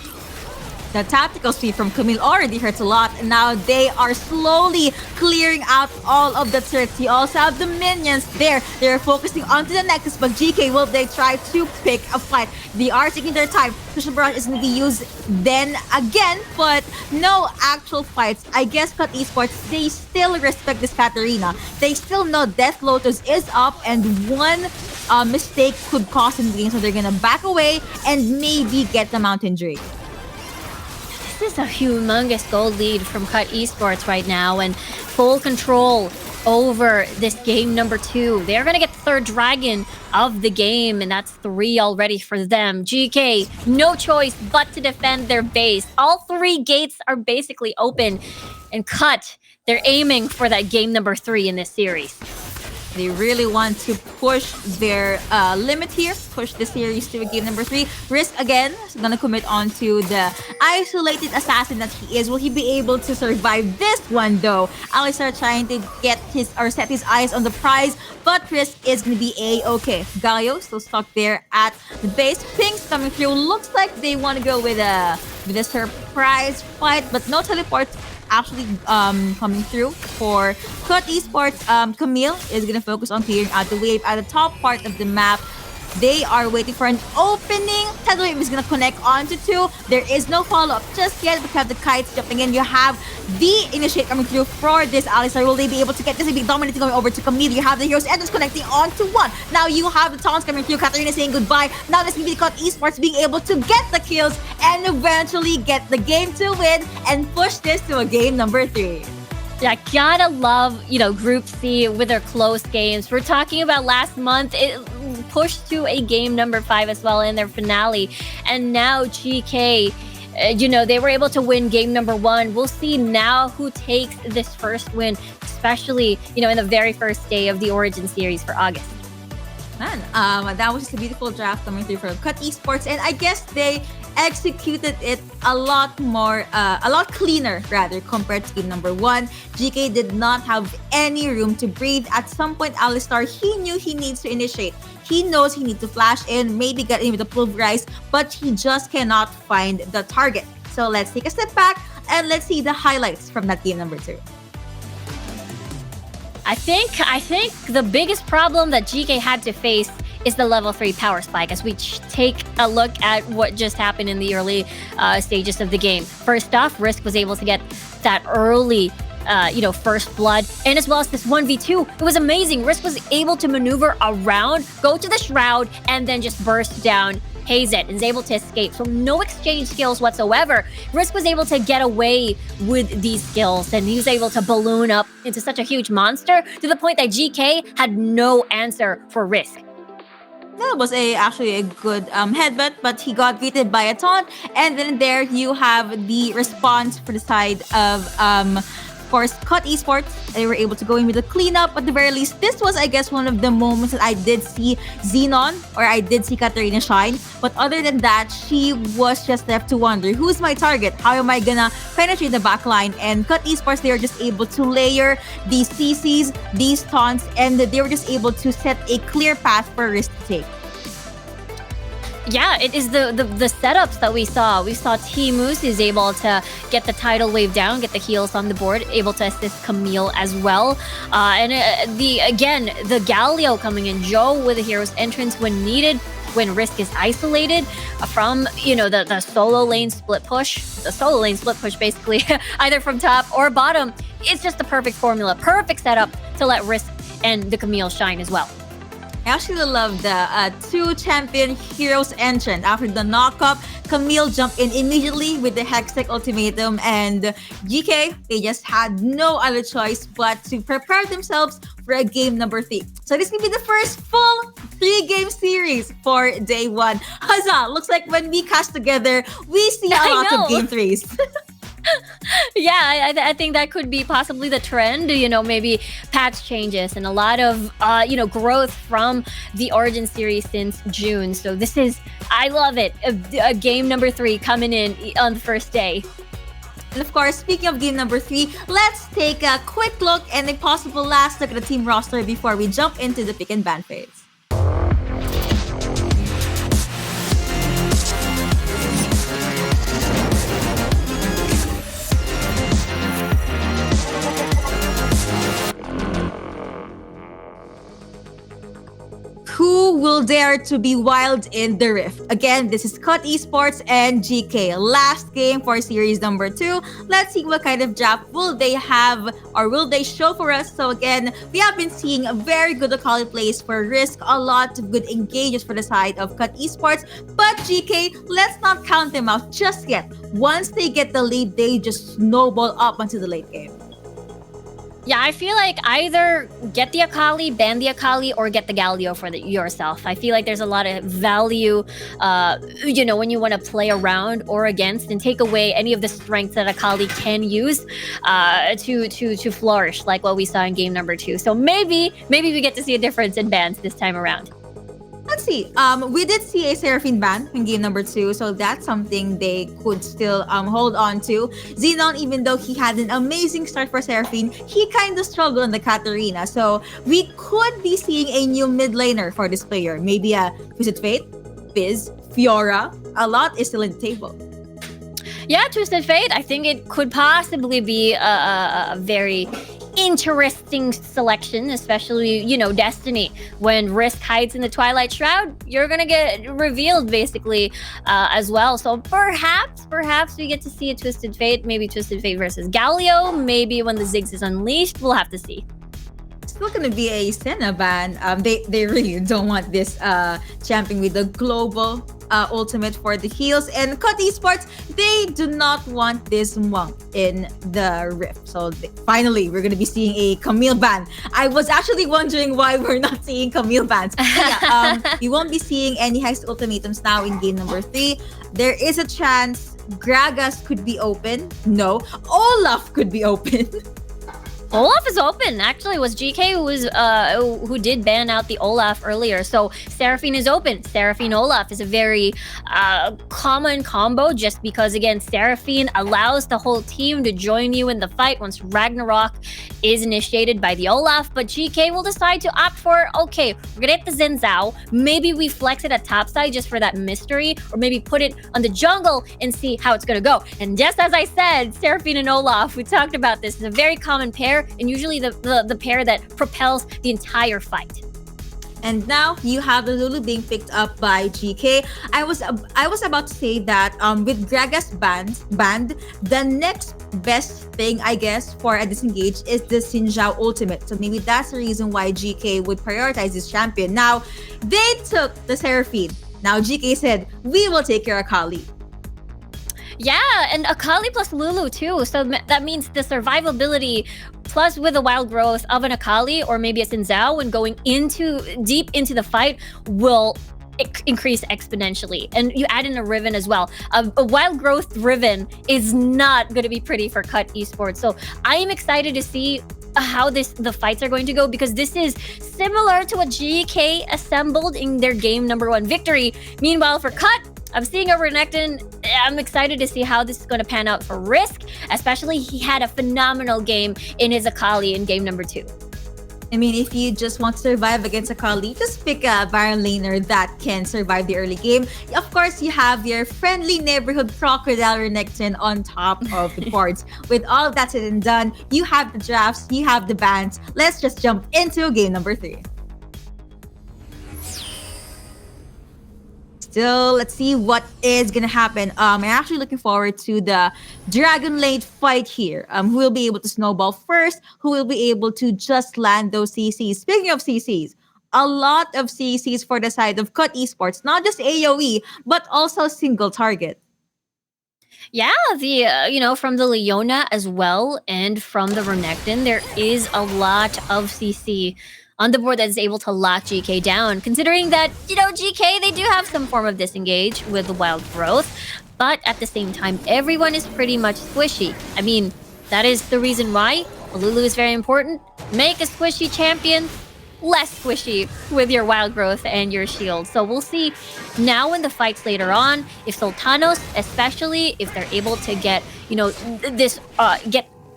The tactical speed from Camille already hurts a lot, and now they are slowly clearing out all of the turrets. You also have the minions there. They're focusing onto the Nexus, but GK, will they try to pick a fight? They are taking their time. Christian Barrage is going to be used then again, but no actual fights. I guess Cut Esports, they still respect this Katarina. They still know Death Lotus is up, and one mistake could cost them the game, so they're going to back away and maybe get the Mountain Drake. This is a humongous gold lead from Cut Esports right now, and full control over this game number 2. They're going to get the 3rd dragon of the game, and that's 3 already for them. GK, no choice but to defend their base. All 3 gates are basically open, and Cut, they're aiming for that game number 3 in this series. They really want to push their limit here, push the series to a game number 3. Risk again is gonna commit onto the isolated assassin that he is. Will he be able to survive this one though? Alistar trying to set his eyes on the prize, but Risk is gonna be a-okay. Galio still stuck there at the base. Pink's coming through. Looks like they want to go with a surprise fight, but no teleport actually coming through for Cut Esports. Camille is gonna focus on clearing out the wave at the top part of the map. They are waiting for an opening. Tidal Wave is gonna connect onto 2. There is no follow-up just yet. We have the kites jumping in. You have the initiate coming through for this Alistar. Will they be able to get this? Big dominating going over to Camille. You have the heroes and just connecting onto 1. Now you have the taunts coming through. Katarina saying goodbye. Now this will be Cut Esports being able to get the kills and eventually get the game to win and push this to a game number 3. Yeah, gotta love, Group C with their close games. We're talking about last month, it pushed to a game number 5 as well in their finale. And now GK, they were able to win game number 1. We'll see now who takes this first win, especially, in the very first day of the Origin series for August. Man, that was just a beautiful draft coming through from Cut Esports, and I guess they executed it a lot cleaner rather compared to game number 1. GK did not have any room to breathe. At some point, Alistar, he knew he needs to initiate. He knows he needs to flash in, maybe get in with the pulverize, but he just cannot find the target. So let's take a step back and let's see the highlights from that game number 2. I think the biggest problem that GK had to face is the level 3 power spike as we take a look at what just happened in the early stages of the game. First off, Risk was able to get that early first blood, and as well as this 1v2. It was amazing. Risk was able to maneuver around, go to the Shroud, and then just burst down Hazet and is able to escape. So no exchange skills whatsoever. Risk was able to get away with these skills, and he was able to balloon up into such a huge monster to the point that GK had no answer for Risk. That was actually a good headbutt, but he got greeted by a taunt, and then there you have the response for the side of of course, Cut Esports. They were able to go in with a cleanup. At the very least, this was, I guess, one of the moments that I did see Xenon, or I did see Katarina shine. But other than that, she was just left to wonder, who's my target? How am I gonna penetrate the backline? And Cut Esports, they were just able to layer these CCs, these taunts, and they were just able to set a clear path for Risk to take. Yeah, it is the setups that we saw. We saw T-Moose is able to get the tidal wave down, get the heals on the board, able to assist Camille as well. And the Galio coming in, Joe with a hero's entrance when needed, when Risk is isolated from, the solo lane split push. The solo lane split push basically, either from top or bottom. It's just the perfect formula, perfect setup to let Risk and the Camille shine as well. I actually love the 2 champion heroes entrant. After the knockup, Camille jumped in immediately with the Hextech ultimatum, and GK, they just had no other choice but to prepare themselves for a game number 3. So this will be the first full 3-game series for day 1. Huzzah! Looks like when we cast together, we see a lot of game 3s. Yeah, I think that could be possibly the trend, maybe patch changes and a lot of, growth from the Origin series since June. So I love it. A game number 3 coming in on the first day. And of course, speaking of game number 3, let's take a quick look and a possible last look at the team roster before we jump into the pick and ban phase. Who will dare to be wild in the Rift? Again, this is Cut Esports and GK. Last game for series number 2. Let's see what kind of draft will they have or will they show for us. So again, we have been seeing a very good Akali plays for Risk, a lot of good engages for the side of Cut Esports. But GK, let's not count them out just yet. Once they get the lead, they just snowball up onto the late game. Yeah, I feel like either get the Akali, ban the Akali, or get the Galio for yourself. I feel like there's a lot of value, when you want to play around or against and take away any of the strengths that Akali can use to flourish, like what we saw in game number 2. So maybe we get to see a difference in bans this time around. Let's see. We did see a Seraphine ban in game number 2, so that's something they could still hold on to. Xenon, even though he had an amazing start for Seraphine, he kind of struggled on the Katarina. So we could be seeing a new mid laner for this player. Maybe a Twisted Fate, Fizz, Fiora. A lot is still in the table. Yeah, Twisted Fate. I think it could possibly be a very interesting selection, especially, Destiny. When Risk hides in the Twilight Shroud, you're gonna get revealed basically as well. So perhaps we get to see a Twisted Fate, maybe Twisted Fate versus Galio, maybe when the Ziggs is unleashed. We'll have to see. still gonna be a Senna ban. They really don't want this champion with the global ultimate for the heals. And Cut Esports, they do not want this monk in the Rift. So finally, we're gonna be seeing a Camille ban. I was actually wondering why we're not seeing Camille bans. We won't be seeing any heist ultimatums now in game number 3. There is a chance Gragas could be open. No, Olaf could be open. Olaf is open. Actually, it was GK who did ban out the Olaf earlier. So Seraphine is open. Seraphine Olaf is a very common combo, just because again Seraphine allows the whole team to join you in the fight once Ragnarok is initiated by the Olaf. But GK will decide to opt for, okay, we're gonna hit the Xin Zhao. Maybe we flex it at topside just for that mystery, or maybe put it on the jungle and see how it's gonna go. And just as I said, Seraphine and Olaf, we talked about this, is a very common pair, and usually the pair that propels the entire fight. And now you have the Lulu being picked up by GK. I was about to say that with Gragas banned, the next best thing, I guess, for a disengage is the Xin Zhao ultimate. So maybe that's the reason why GK would prioritize this champion. Now, they took the Seraphine. Now GK said, we will take your Akali. Yeah, and Akali plus Lulu too. So that means the survivability plus with the wild growth of an Akali or maybe a Xin Zhao when going deep into the fight will increase exponentially. And you add in a Riven as well. A wild growth Riven is not going to be pretty for Cut Esports. So I am excited to see how the fights are going to go, because this is similar to what GK assembled in their game number 1 victory. Meanwhile, for Cut, I'm seeing a Renekton. I'm excited to see how this is going to pan out for Risk, especially he had a phenomenal game in his Akali in game number 2. I mean, if you just want to survive against Akali, just pick a Baron laner that can survive the early game. Of course, you have your friendly neighborhood Crocodile Renekton on top of the boards. With all of that said and done, you have the drafts, you have the bans. Let's just jump into game number 3. Still, let's see what is gonna happen. I'm actually looking forward to the Dragon Lane fight here. Who will be able to snowball first? Who will be able to just land those CCs? Speaking of CCs, a lot of CCs for the side of Cut Esports, not just AoE, but also single target. Yeah, from the Leona as well, and from the Renekton, there is a lot of CC on the board that is able to lock GK down, considering that, GK, they do have some form of disengage with the wild growth, but at the same time, everyone is pretty much squishy. I mean, that is the reason why Lulu is very important. Make a squishy champion less squishy with your wild growth and your shield. So we'll see now in the fights later on, if Sultanos, especially if they're able to get,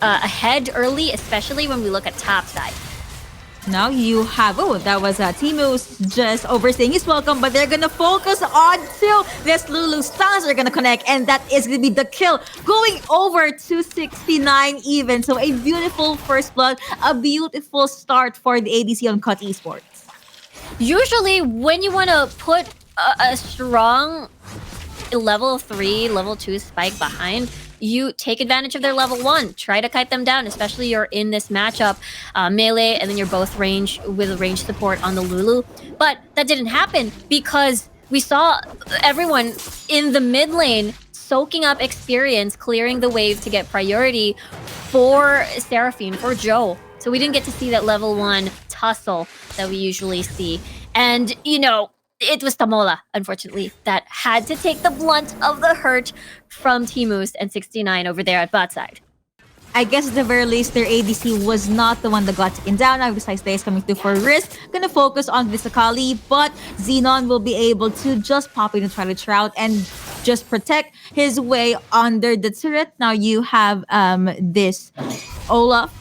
ahead early, especially when we look at top side. Now you have, that was Timu's just overstaying his welcome, but they're gonna focus on till this Lulu stuns are gonna connect, and that is gonna be the kill, going over to 69 even. So a beautiful first blood, a beautiful start for the ADC on Cut Esports. Usually when you want to put a strong level 3, level 2 spike behind, you take advantage of their level 1. Try to kite them down, especially you're in this matchup, melee, and then you're both range with range support on the Lulu. But that didn't happen because we saw everyone in the mid lane soaking up experience, clearing the wave to get priority for Seraphine, for Joe. So we didn't get to see that level 1 tussle that we usually see. And, it was Tamola, unfortunately, that had to take the blunt of the hurt from Timus and 69 over there at bot side. I guess at the very least, their ADC was not the one that got taken down. Now, besides they is coming through for Risk, gonna focus on this Akali, but Xenon will be able to just pop in and try to Shroud and just protect his way under the turret. Now you have this Olaf.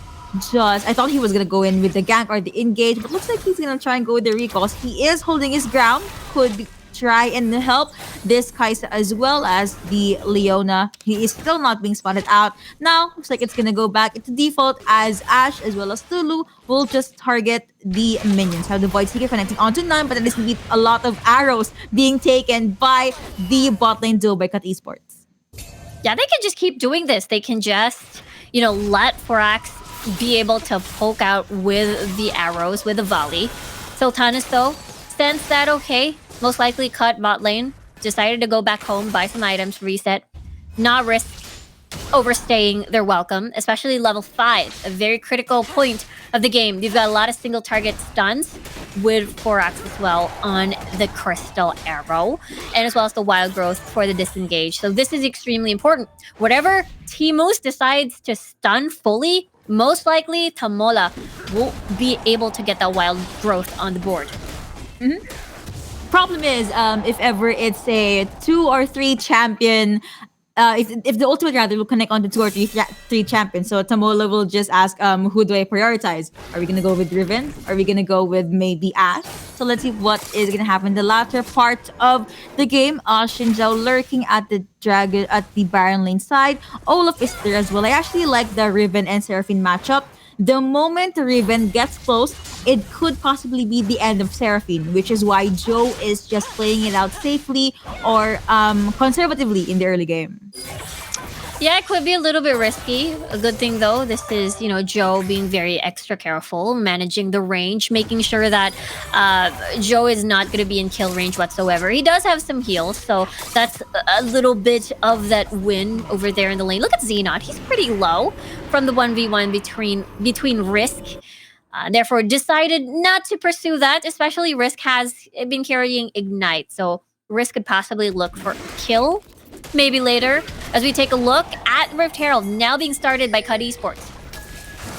I thought he was gonna go in with the gank or the engage, but looks like he's gonna try and go with the recalls. He is holding his ground. Could try and help this Kai'Sa as well as the Leona. He is still not being spotted out. Now, looks like it's gonna go back into default as Ashe as well as Tulu will just target the minions. How the Void Seeker connecting onto none, but then there's gonna be a lot of arrows being taken by the bot lane duo by Cut Esports. Yeah, they can just keep doing this. They can just, let Forax be able to poke out with the arrows, with the volley. Sultanas, though, sensed that, okay, most likely cut bot lane, decided to go back home, buy some items, reset, not risk overstaying their welcome, especially level 5, a very critical point of the game. They've got a lot of single target stuns with Forax as well on the Crystal Arrow, and as well as the Wild Growth for the disengage. So this is extremely important. Whatever Timus decides to stun fully, most likely Tamola will be able to get that Wild Growth on the board. Problem is, if ever it's a 2 or 3 champion, if the ultimate rather will connect on the 2 or 3 champions, so Tamola will just ask, who do I prioritize? Are we gonna go with Riven? Are we gonna go with maybe Ashe? So let's see what is gonna happen. The latter part of the game, Xin Zhao lurking at the dragon at the Baron lane side. Olaf is there as well. I actually like the Riven and Seraphine matchup. The moment Riven gets close, it could possibly be the end of Seraphine, which is why Joe is just playing it out safely or conservatively in the early game. Yeah, it could be a little bit risky. A good thing, though, this is, Joe being very extra careful, managing the range, making sure that Joe is not going to be in kill range whatsoever. He does have some heals, so that's a little bit of that win over there in the lane. Look at Xenot. He's pretty low from the 1v1 between Risk. Therefore, decided not to pursue that, especially Risk has been carrying Ignite, so Risk could possibly look for kill maybe later, as we take a look at Rift Herald now being started by Cut Esports.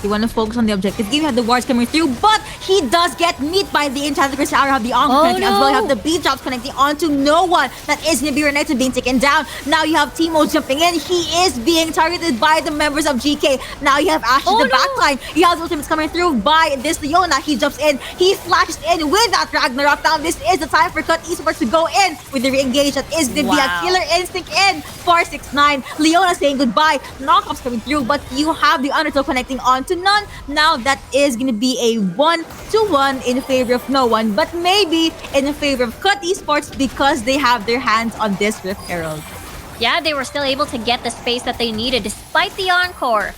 You want to focus on the objective game. You have the wards coming through, but he does get meet by the enchanted crystal. You have the Onk connecting as well. You have the beat drops connecting onto no one. That is Nibiru next to being taken down. Now you have Timo jumping in. He is being targeted by the members of GK. Now you have Ashe in the backline. You have the ultimates coming through by this Leona. He jumps in. He flashes in with that Ragnarok. Now this is the time for Cut Esports to go in with the re-engage. That is the Killer Instinct in 469. Leona saying goodbye. Knockups coming through, but you have the Undertow connecting onto none. Now that is going to be a 1-1 in favor of no one, but maybe in favor of Cut Esports because they have their hands on this Rift Herald. Yeah, they were still able to get the space that they needed despite the Encore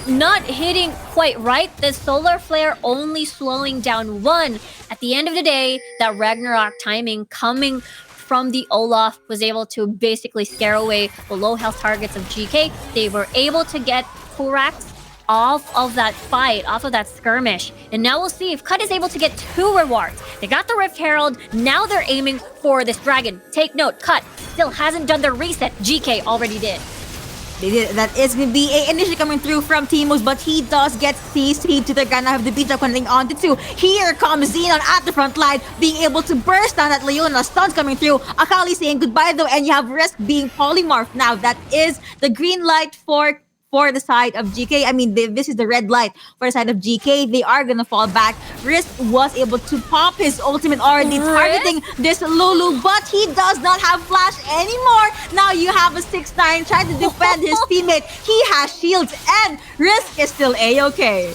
not hitting quite right. The Solar Flare only slowing down 1. At the end of the day, that Ragnarok timing coming from the Olaf was able to basically scare away the low health targets of GK. They were able to get Furax off of that fight, off of that skirmish. And now we'll see if Cut is able to get 2 rewards. They got the Rift Herald, now they're aiming for this dragon. Take note, Cut still hasn't done the reset. GK already did. They did. That is going to be a initially coming through from Timus, but he does get CC'd to the ground. Now have the beat up connecting onto 2. Here comes Xenon at the front line, being able to burst down that Leona. Stuns coming through. Akali saying goodbye though, and you have Risk being polymorphed. Now that is the green light for the side of GK. I mean, this is the red light for the side of GK. They are gonna fall back. Risk was able to pop his ultimate already, targeting this Lulu, but he does not have flash anymore. Now you have a 6-9 trying to defend his teammate. He has shields, and Risk is still A-okay.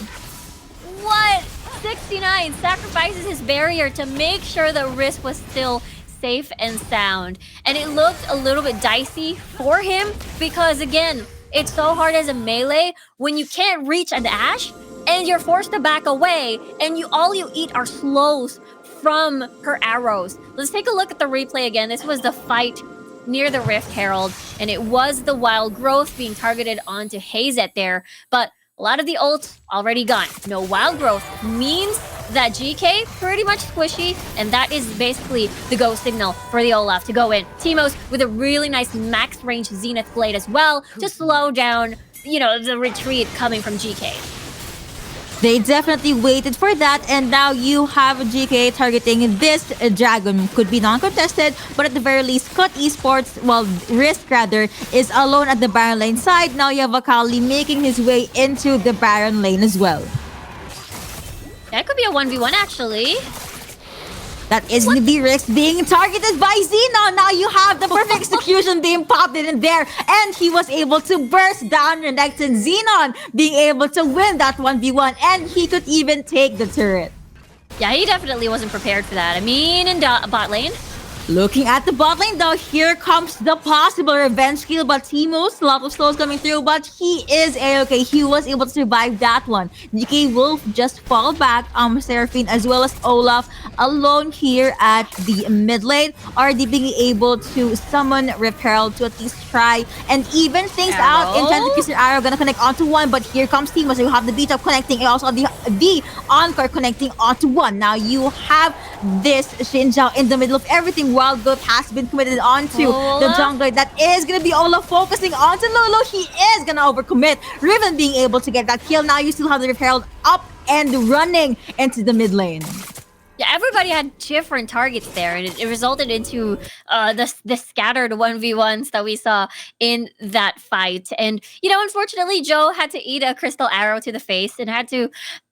What? 69 sacrifices his barrier to make sure the Risk was still safe and sound. And it looked a little bit dicey for him because, again, it's so hard as a melee when you can't reach an Ashe and you're forced to back away and all you eat are slows from her arrows. Let's take a look at the replay again. This was the fight near the Rift Herald, and it was the Wild Growth being targeted onto Hazet there, but a lot of the ults already gone. No Wild Growth means that GK pretty much squishy, and that is basically the go signal for the Olaf to go in. Timos with a really nice max range Zenith Blade as well to slow down, the retreat coming from GK. They definitely waited for that, and now you have GK targeting this dragon. Could be non-contested, but at the very least, Cut Esports, Risk rather, is alone at the Baron lane side. Now you have Akali making his way into the Baron lane as well. That could be a 1v1 actually. That is going to be Risk being targeted by Xenon. Now you have the perfect execution being popped in there. And he was able to burst down your next, and Xenon being able to win that 1v1. And he could even take the turret. Yeah, he definitely wasn't prepared for that. I mean, in bot lane, Looking at the bot lane though, here comes the possible revenge kill, but Timo's, a lot of slows coming through, but he is A-okay. He was able to survive that one. GK will just fall back. Seraphine as well as Olaf alone here at the mid lane. Already being able to summon Repel to at least try and even things out. Enchanted Kisser Arrow gonna connect onto one, but here comes Timo. So you have the beat up connecting and also the Encore connecting onto one. Now you have this Xin Zhao in the middle of everything. Wild Growth has been committed onto the jungler. That is gonna be Olaf focusing onto Lulu. He is gonna overcommit. Riven being able to get that kill. Now you still have the Repel up and running into the mid lane. Yeah, everybody had different targets there, and it resulted into the scattered 1v1s that we saw in that fight. And, you know, unfortunately, Joe had to eat a crystal arrow to the face and had to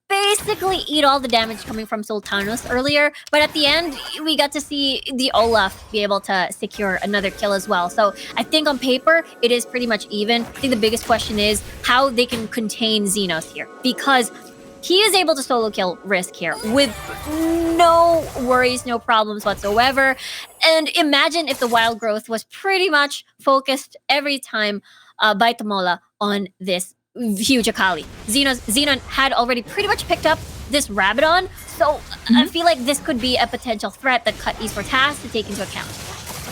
basically eat all the damage coming from Sultanos earlier. But at the end, we got to see the Olaf be able to secure another kill as well. So I think on paper, it is pretty much even. I think the biggest question is how they can contain Xenos here, because he is able to solo kill Risk here with no worries, no problems whatsoever. And imagine if the Wild Growth was pretty much focused every time by Tamola on this huge Akali. Xenon had already pretty much picked up this Rabadon, so I feel like this could be a potential threat that Cut Esports has to take into account.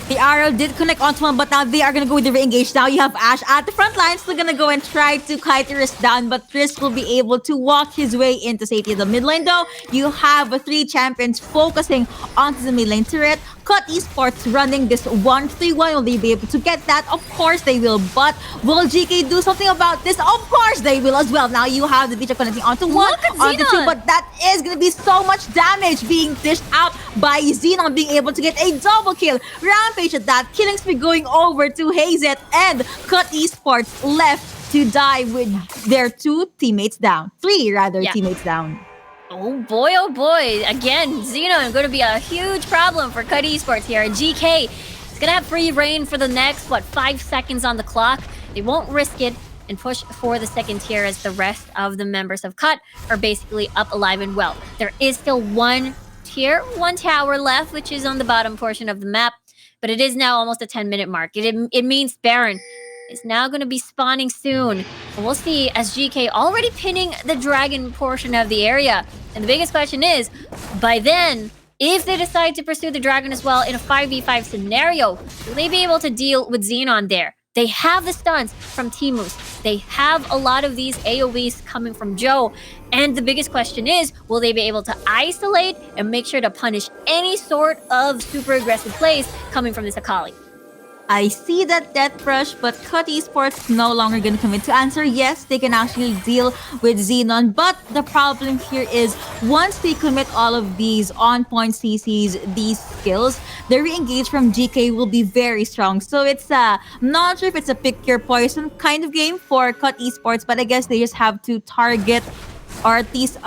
The arrow did connect onto one, but now they are going to go with the re-engage. Now you have Ashe at the front line, still going to go and try to kite Risk down, but Risk will be able to walk his way into safety of the mid lane though. You have 3 champions focusing onto the mid lane turret. Cut Esports running this 1-3-1. Will they be able to get that? Of course they will, but will GK do something about this? Of course they will as well. Now you have the Beach connecting onto one, onto two, but that is going to be so much damage being dished out by Xenon being able to get a double kill. Rampage at that, killing spree going over to Hazet, and Cut Esports left to die with their 2 teammates down. 3 rather, teammates down. Oh boy, again, Xenon going to be a huge problem for Cut Esports here. GK is going to have free reign for the next, 5 seconds on the clock. They won't risk it and push for the second tier as the rest of the members of Cut are basically up, alive, and well. There is still 1 tier, 1 tower left, which is on the bottom portion of the map, but it is now almost a 10-minute mark. It means Baron is now going to be spawning soon. And we'll see as GK already pinning the dragon portion of the area. And the biggest question is, by then, if they decide to pursue the dragon as well in a 5v5 scenario, will they be able to deal with Xenon there? They have the stuns from Timus. They have a lot of these AoEs coming from Joe. And the biggest question is, will they be able to isolate and make sure to punish any sort of super aggressive plays coming from this Akali? I see that Death Rush, but Cut Esports no longer going to commit to answer. Yes, they can actually deal with Xenon, but the problem here is once they commit all of these on-point CCs, these skills, the re-engage from GK will be very strong. So it's not sure if it's a pick your poison kind of game for Cut Esports, but I guess they just have to target or at least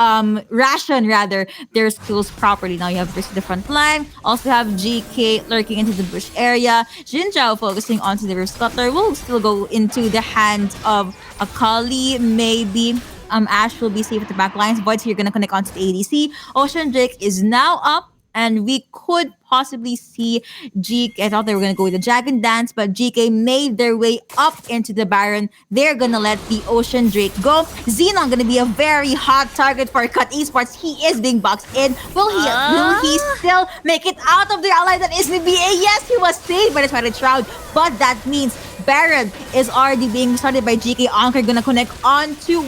ration rather their skills properly. Now you have Risk in the front line. Also have GK lurking into the bush area. Xin Zhao focusing onto the Rift Scuttler will still go into the hands of Akali. Maybe Ashe will be safe at the back lines. Void's here gonna connect onto the ADC. Ocean Drake is now up, and we could possibly see GK. I thought they were going to go with the Dragon Dance, but GK made their way up into the Baron. They're going to let the Ocean Drake go. Xenon going to be a very hot target for Cut Esports. He is being boxed in. Will he still make it out of the ally that is maybe a yes? He was saved by the Twilight Shroud, but that means Baron is already being started by GK. Anchor gonna connect onto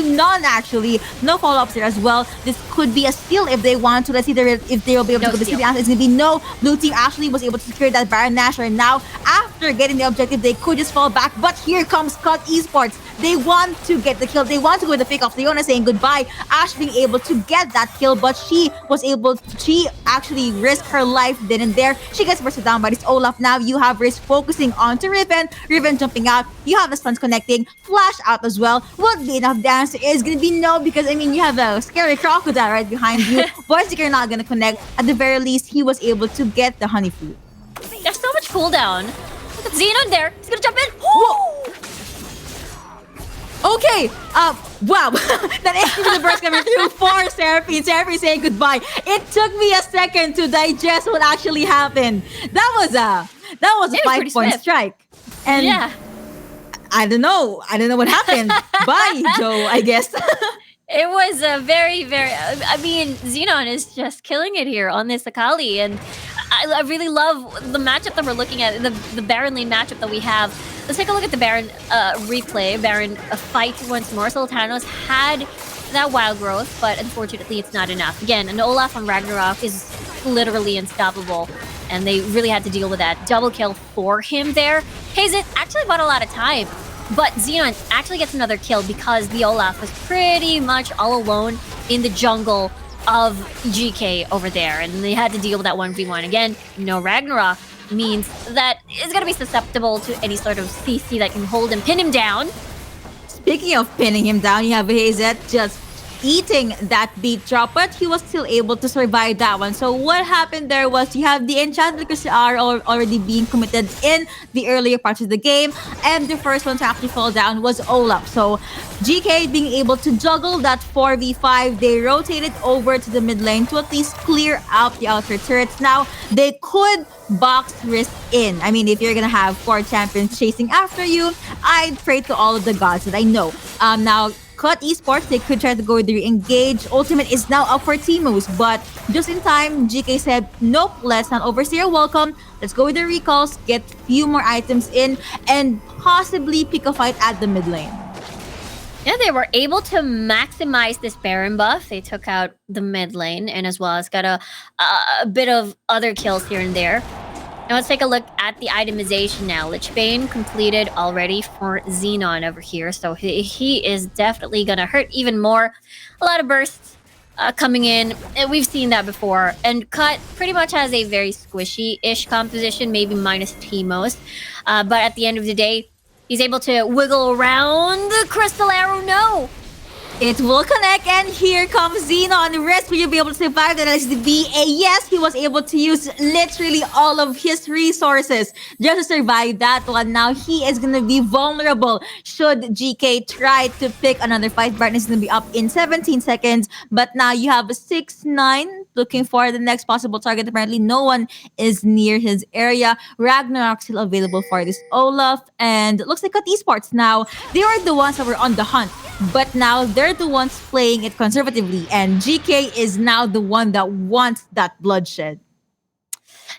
none actually. No follow-ups there as well. This could be a steal if they want to. Let's see if they'll be able to go to the answer. It's gonna be no. Blue team actually was able to secure that Baron Nashor. Now, after getting the objective, they could just fall back. But here comes Cut Esports. They want to get the kill. They want to go with the pick off. Leona saying goodbye. Ashe being able to get that kill, but she actually risked her life then and there. She gets bursted down by this Olaf. Now you have Risk focusing onto Riven. Riven jumping out. You have the stuns connecting. Flash out as well. Would be enough. The answer is going to be no, because I mean, you have a scary crocodile right behind you. Voiceseeker not going to connect. At the very least, he was able to get the honey fruit. There's so much cooldown. Look at Xenon there. He's going to jump in. Whoa! Okay, wow, that is the burst coming through for Seraphine. Seraphine saying goodbye. It took me a second to digest what actually happened. That was a was 5-point swift. strike. And Yeah. I don't know what happened. Bye, Joe, I guess. It was a very, very. I mean, Xenon is just killing it here on this Akali, and I really love the matchup that we're looking at, the Baron lane matchup that we have. Let's take a look at the Baron replay. Baron fight once more. Sultanos had that wild growth, but unfortunately, it's not enough. Again, an Olaf on Ragnarok is literally unstoppable, and they really had to deal with that. Double kill for him there. Hazet actually bought a lot of time. But Xenon actually gets another kill because the Olaf was pretty much all alone in the jungle of GK over there. And they had to deal with that 1v1. Again, no Ragnarok means that it's going to be susceptible to any sort of CC that can hold and pin him down. Speaking of pinning him down, you have Hazet just eating that beat drop, but he was still able to survive that one. So what happened there was you have the enchanted are already being committed in the earlier parts of the game, and the first one to actually fall down was Olaf. So GK being able to juggle that 4v5, they rotated over to the mid lane to at least clear out the outer turrets. Now they could box risk in. I mean, if you're gonna have 4 champions chasing after you, I'd pray to all of the gods that I know. Now Cut Esports, they could try to go with the engage. Ultimate is now up for Timus, but just in time, GK said, nope, let's not overstay your welcome. Let's go with the recalls, get few more items in, and possibly pick a fight at the mid lane. Yeah, they were able to maximize this Baron buff. They took out the mid lane, and as well as got a bit of other kills here and there. Now let's take a look at the itemization now. Lich Bane completed already for Xenon over here. So he is definitely going to hurt even more. A lot of bursts coming in. And we've seen that before. And Cut pretty much has a very squishy-ish composition, maybe minus Teemos. But at the end of the day, he's able to wiggle around the Crystal Arrow. No! It will connect, and here comes Xenon. Rest, will you be able to survive that SDB? Yes, he was able to use literally all of his resources just to survive that one. Now he is going to be vulnerable should GK try to pick another fight. Baron is going to be up in 17 seconds, but now you have a 6-9 looking for the next possible target. Apparently, no one is near his area. Ragnarok still available for this Olaf, and it looks like Cut Esports now. They were the ones that were on the hunt, but now they're the ones playing it conservatively, and GK is now the one that wants that bloodshed.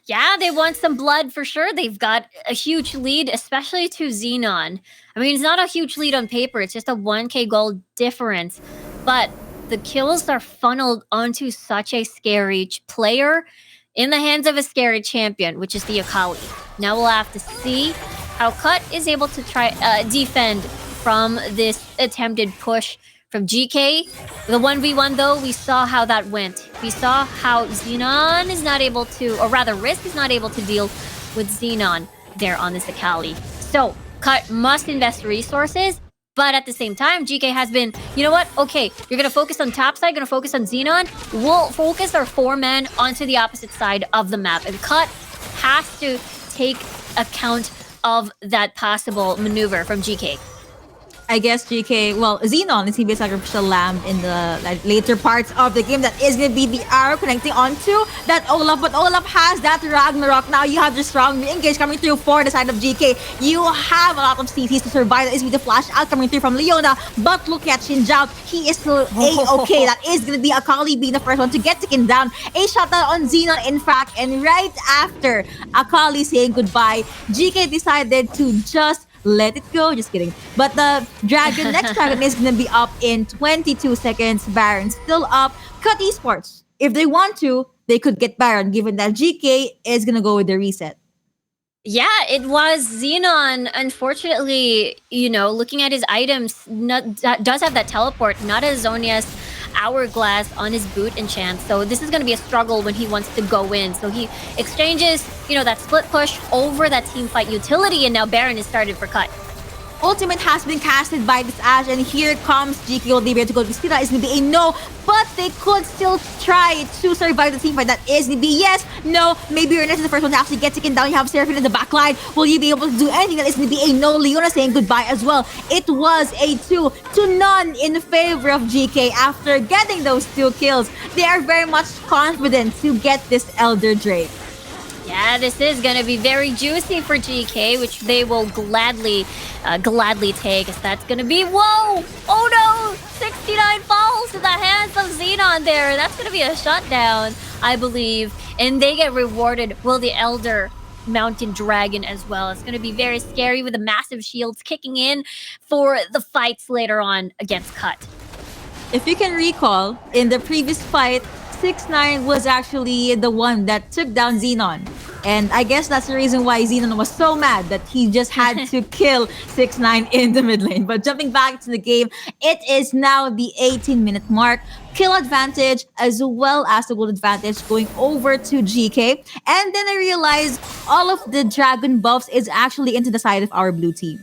Yeah, they want some blood for sure. They've got a huge lead, especially to Xenon. I mean, it's not a huge lead on paper. It's just a 1k gold difference. But the kills are funneled onto such a scary player in the hands of a scary champion, which is the Akali. Now we'll have to see how Cut is able to try defend from this attempted push from GK. The 1v1 though, we saw how that went. We saw how Xenon is not able to, or rather Risk is not able to deal with Xenon there on this Akali. So Cut must invest resources, but at the same time, GK has been, you know what? Okay, you're gonna focus on top side, gonna focus on Xenon. We'll focus our 4-man onto the opposite side of the map. And Cut has to take account of that possible maneuver from GK. I guess GK, well, Xenon is going to be a sacrificial lamb in the later parts of the game. That is going to be the arrow connecting onto that Olaf, but Olaf has that Ragnarok. Now you have the strong engage coming through for the side of GK. You have a lot of CCs to survive. That is with the flash out coming through from Leona, but look at Xin Zhao. He is still A-okay. That is going to be Akali being the first one to get taken down. A shutdown on Xenon, in fact, and right after Akali saying goodbye, GK decided to just let it go. Just kidding. But the dragon, next dragon is going to be up in 22 seconds. Baron still up. Cut Esports, if they want to, they could get Baron, given that GK is going to go with the reset. Yeah, it was Xenon. Unfortunately, you know, looking at his items, does have that teleport, not as Zonia's hourglass on his boot enchant. So this is going to be a struggle when he wants to go in. So he exchanges, you know, that split push over that team fight utility, and now Baron is started for Cut. ultimate has been casted by this Ash, and here comes GK. Will they be able to go to Stira? Is maybe a no, but they could still try to survive the team fight. That is maybe yes, no, maybe Ernest is the first one to actually get taken down. You have Seraphine in the back line. Will you be able to do anything? That is maybe a no. Leona saying goodbye as well. It was a 2-0 in favor of GK after getting those 2 kills. They are very much confident to get this Elder Drake. Yeah, this is going to be very juicy for GK, which they will gladly take, as that's going to be... Whoa! Oh no! 69 falls in the hands of Xenon there. That's going to be a shutdown, I believe. And they get rewarded. Will the Elder Mountain Dragon as well. It's going to be very scary with the massive shields kicking in for the fights later on against Cut. If you can recall, in the previous fight, 6ix9ine was actually the one that took down Xenon. And I guess that's the reason why Xenon was so mad that he just had to kill 6ix9ine in the mid lane. But jumping back to the game, it is now the 18-minute mark. Kill advantage as well as the gold advantage going over to GK. And then I realized all of the dragon buffs is actually into the side of our blue team.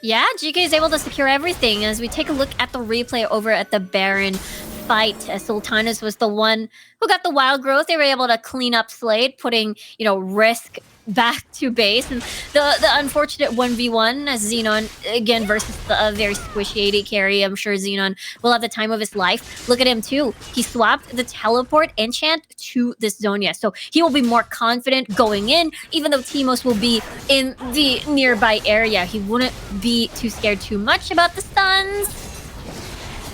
Yeah, GK is able to secure everything. As we take a look at the replay over at the Baron fight, Sultanas was the one who got the wild growth. They were able to clean up Slade, putting, Risk back to base. And the unfortunate 1v1 as Xenon, again, versus the very squishy AD carry. I'm sure Xenon will have the time of his life. Look at him, too. He swapped the teleport enchant to this Zonia. So he will be more confident going in, even though Timos will be in the nearby area. He wouldn't be too scared too much about the stuns.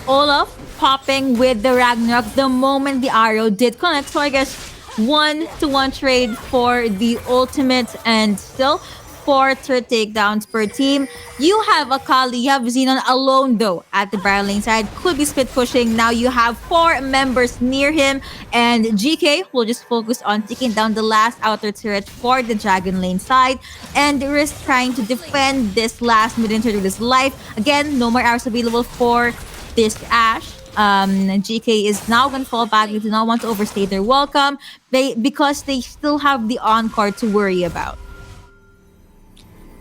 Olaf popping with the Ragnarok the moment the arrow did connect. So I guess 1-to-1 trade for the ultimate, and still 4 turret takedowns per team. You have Akali, you have Xenon alone though at the Baron lane side. Could be split pushing. Now you have 4 members near him, and GK will just focus on taking down the last outer turret for the Dragon lane side, and Risk trying to defend this last mid-lane turret with his life. Again, no more arrows available for this Ashe. GK is now going to fall back. They do not want to overstay their welcome because they still have the encore to worry about.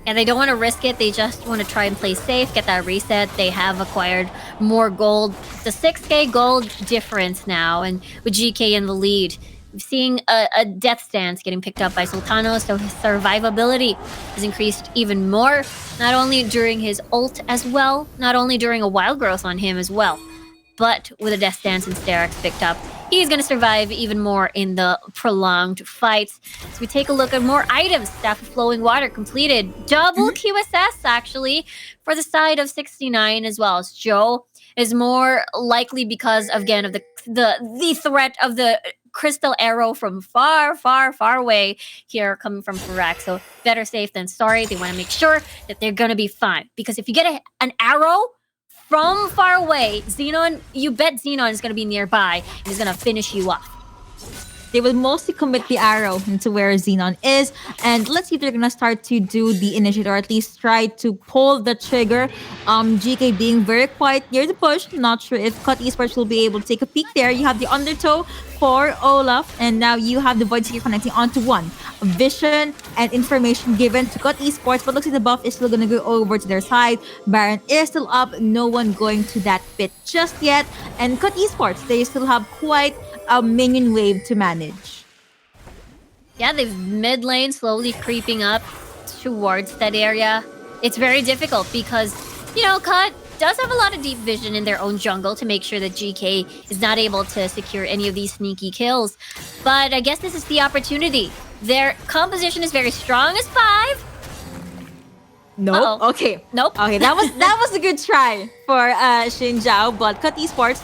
And they don't want to risk it. They just want to try and play safe, get that reset. They have acquired more gold. The 6k gold difference now, and with GK in the lead. We're seeing a death stance getting picked up by Sultano, so his survivability has increased even more. Not only during his ult as well, not only during a wild growth on him as well, but with a death stance and Sterak's picked up, he's going to survive even more in the prolonged fights. So we take a look at more items. Staff of Flowing Water completed. Double QSS, actually, for the side of 69 as well. As Joe is more likely because, again, of the threat of the crystal arrow from far, far, far away here coming from Farak. So better safe than sorry. They want to make sure that they're going to be fine. Because if you get an arrow from far away, Xenon, you bet Xenon is going to be nearby and is going to finish you off. They will mostly commit the arrow into where Xenon is. And let's see if they're going to start to do the initiative, or at least try to pull the trigger. GK being very quiet near the push. Not sure if Cut Esports will be able to take a peek there. You have the undertow for Olaf. And now you have the Void Seeker connecting onto one. Vision and information given to Cut Esports. But looks like the buff is still going to go over to their side. Baron is still up. No one going to that pit just yet. And Cut Esports, they still have quite a minion wave to manage. Yeah, they've mid lane slowly creeping up towards that area. It's very difficult because, Cut does have a lot of deep vision in their own jungle to make sure that GK is not able to secure any of these sneaky kills. But I guess this is the opportunity. Their composition is very strong as 5. Nope. Okay. Nope. Okay, that was a good try for Xin Zhao, but Cut Esports,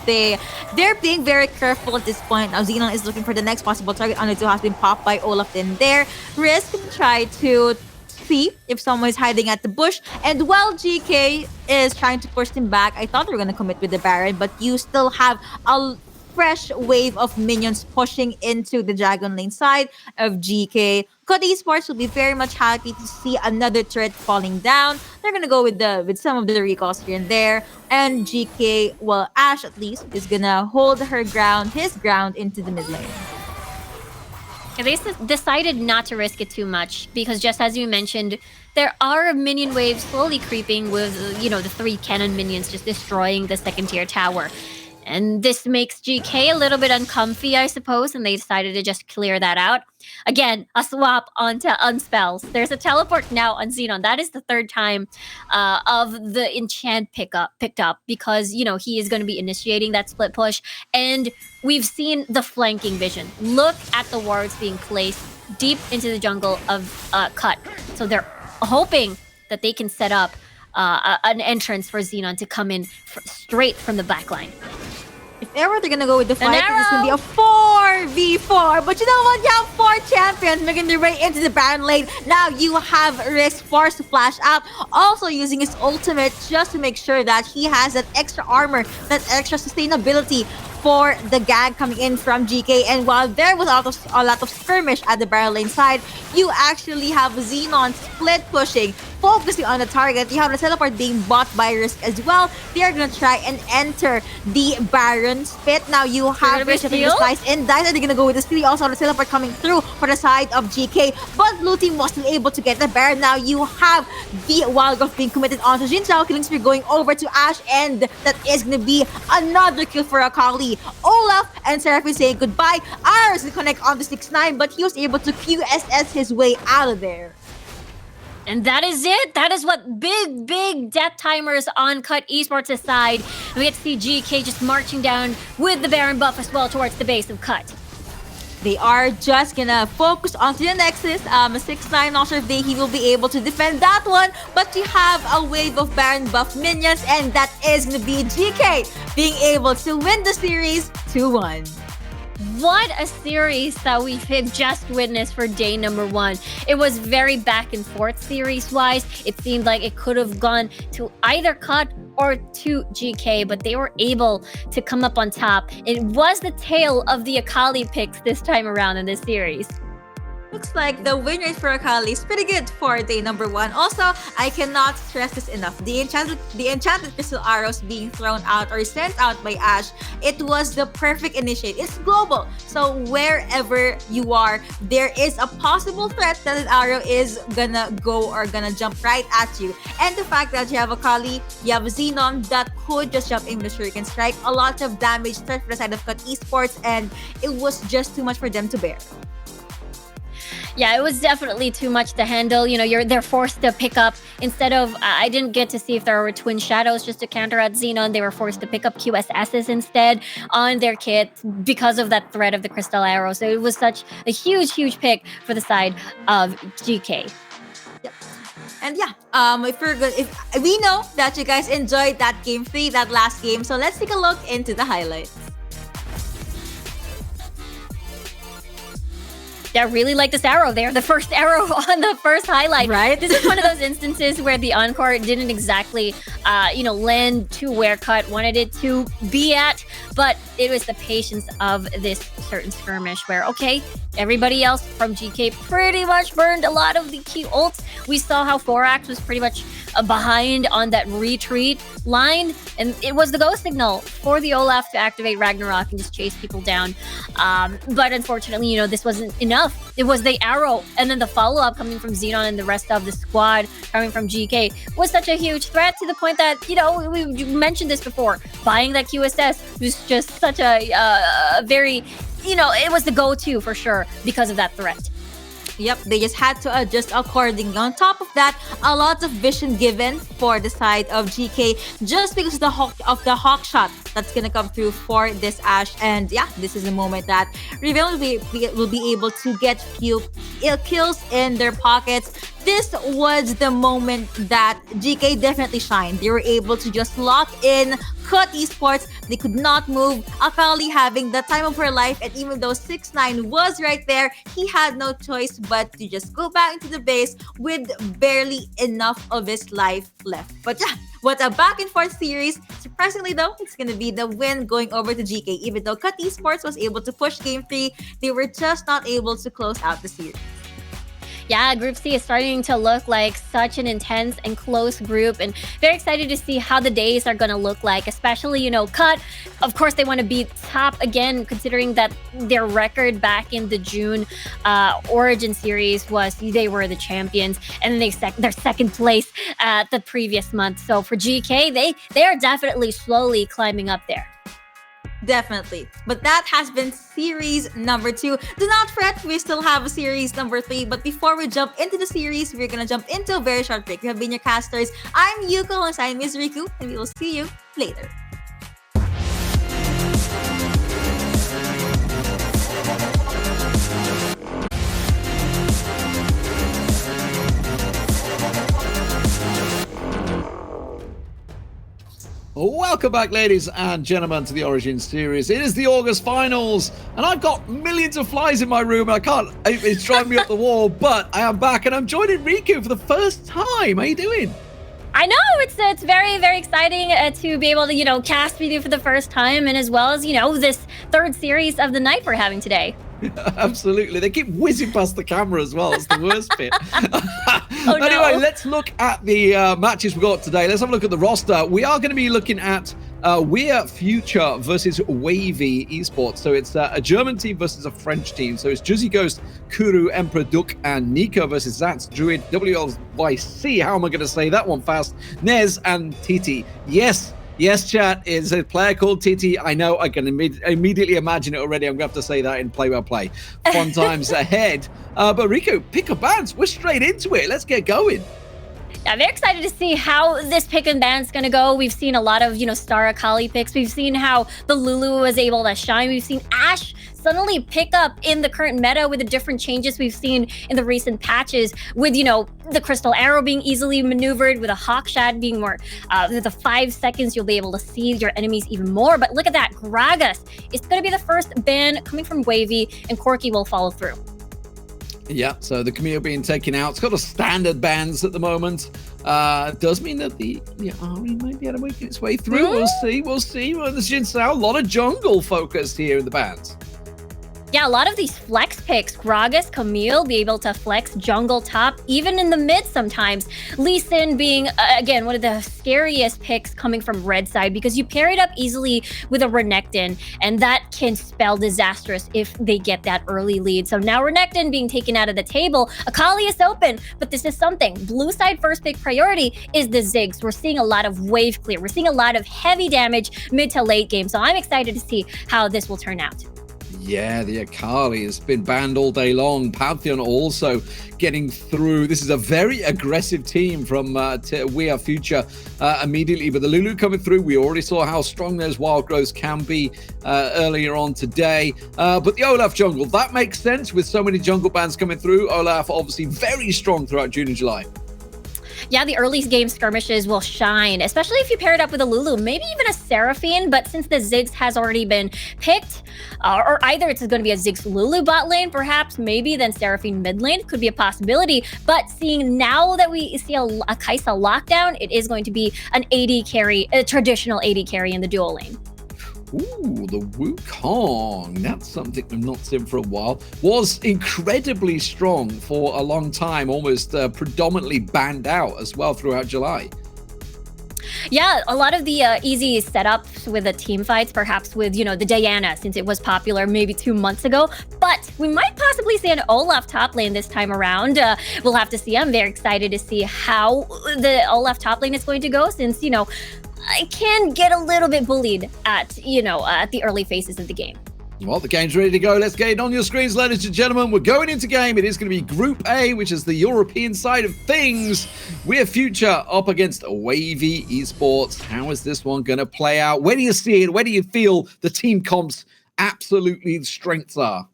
they're being very careful at this point. Now Xenon is looking for the next possible target. Undertow has been popped by Olaf in there. Risk try to see if someone is hiding at the bush, and while GK is trying to push him back, I thought they were going to commit with the Baron, but you still have a fresh wave of minions pushing into the Dragon lane side of GK. Cut Esports will be very much happy to see another turret falling down. They're gonna go with some of the recalls here and there. And GK, well, Ashe at least, is gonna hold his ground into the mid lane. They decided not to risk it too much because, just as you mentioned, there are minion waves slowly creeping with, the 3 cannon minions just destroying the second tier tower. And this makes GK a little bit uncomfy, I suppose, and they decided to just clear that out. Again, a swap onto Unspells. There's a teleport now on Xenon. That is the 3rd time of the enchant picked up because, he is going to be initiating that split push. And we've seen the flanking vision. Look at the wards being placed deep into the jungle of Cut. So they're hoping that they can set up an entrance for Xenon to come in straight from the backline. If ever they're gonna go with the fight, it's gonna be a 4v4. But you know what? You have 4 champions making their way into the Baron lane. Now you have Risk forced to flash out, also using his ultimate just to make sure that he has that extra armor, that extra sustainability for the gang coming in from GK. And while there was a lot of skirmish at the Baron lane side, you actually have Xenon split pushing, focusing on the target. You have the teleport being bought by Risk as well. They are gonna try and enter the Baron's pit. Now you have Risk taking the slice and dice, and they're gonna go with the steal. Also the teleport coming through for the side of GK, but blue team was still able to get the Baron. Now you have the Wild Growth being committed onto Jin Zhao, killing spree going over to Ashe, and that is gonna be another kill for Akali. Olaf and Seraphine saying goodbye. Ours will connect on the 6-9, but he was able to QSS his way out of there. And that is it. That is what big death timers on Cut Esports aside. We get to see GK just marching down with the Baron buff as well towards the base of Cut. They are just gonna focus on the Nexus. 6-9, not sure if he will be able to defend that one, but you have a wave of Baron buff minions, and that is gonna be GK being able to win the series 2-1. What a series that we've just witnessed for day number 1. It was very back and forth series-wise. It seemed like it could have gone to either Cut or to GK, but they were able to come up on top. It was the tale of the Akali picks this time around in this series. Looks like the win rate for Akali is pretty good for day number 1. Also, I cannot stress this enough. The enchanted crystal arrows being thrown out or sent out by Ashe, it was the perfect initiate. It's global. So wherever you are, there is a possible threat that an arrow is gonna go or gonna jump right at you. And the fact that you have Akali, you have Xenon that could just jump in with Shuriken Strike, a lot of damage for the side of Cut Esports, and it was just too much for them to bear. Yeah, it was definitely too much to handle. They're forced to pick up instead of. I didn't get to see if there were twin shadows just to counter at Xenon. They were forced to pick up QSSs instead on their kit because of that threat of the crystal arrow. So it was such a huge pick for the side of GK. Yep. And yeah, if we know that you guys enjoyed that game 3, that last game, so let's take a look into the highlights. I really like this arrow there. The first arrow on the first highlight. Right. This is one of those instances where the encore didn't exactly, land to where Cut wanted it to be at, but it was the patience of this certain skirmish where, okay, everybody else from GK pretty much burned a lot of the key ults. We saw how Forax was pretty much behind on that retreat line, and it was the go signal for the Olaf to activate Ragnarok and just chase people down. But unfortunately, this wasn't enough. It was the arrow, and then the follow-up coming from Xenon and the rest of the squad coming from GK was such a huge threat to the point that, we mentioned this before, buying that QSS was just such a very, it was the go-to for sure because of that threat. Yep, they just had to adjust accordingly. On top of that, a lot of vision given for the side of GK just because of the hawk shot that's gonna come through for this Ashe. And yeah, this is a moment that Reveal will be able to get few kills in their pockets. This was the moment that GK definitely shined. They were able to just lock in Cut Esports. They could not move. Akali having the time of her life, and even though 6-9 was right there, he had no choice but to just go back into the base with barely enough of his life left. But yeah, what a back and forth series. Surprisingly though, it's gonna be the win going over to GK. Even though Cut Esports was able to push game 3, they were just not able to close out the series. Yeah, Group C is starting to look like such an intense and close group, and very excited to see how the days are going to look like, especially, Cut. Of course, they want to be top again, considering that their record back in the June Origin Series was they were the champions, and then they're second place the previous month. So for GK, they are definitely slowly climbing up there. Definitely. But that has been series number 2. Do not fret, we still have a series number 3. But before we jump into the series, we're gonna jump into a very short break. We have been your casters. I'm Yuko, alongside Miss Riku, and we will see you later. Welcome back, ladies and gentlemen, to the Origin Series. It is the August finals, and I've got millions of flies in my room. It's driving me up the wall, but I am back, and I'm joining Riku for the first time. How you doing? I know, it's very, very exciting to be able to, cast with you for the first time, and as well as, this third series of the night we're having today. Absolutely. They keep whizzing past the camera as well. It's the worst bit. Anyway, let's look at the matches we got today. Let's have a look at the roster. We are going to be looking at We're Future versus Wavy Esports. So it's a German team versus a French team. So it's Juicy Ghost, Kuru, Emperor Duck, and Nico versus Zats, Druid, WLYC. How am I going to say that one fast? Nez and Titi. Yes, chat, is a player called Titi. I know, I can immediately imagine it already. I'm going to have to say that in play-by-play. Fun times ahead. But Riku, pick a bands. We're straight into it. Let's get going. I'm very excited to see how this pick and ban's going to go. We've seen a lot of, Star Akali picks. We've seen how the Lulu was able to shine. We've seen Ashe suddenly pick up in the current meta with the different changes we've seen in the recent patches with, the Crystal Arrow being easily maneuvered, with a Hawkshad being more, with the 5 seconds, you'll be able to see your enemies even more. But look at that, Gragas. It's going to be the first ban coming from Wavy, and Corki will follow through. Yeah, so the Camille being taken out. It's got a standard bans at the moment. Does mean that the Ari might be able to make its way through. We'll see. Well, there's just a lot of jungle focused here in the bans. Yeah, a lot of these flex picks, Gragas, Camille, be able to flex jungle top, even in the mid sometimes. Lee Sin being, again, one of the scariest picks coming from red side, because you pair it up easily with a Renekton, and that can spell disastrous if they get that early lead. So now Renekton being taken out of the table. Akali is open, but this is something. Blue side first pick priority is the Ziggs. We're seeing a lot of wave clear. We're seeing a lot of heavy damage mid to late game. So I'm excited to see how this will turn out. Yeah, the Akali has been banned all day long. Pantheon also getting through. This is a very aggressive team from We Are Future immediately. But the Lulu coming through, we already saw how strong those wild growths can be earlier on today. But the Olaf jungle, that makes sense with so many jungle bans coming through. Olaf obviously very strong throughout June and July. Yeah, the early game skirmishes will shine, especially if you pair it up with a Lulu, maybe even a Seraphine. But since the Ziggs has already been picked, or either it's going to be a Ziggs Lulu bot lane, perhaps, maybe then Seraphine mid lane could be a possibility. But seeing now that we see a Kai'Sa lockdown, it is going to be an AD carry, a traditional AD carry in the dual lane. Ooh, the Wukong. That's something we've not seen for a while. Was incredibly strong for a long time, almost predominantly banned out as well throughout July. Yeah, a lot of the easy setups with the team fights, perhaps with, the Diana, since it was popular maybe 2 months ago. But we might possibly see an Olaf top lane this time around. We'll have to see. I'm very excited to see how the Olaf top lane is going to go, since, I can get a little bit bullied at the early phases of the game. Well, the game's ready to go. Let's get it on your screens, ladies and gentlemen. We're going into game. It is going to be Group A, which is the European side of things. We're Future up against Wavy Esports. How is this one going to play out? Where do you see it? Where do you feel the team comps absolutely strengths are?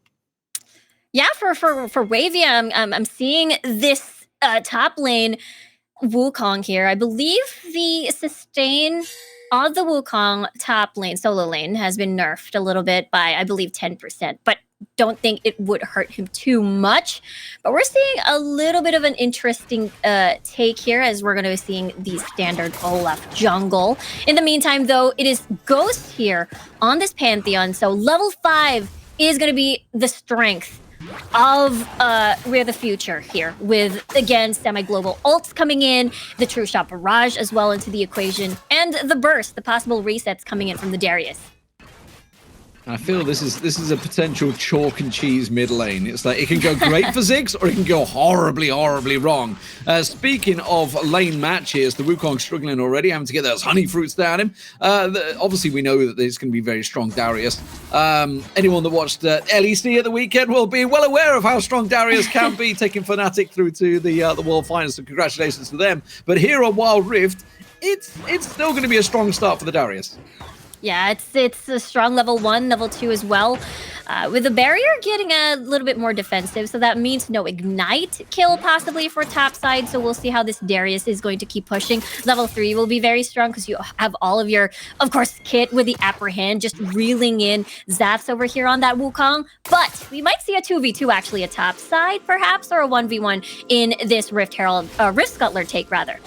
Yeah, for Wavy, I'm seeing this top lane Wukong here. I believe the sustain of the Wukong top lane, solo lane, has been nerfed a little bit by, I believe, 10%, but don't think it would hurt him too much. But we're seeing a little bit of an interesting take here, as we're going to be seeing the standard Olaf jungle. In the meantime, though, it is Ghost here on this Pantheon, so level 5 is going to be the strength of We're the Future here, with, again, semi-global ults coming in, the True Shot Barrage as well into the equation, and the burst, the possible resets coming in from the Darius. I feel this is a potential chalk and cheese mid lane. It's like it can go great for Ziggs or it can go horribly, horribly wrong. Speaking of lane matches, the Wukong struggling already, having to get those honey fruits down him. Obviously, we know that there's going to be very strong Darius. Anyone that watched LEC at the weekend will be well aware of how strong Darius can be, taking Fnatic through to the World Finals. So congratulations to them. But here on Wild Rift, it's still going to be a strong start for the Darius. Yeah, it's a strong level 1, level 2 as well. With the barrier getting a little bit more defensive, so that means no ignite kill possibly for top side. So we'll see how this Darius is going to keep pushing. Level 3 will be very strong because you have all of your, of course, kit with the apprehend, just reeling in Zaps over here on that Wukong. But we might see a 2v2 actually a top side perhaps, or a 1v1 in this Rift Herald, Rift Scuttler take rather.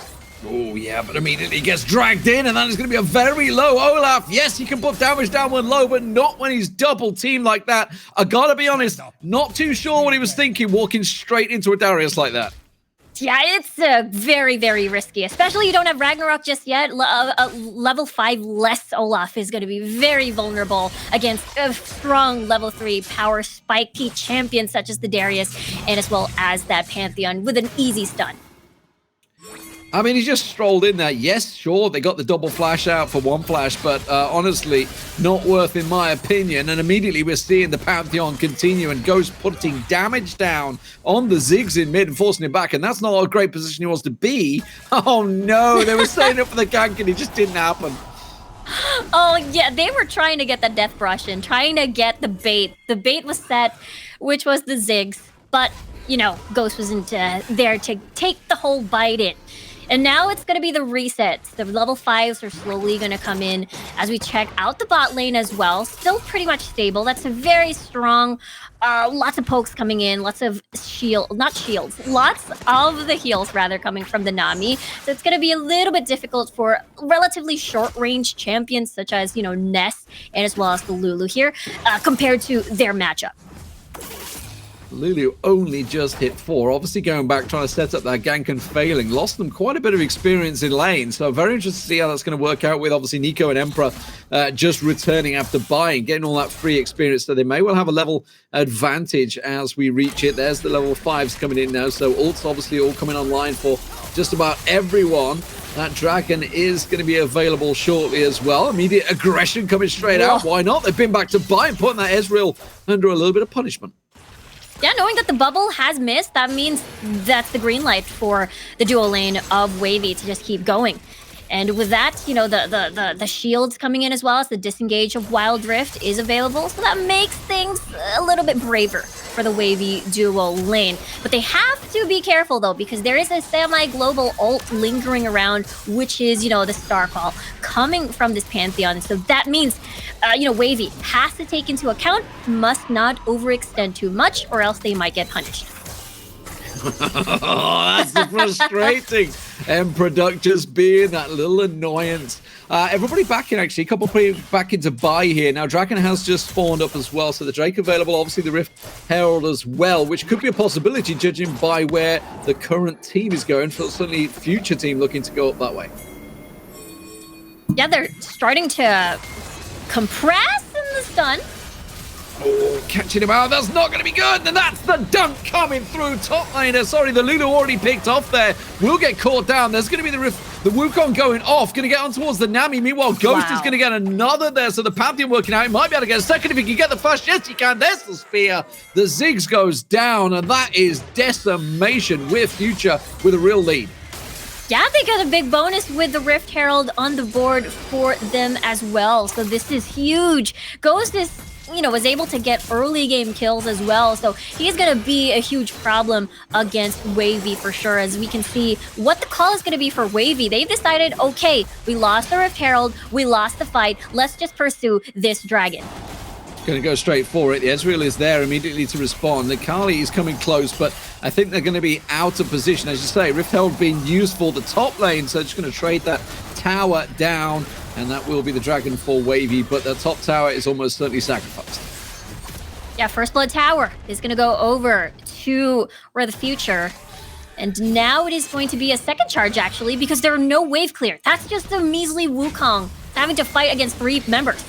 Oh, yeah, but immediately gets dragged in, and that is going to be a very low Olaf. Yes, he can put damage down when low, but not when he's double teamed like that. I gotta be honest, not too sure what he was thinking walking straight into a Darius like that. Yeah, it's very, very risky, especially you don't have Ragnarok just yet. Level 5 less Olaf is going to be very vulnerable against a strong level 3 power spiky champion such as the Darius, and as well as that Pantheon with an easy stun. I mean, he just strolled in there. Yes, sure, they got the double flash out for one flash, but honestly, not worth in my opinion. And immediately we're seeing the Pantheon continue and goes putting damage down on the Ziggs in mid and forcing him back. And that's not a great position he wants to be. Oh no, they were setting up for the gank and it just didn't happen. Oh yeah, they were trying to get the death brush in, trying to get the bait. The bait was set, which was the Ziggs. But, you know, Ghost wasn't there to take the whole bite in. And now it's going to be the resets. The level 5s are slowly going to come in as we check out the bot lane as well. Still pretty much stable. That's a very strong, lots of pokes coming in, lots of lots of the heals rather coming from the Nami. So it's going to be a little bit difficult for relatively short-range champions such as, you know, Ness and as well as the Lulu here compared to their matchup. Lulu only just hit 4. Obviously going back, trying to set up that gank and failing. Lost them quite a bit of experience in lane. So very interested to see how that's going to work out with obviously Nico and Emperor just returning after buying, getting all that free experience. So they may well have a level advantage as we reach it. There's the level 5s coming in now. So ults obviously all coming online for just about everyone. That dragon is going to be available shortly as well. Immediate aggression coming straight out. Why not? They've been back to buy and putting that Ezreal under a little bit of punishment. Yeah, knowing that the bubble has missed, that means that's the green light for the dual lane of Wavy to just keep going. And with that, you know, the shields coming in as well as the disengage of Wild Rift is available. So that makes things a little bit braver for the Wavy duo lane. But they have to be careful, though, because there is a semi-global ult lingering around, which is, you know, the Star Call coming from this Pantheon. So that means, you know, Wavy has to take into account, must not overextend too much, or else they might get punished. Oh, that's the frustrating Emperor Duck just being that little annoyance. Everybody back in, actually. A couple back into buy here. Now, Dragon has just spawned up as well, so the Drake available. Obviously, the Rift Herald as well, which could be a possibility, judging by where the current team is going. So certainly, future team looking to go up that way. Yeah, they're starting to compress in the stun. Oh, catching him out. That's not going to be good. And that's the dunk coming through top laner. Sorry, the Lulu already picked off there. Will get caught down. There's going to be the Wukong going off. Going to get on towards the Nami. Meanwhile, Ghost is going to get another there. So the Pantheon working out. He might be able to get a second if he can get the flash. Yes, he can. There's the spear. The Ziggs goes down. And that is decimation with Future with a real lead. Yeah, they got a big bonus with the Rift Herald on the board for them as well. So this is huge. Ghost is, you know, was able to get early game kills as well. So he's going to be a huge problem against Wavy for sure. As we can see what the call is going to be for Wavy. They've decided, okay, we lost the Rift Herald. We lost the fight. Let's just pursue this dragon. Going to go straight for it. The Ezreal is there immediately to respond. The Kali is coming close, but I think they're going to be out of position. As you say, Rift Herald being used for the top lane, so just going to trade that tower down, and that will be the dragon for Wavy, but the top tower is almost certainly sacrificed. Yeah, First Blood Tower is going to go over to Where the Future. And now it is going to be a second charge, actually, because there are no wave clear. That's just a measly Wukong having to fight against 3 members.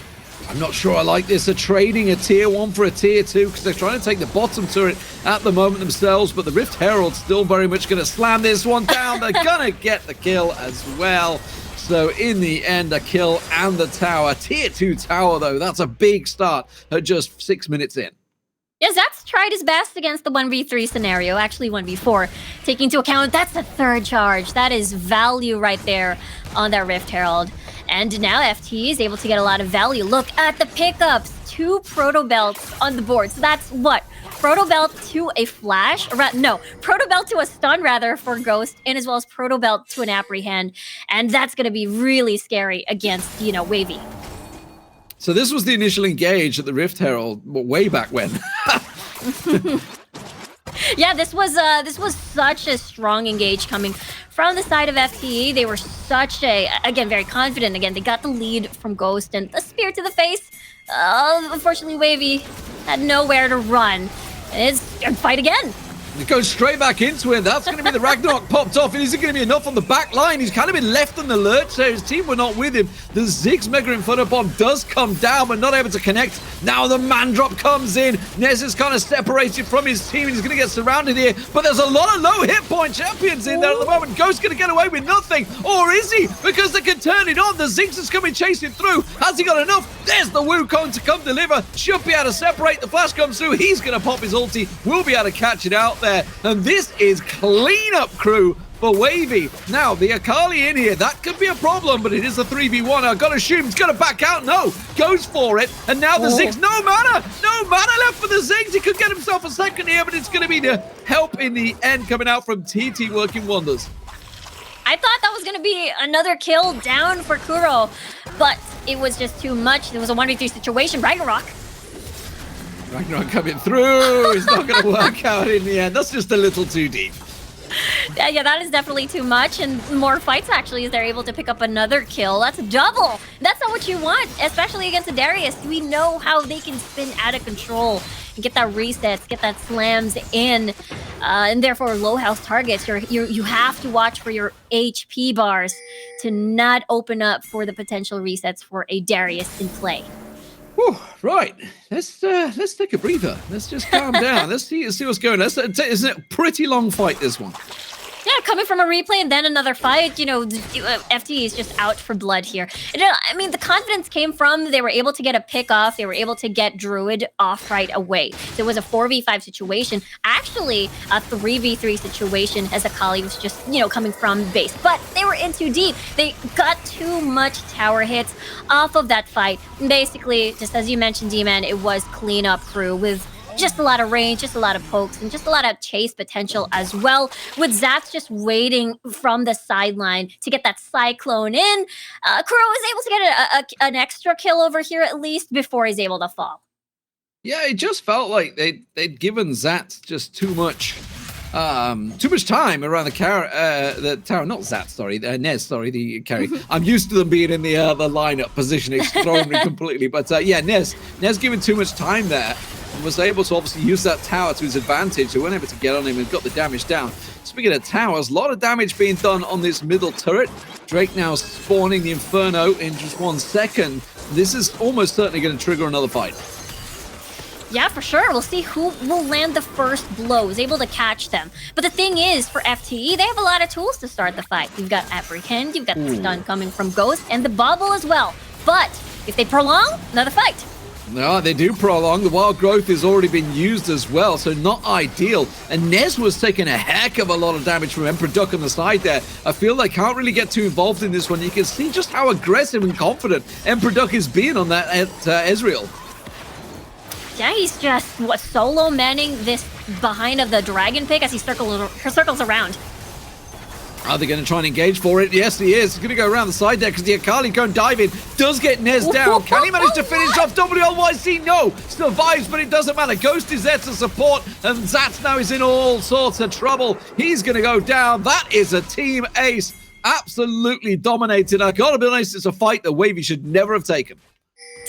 I'm not sure I like this. They're trading a tier 1 for a tier 2 because they're trying to take the bottom turret at the moment themselves, but the Rift Herald's still very much going to slam this one down. They're going to get the kill as well. So in the end, a kill and the tower. Tier 2 tower, though, that's a big start at just 6 minutes in. Yeah, Zat's tried his best against the 1v3 scenario, actually 1v4, taking into account that's the 3rd charge. That is value right there on that Rift Herald. And now FT is able to get a lot of value. Look at the pickups. 2 Proto Belts on the board. So that's what? Proto Belt to a flash? No, Proto Belt to a stun, rather, for Ghost, and as well as Proto Belt to an apprehend. And that's going to be really scary against, Wavy. So this was the initial engage at the Rift Herald way back when. Yeah, this was such a strong engage coming from the side of FTE. They were again, very confident. Again, they got the lead from Ghost and the spear to the face. Unfortunately, Wavy had nowhere to run. It's fight again. He goes straight back into it. That's going to be the Ragnarok popped off. It isn't going to be enough on the back line. He's kind of been left in the lurch there. His team were not with him. The Ziggs Mega Inferno Bomb does come down, but not able to connect. Now the man drop comes in. Nez is kind of separated from his team. He's going to get surrounded here, but there's a lot of low hit point champions in there at the moment. Ghost's going to get away with nothing, or is he? Because they can turn it on. The Ziggs is coming chasing through. Has he got enough? There's the Wukong to come deliver. Should be able to separate. The flash comes through. He's going to pop his ulti. Will be able to catch it out there. And this is cleanup crew for Wavy. Now, the Akali in here, that could be a problem, but it is a 3v1. I've got to assume he's going to back out. No, goes for it. And now the Ziggs, no mana left for the Ziggs. He could get himself a second here, but it's going to be the help in the end coming out from TT working wonders. I thought that was going to be another kill down for Kuro, but it was just too much. It was a 1v3 situation. Ragnarok coming through. It's not going to work out in the end. That's just a little too deep. Yeah, that is definitely too much, and more fights actually as they're able to pick up another kill. That's a double. That's not what you want, especially against a Darius. We know how they can spin out of control and get that resets, get that slams in, and therefore low health targets. You have to watch for your HP bars to not open up for the potential resets for a Darius in play. Whew, right, let's take a breather. Let's just calm down. Let's see what's going on. It's a pretty long fight, this one. Yeah, coming from a replay and then another fight, FT is just out for blood here. I mean, the confidence came from they were able to get a pick off. They were able to get Druid off right away. So it was a 4v5 situation. Actually, a 3v3 situation as Akali was just, coming from base. But they were in too deep. They got too much tower hits off of that fight. Basically, just as you mentioned, D-Man, it was cleanup crew with just a lot of range, just a lot of pokes, and just a lot of chase potential as well. With Zats just waiting from the sideline to get that Cyclone in, Kuro was able to get an extra kill over here at least before he's able to fall. Yeah, it just felt like they'd given Zats just too much time around the tower. Not Zat, sorry, Nez, sorry, the carry. I'm used to them being in the lineup position. It's thrown me completely. But yeah, Nez given too much time there. And was able to obviously use that tower to his advantage. They weren't able to get on him and got the damage down. Speaking of towers, a lot of damage being done on this middle turret. Drake now spawning the Inferno in just 1 second. This is almost certainly going to trigger another fight. Yeah, for sure. We'll see who will land the first blow, is able to catch them. But the thing is, for FTE, they have a lot of tools to start the fight. You've got Apprehend, you've got the stun coming from Ghost, and the bubble as well. But if they prolong, another fight. No, they do prolong. The wild growth has already been used as well, so not ideal. And Nez was taking a heck of a lot of damage from Emperor Duck on the side there. I feel they can't really get too involved in this one. You can see just how aggressive and confident Emperor Duck is being on that at Ezreal. Yeah, he's just solo manning this behind of the dragon pick as he circles around. Are they going to try and engage for it? Yes, he is. He's going to go around the side there because the Akali going diving does get Nez down. Can he manage to finish off WLYC? No. Survives, but it doesn't matter. Ghost is there to support, and Zats now is in all sorts of trouble. He's going to go down. That is a team ace. Absolutely dominated. I got to be honest, it's a fight that Wavy should never have taken.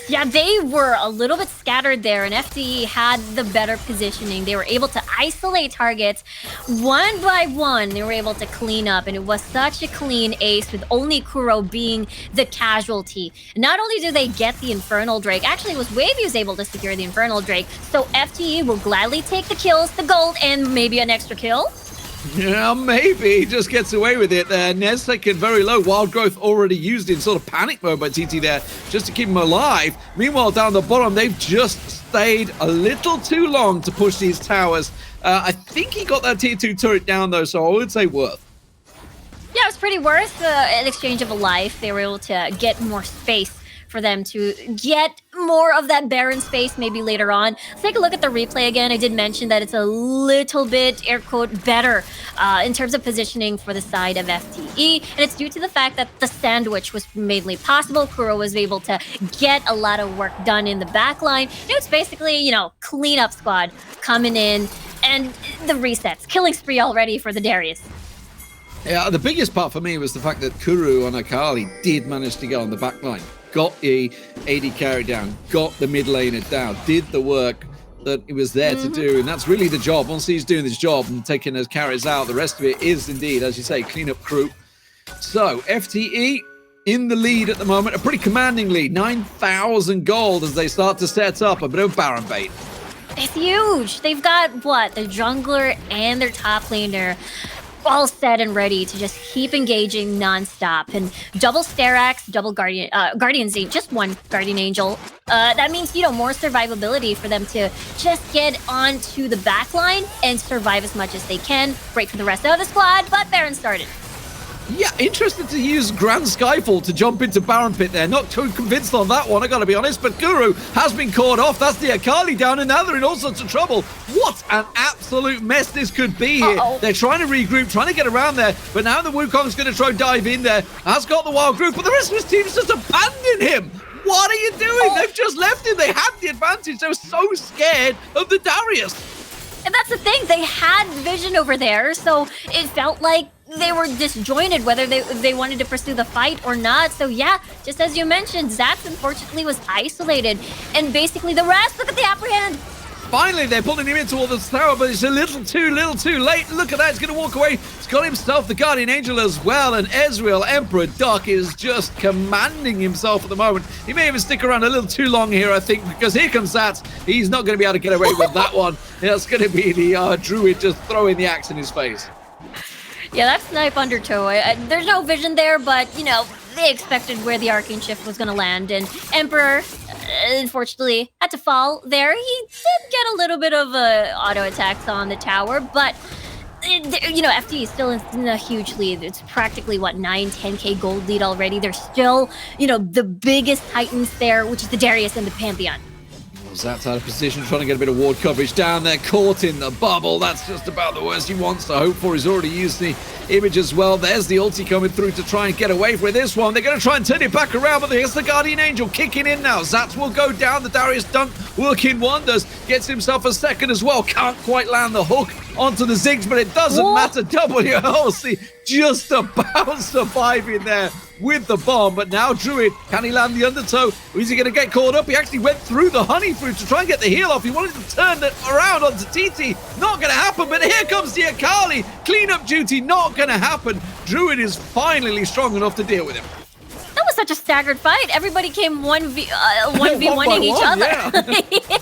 Yeah, they were a little bit scattered there, and FTE had the better positioning. They were able to isolate targets one by one. They were able to clean up, and it was such a clean ace with only Kuro being the casualty. Not only do they get the Infernal Drake, actually it was Wavy who's able to secure the Infernal Drake, so FTE will gladly take the kills, the gold, and maybe an extra kill. Yeah, maybe. He just gets away with it there. Nez taken very low. Wild Growth already used in sort of panic mode by TT there just to keep him alive. Meanwhile, down the bottom, they've just stayed a little too long to push these towers. I think he got that tier 2 turret down, though, so I would say worth. Yeah, it was pretty worth an exchange of a life. They were able to get more space for them to get more of that Baron space maybe later on. Let's take a look at the replay again. I did mention that it's a little bit, air quote, better in terms of positioning for the side of FTE. And it's due to the fact that the sandwich was mainly possible. Kuro was able to get a lot of work done in the back line. It's basically, you know, cleanup squad coming in and the resets. Killing spree already for the Darius. Yeah, the biggest part for me was the fact that Kuro on Akali did manage to get on the back line. Got the AD carry down, got the mid laner down, did the work that he was there to do, and that's really the job. Once he's doing his job and taking those carries out, the rest of it is indeed, as you say, clean up crew. So, FTE in the lead at the moment, a pretty commanding lead, 9,000 gold as they start to set up a bit of Baron bait. It's huge. They've got, what, the jungler and their top laner all set and ready to just keep engaging non-stop. And double Sterax, double Guardian Zinc, just one Guardian Angel. That means, you know, more survivability for them to just get onto the back line and survive as much as they can. Great for the rest of the squad, but Baron started. Yeah, interested to use Grand Skyfall to jump into Baron Pit there. Not too convinced on that one, I gotta be honest, but Guru has been caught off. That's the Akali down, and now they're in all sorts of trouble. What an absolute mess this could be here. They're trying to regroup, trying to get around there, but now the Wukong's gonna try and dive in there. Has got the wild group, but the rest of his team's just abandoned him. What are you doing? They've just left him. They had the advantage. They were so scared of the Darius. And that's the thing, they had vision over there, so it felt like they were disjointed whether they wanted to pursue the fight or not. So yeah, just as you mentioned, Zats unfortunately was isolated, and basically the rest, look at the apprehend. Finally, they're pulling him into all this tower, but it's a little too late. Look at that, he's going to walk away. He's got himself the Guardian Angel as well, and Ezreal, Emperor Duck, is just commanding himself at the moment. He may even stick around a little too long here, I think, because here comes Zats. He's not going to be able to get away with that one. That's going to be the Druid just throwing the axe in his face. Yeah, that snipe undertow. There's no vision there, but, you know, they expected where the Arcane Shift was going to land, and Emperor, unfortunately, had to fall there. He did get a little bit of auto attacks on the tower, but, you know, FT is still in a huge lead. It's practically, what, 10K gold lead already. They're still, you know, the biggest Titans there, which is the Darius and the Pantheon. Zats out of position, trying to get a bit of ward coverage down there, caught in the bubble. That's just about the worst he wants to hope for. He's already used the image as well. There's the ulti coming through to try and get away with this one. They're going to try and turn it back around, but there's the Guardian Angel kicking in now. Zats will go down. The Darius dunk working wonders. Gets himself a second as well. Can't quite land the hook onto the Ziggs, but it doesn't matter. WLC just about surviving there with the bomb, but now Druid, can he land the undertow? Or is he going to get caught up? He actually went through the honey fruit to try and get the heal off. He wanted to turn it around onto TT. Not going to happen, but here comes the Akali. Cleanup duty, not going to happen. Druid is finally strong enough to deal with him. That was such a staggered fight. Everybody came 1v1ing each other. Yeah.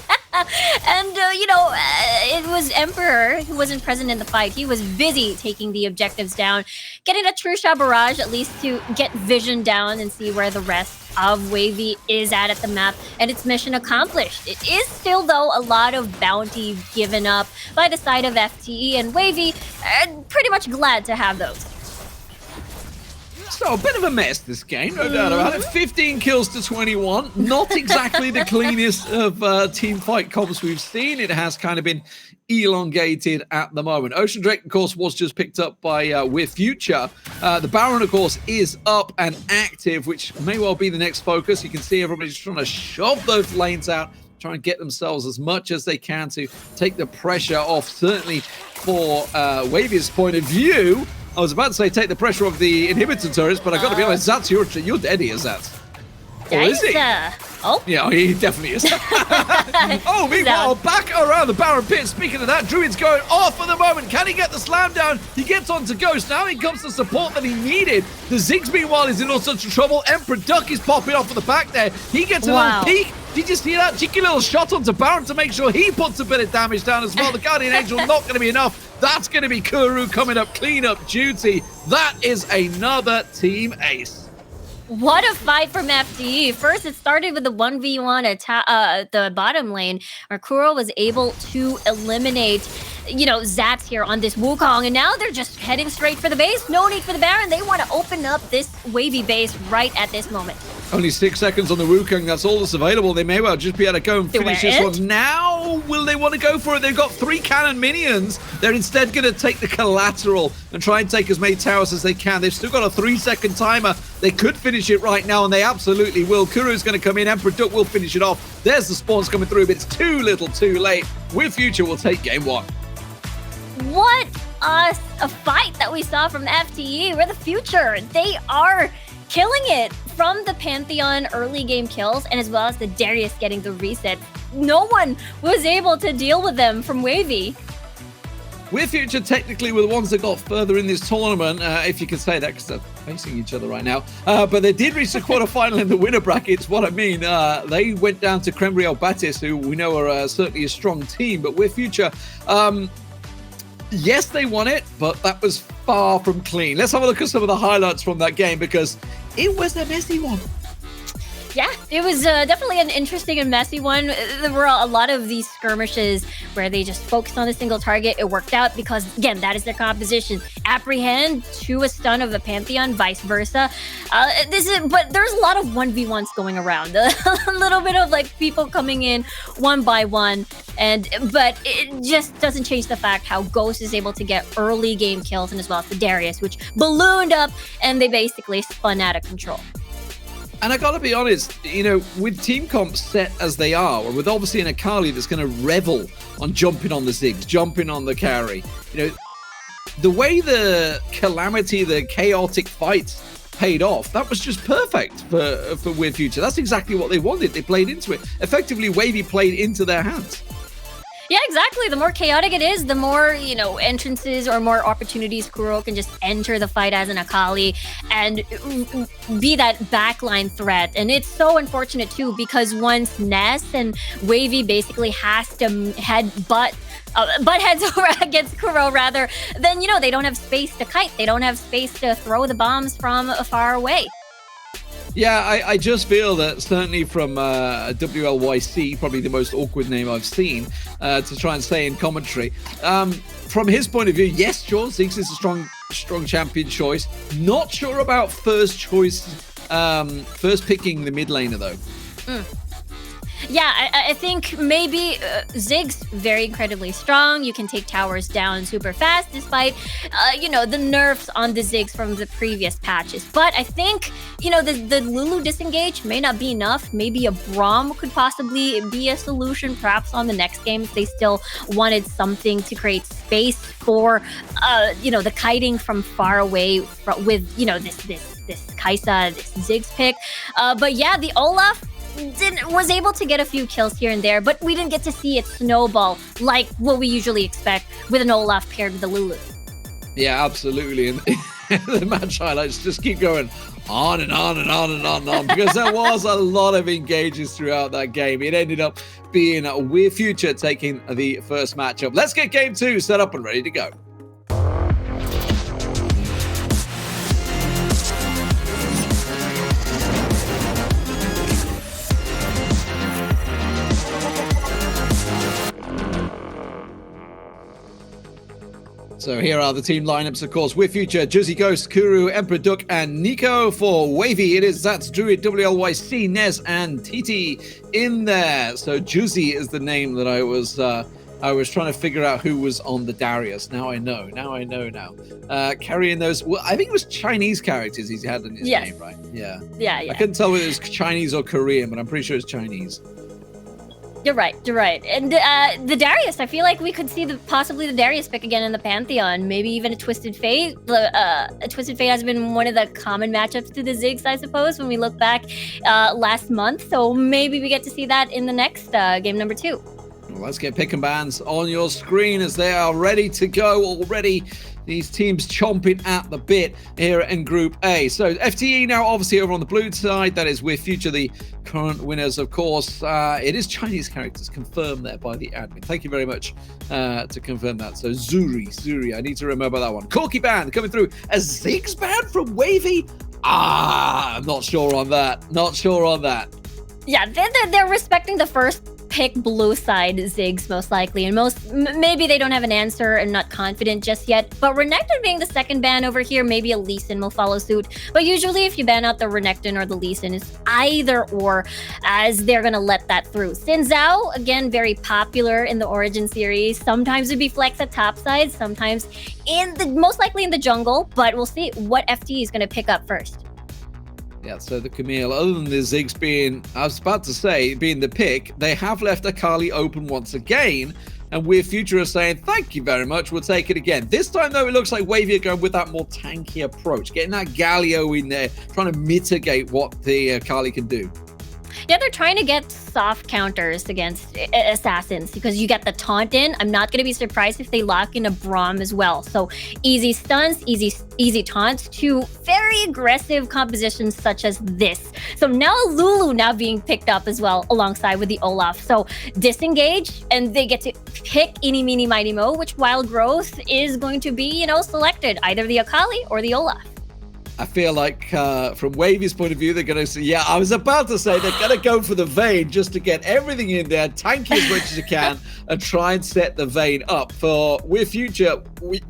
And, you know, it was Emperor who wasn't present in the fight. He was busy taking the objectives down, getting a true shot barrage, at least to get vision down and see where the rest of Wavy is at the map. And it's mission accomplished. It is still, though, a lot of bounty given up by the side of FTE, and Wavy pretty much glad to have those. So, a bit of a mess, this game, no doubt about it. 15 kills to 21. Not exactly the cleanest of team fight comps we've seen. It has kind of been elongated at the moment. Ocean Drake, of course, was just picked up by With Future. The Baron, of course, is up and active, which may well be the next focus. You can see everybody's trying to shove those lanes out, try and get themselves as much as they can to take the pressure off, certainly for Wavy's point of view. I was about to say take the pressure off the inhibitor turrets, but I got to be honest, Zats, you're dead here, Zats. Or is he? Oh. Yeah, he definitely is. Oh, meanwhile, back around the Baron pit. Speaking of that, Druid's going off for the moment. Can he get the slam down? He gets onto Ghost. Now he comes to support that he needed. The Ziggs, meanwhile, is in all sorts of trouble. Emperor Duck is popping off at the back there. He gets a little peek. Did you see that? Cheeky little shot onto Baron to make sure he puts a bit of damage down as well. The Guardian Angel not going to be enough. That's going to be Kuru coming up, clean up duty. That is another team ace. What a fight from FDE. First, it started with the 1v1 at the bottom lane, where Kuro was able to eliminate, Zats here on this Wukong, and now they're just heading straight for the base. No need for the Baron. They want to open up this wavy base right at this moment. Only 6 seconds on the Wukong. That's all that's available. They may well just be able to go and finish this one. Now, will they want to go for it? They've got 3 cannon minions. They're instead going to take the collateral and try and take as many towers as they can. They've still got a 3-second timer. They could finish it right now, and they absolutely will. Kuru's going to come in. Emperor Duck will finish it off. There's the spawns coming through, but it's too little too late. With Future, will take game 1. What a fight that we saw from the FTE. We're the Future. They are killing it from the Pantheon early game kills, and as well as the Darius getting the reset. No one was able to deal with them from Wavy. With Future technically were the ones that got further in this tournament, if you can say that, because they're facing each other right now. But they did reach the quarterfinal in the winner brackets. What I mean, they went down to Crembriel Batis, who we know are certainly a strong team. But with Future, yes, they won it, but that was far from clean. Let's have a look at some of the highlights from that game, because it was a messy one. Yeah, it was definitely an interesting and messy one. There were a lot of these skirmishes where they just focused on a single target. It worked out because, again, that is their composition. Apprehend to a stun of the Pantheon, vice versa. But there's a lot of 1v1s going around. A little bit of like people coming in one by one. But it just doesn't change the fact how Ghost is able to get early game kills, and as well as the Darius, which ballooned up and they basically spun out of control. And I gotta be honest, with team comps set as they are, or with obviously an Akali that's gonna revel on jumping on the Ziggs, jumping on the carry, the way the Calamity, the chaotic fights paid off, that was just perfect for Weird Future. That's exactly what they wanted. They played into it. Effectively, Wavy played into their hands. Yeah, exactly. The more chaotic it is, the more, entrances or more opportunities Kuro can just enter the fight as an Akali and be that backline threat. And it's so unfortunate, too, because once Ness and Wavy basically has to butt heads over against Kuro, rather, then, they don't have space to kite. They don't have space to throw the bombs from far away. Yeah, I just feel that certainly from WLYC, probably the most awkward name I've seen, to try and say in commentary. From his point of view, yes, sure, Ziggs is a strong champion choice. Not sure about first picking the mid laner, though. Yeah, I think maybe Ziggs very incredibly strong. You can take towers down super fast, despite the nerfs on the Ziggs from the previous patches. But I think the Lulu disengage may not be enough. Maybe a Braum could possibly be a solution, perhaps on the next game if they still wanted something to create space for the kiting from far away with this Kaisa, this Ziggs pick. But yeah, the Olaf was able to get a few kills here and there, but we didn't get to see it snowball like what we usually expect with an Olaf paired with a Lulu. Yeah, absolutely. And the match highlights just keep going on and on and on and on and on, because there was a lot of engages throughout that game. It ended up being Weird Future taking the first matchup. Let's get game 2 set up and ready to go. So here are the team lineups, of course. With Future, Juzzy Ghost, Kuru, Emperor Duck, and Nico. For Wavy, it is Zats, Druid, WLYC, Nez, and TT in there. So Juzzy is the name that I was trying to figure out who was on the Darius. Now I know. Carrying those, well, I think it was Chinese characters he had in his name, right? Yeah. Yeah. I couldn't tell whether it was Chinese or Korean, but I'm pretty sure it's Chinese. You're right. And the Darius, I feel like we could see possibly the Darius pick again in the Pantheon. Maybe even a Twisted Fate. A Twisted Fate has been one of the common matchups to the Ziggs, I suppose, when we look back last month. So maybe we get to see that in the next game number 2. Well, let's get pick and bans on your screen as they are ready to go already. These teams chomping at the bit here in Group A. So FTE now obviously over on the blue side. That is with Future, the current winners, of course. It is Chinese characters confirmed there by the admin. Thank you very much to confirm that. So Zuri, I need to remember that one. Corky Band coming through. A Ziggs band from Wavy? I'm not sure on that. Yeah, they're respecting the first pick blue side Ziggs most likely, and maybe they don't have an answer and not confident just yet. But Renekton being the second ban over here, maybe a Lee Sin will follow suit. But usually if you ban out the Renekton or the Lee Sin, it's either or, as they're gonna let that through. Xin Zhao, again, very popular in the Origin series. Sometimes it'd be flex at top side, sometimes most likely in the jungle, but we'll see what FT is gonna pick up first. Yeah, so the Camille, other than the Ziggs being, I was about to say, being the pick, they have left Akali open once again. And we're Future is saying, thank you very much, we'll take it again. This time, though, it looks like Wavy are going with that more tanky approach, getting that Galio in there, trying to mitigate what the Akali can do. Yeah, they're trying to get soft counters against assassins because you get the taunt in. I'm not going to be surprised if they lock in a Braum as well. So easy stuns, easy taunts to very aggressive compositions such as this. So now Lulu now being picked up as well alongside with the Olaf. So disengage and they get to pick Eeny, Meeny, Mighty Mo, which Wild Growth is going to be, selected, either the Akali or the Olaf. I feel like from Wavy's point of view, they're going to say, yeah, I was about to say they're going to go for the Vayne just to get everything in there, tank as much as you can, and try and set the Vayne up. For We're Future,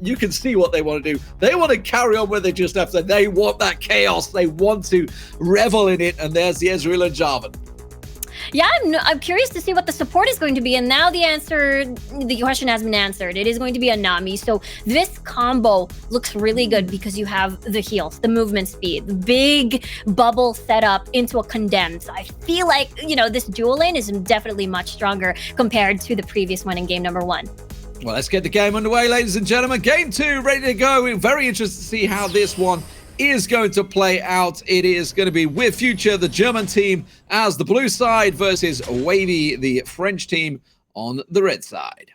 you can see what they want to do. They want to carry on where they just have to. They want that chaos. They want to revel in it. And there's the Ezreal and Jarvan. Yeah, I'm curious to see what the support is going to be. And now the question has been answered. It is going to be a Nami. So this combo looks really good because you have the heals, the movement speed, the big bubble setup into a condemned. So I feel like, this dual lane is definitely much stronger compared to the previous one in game number 1. Well, let's get the game underway, ladies and gentlemen. Game 2, ready to go. We're very interested to see how this one is going to play out. It is going to be with Future, the German team, as the blue side versus Wavy, the French team, on the red side.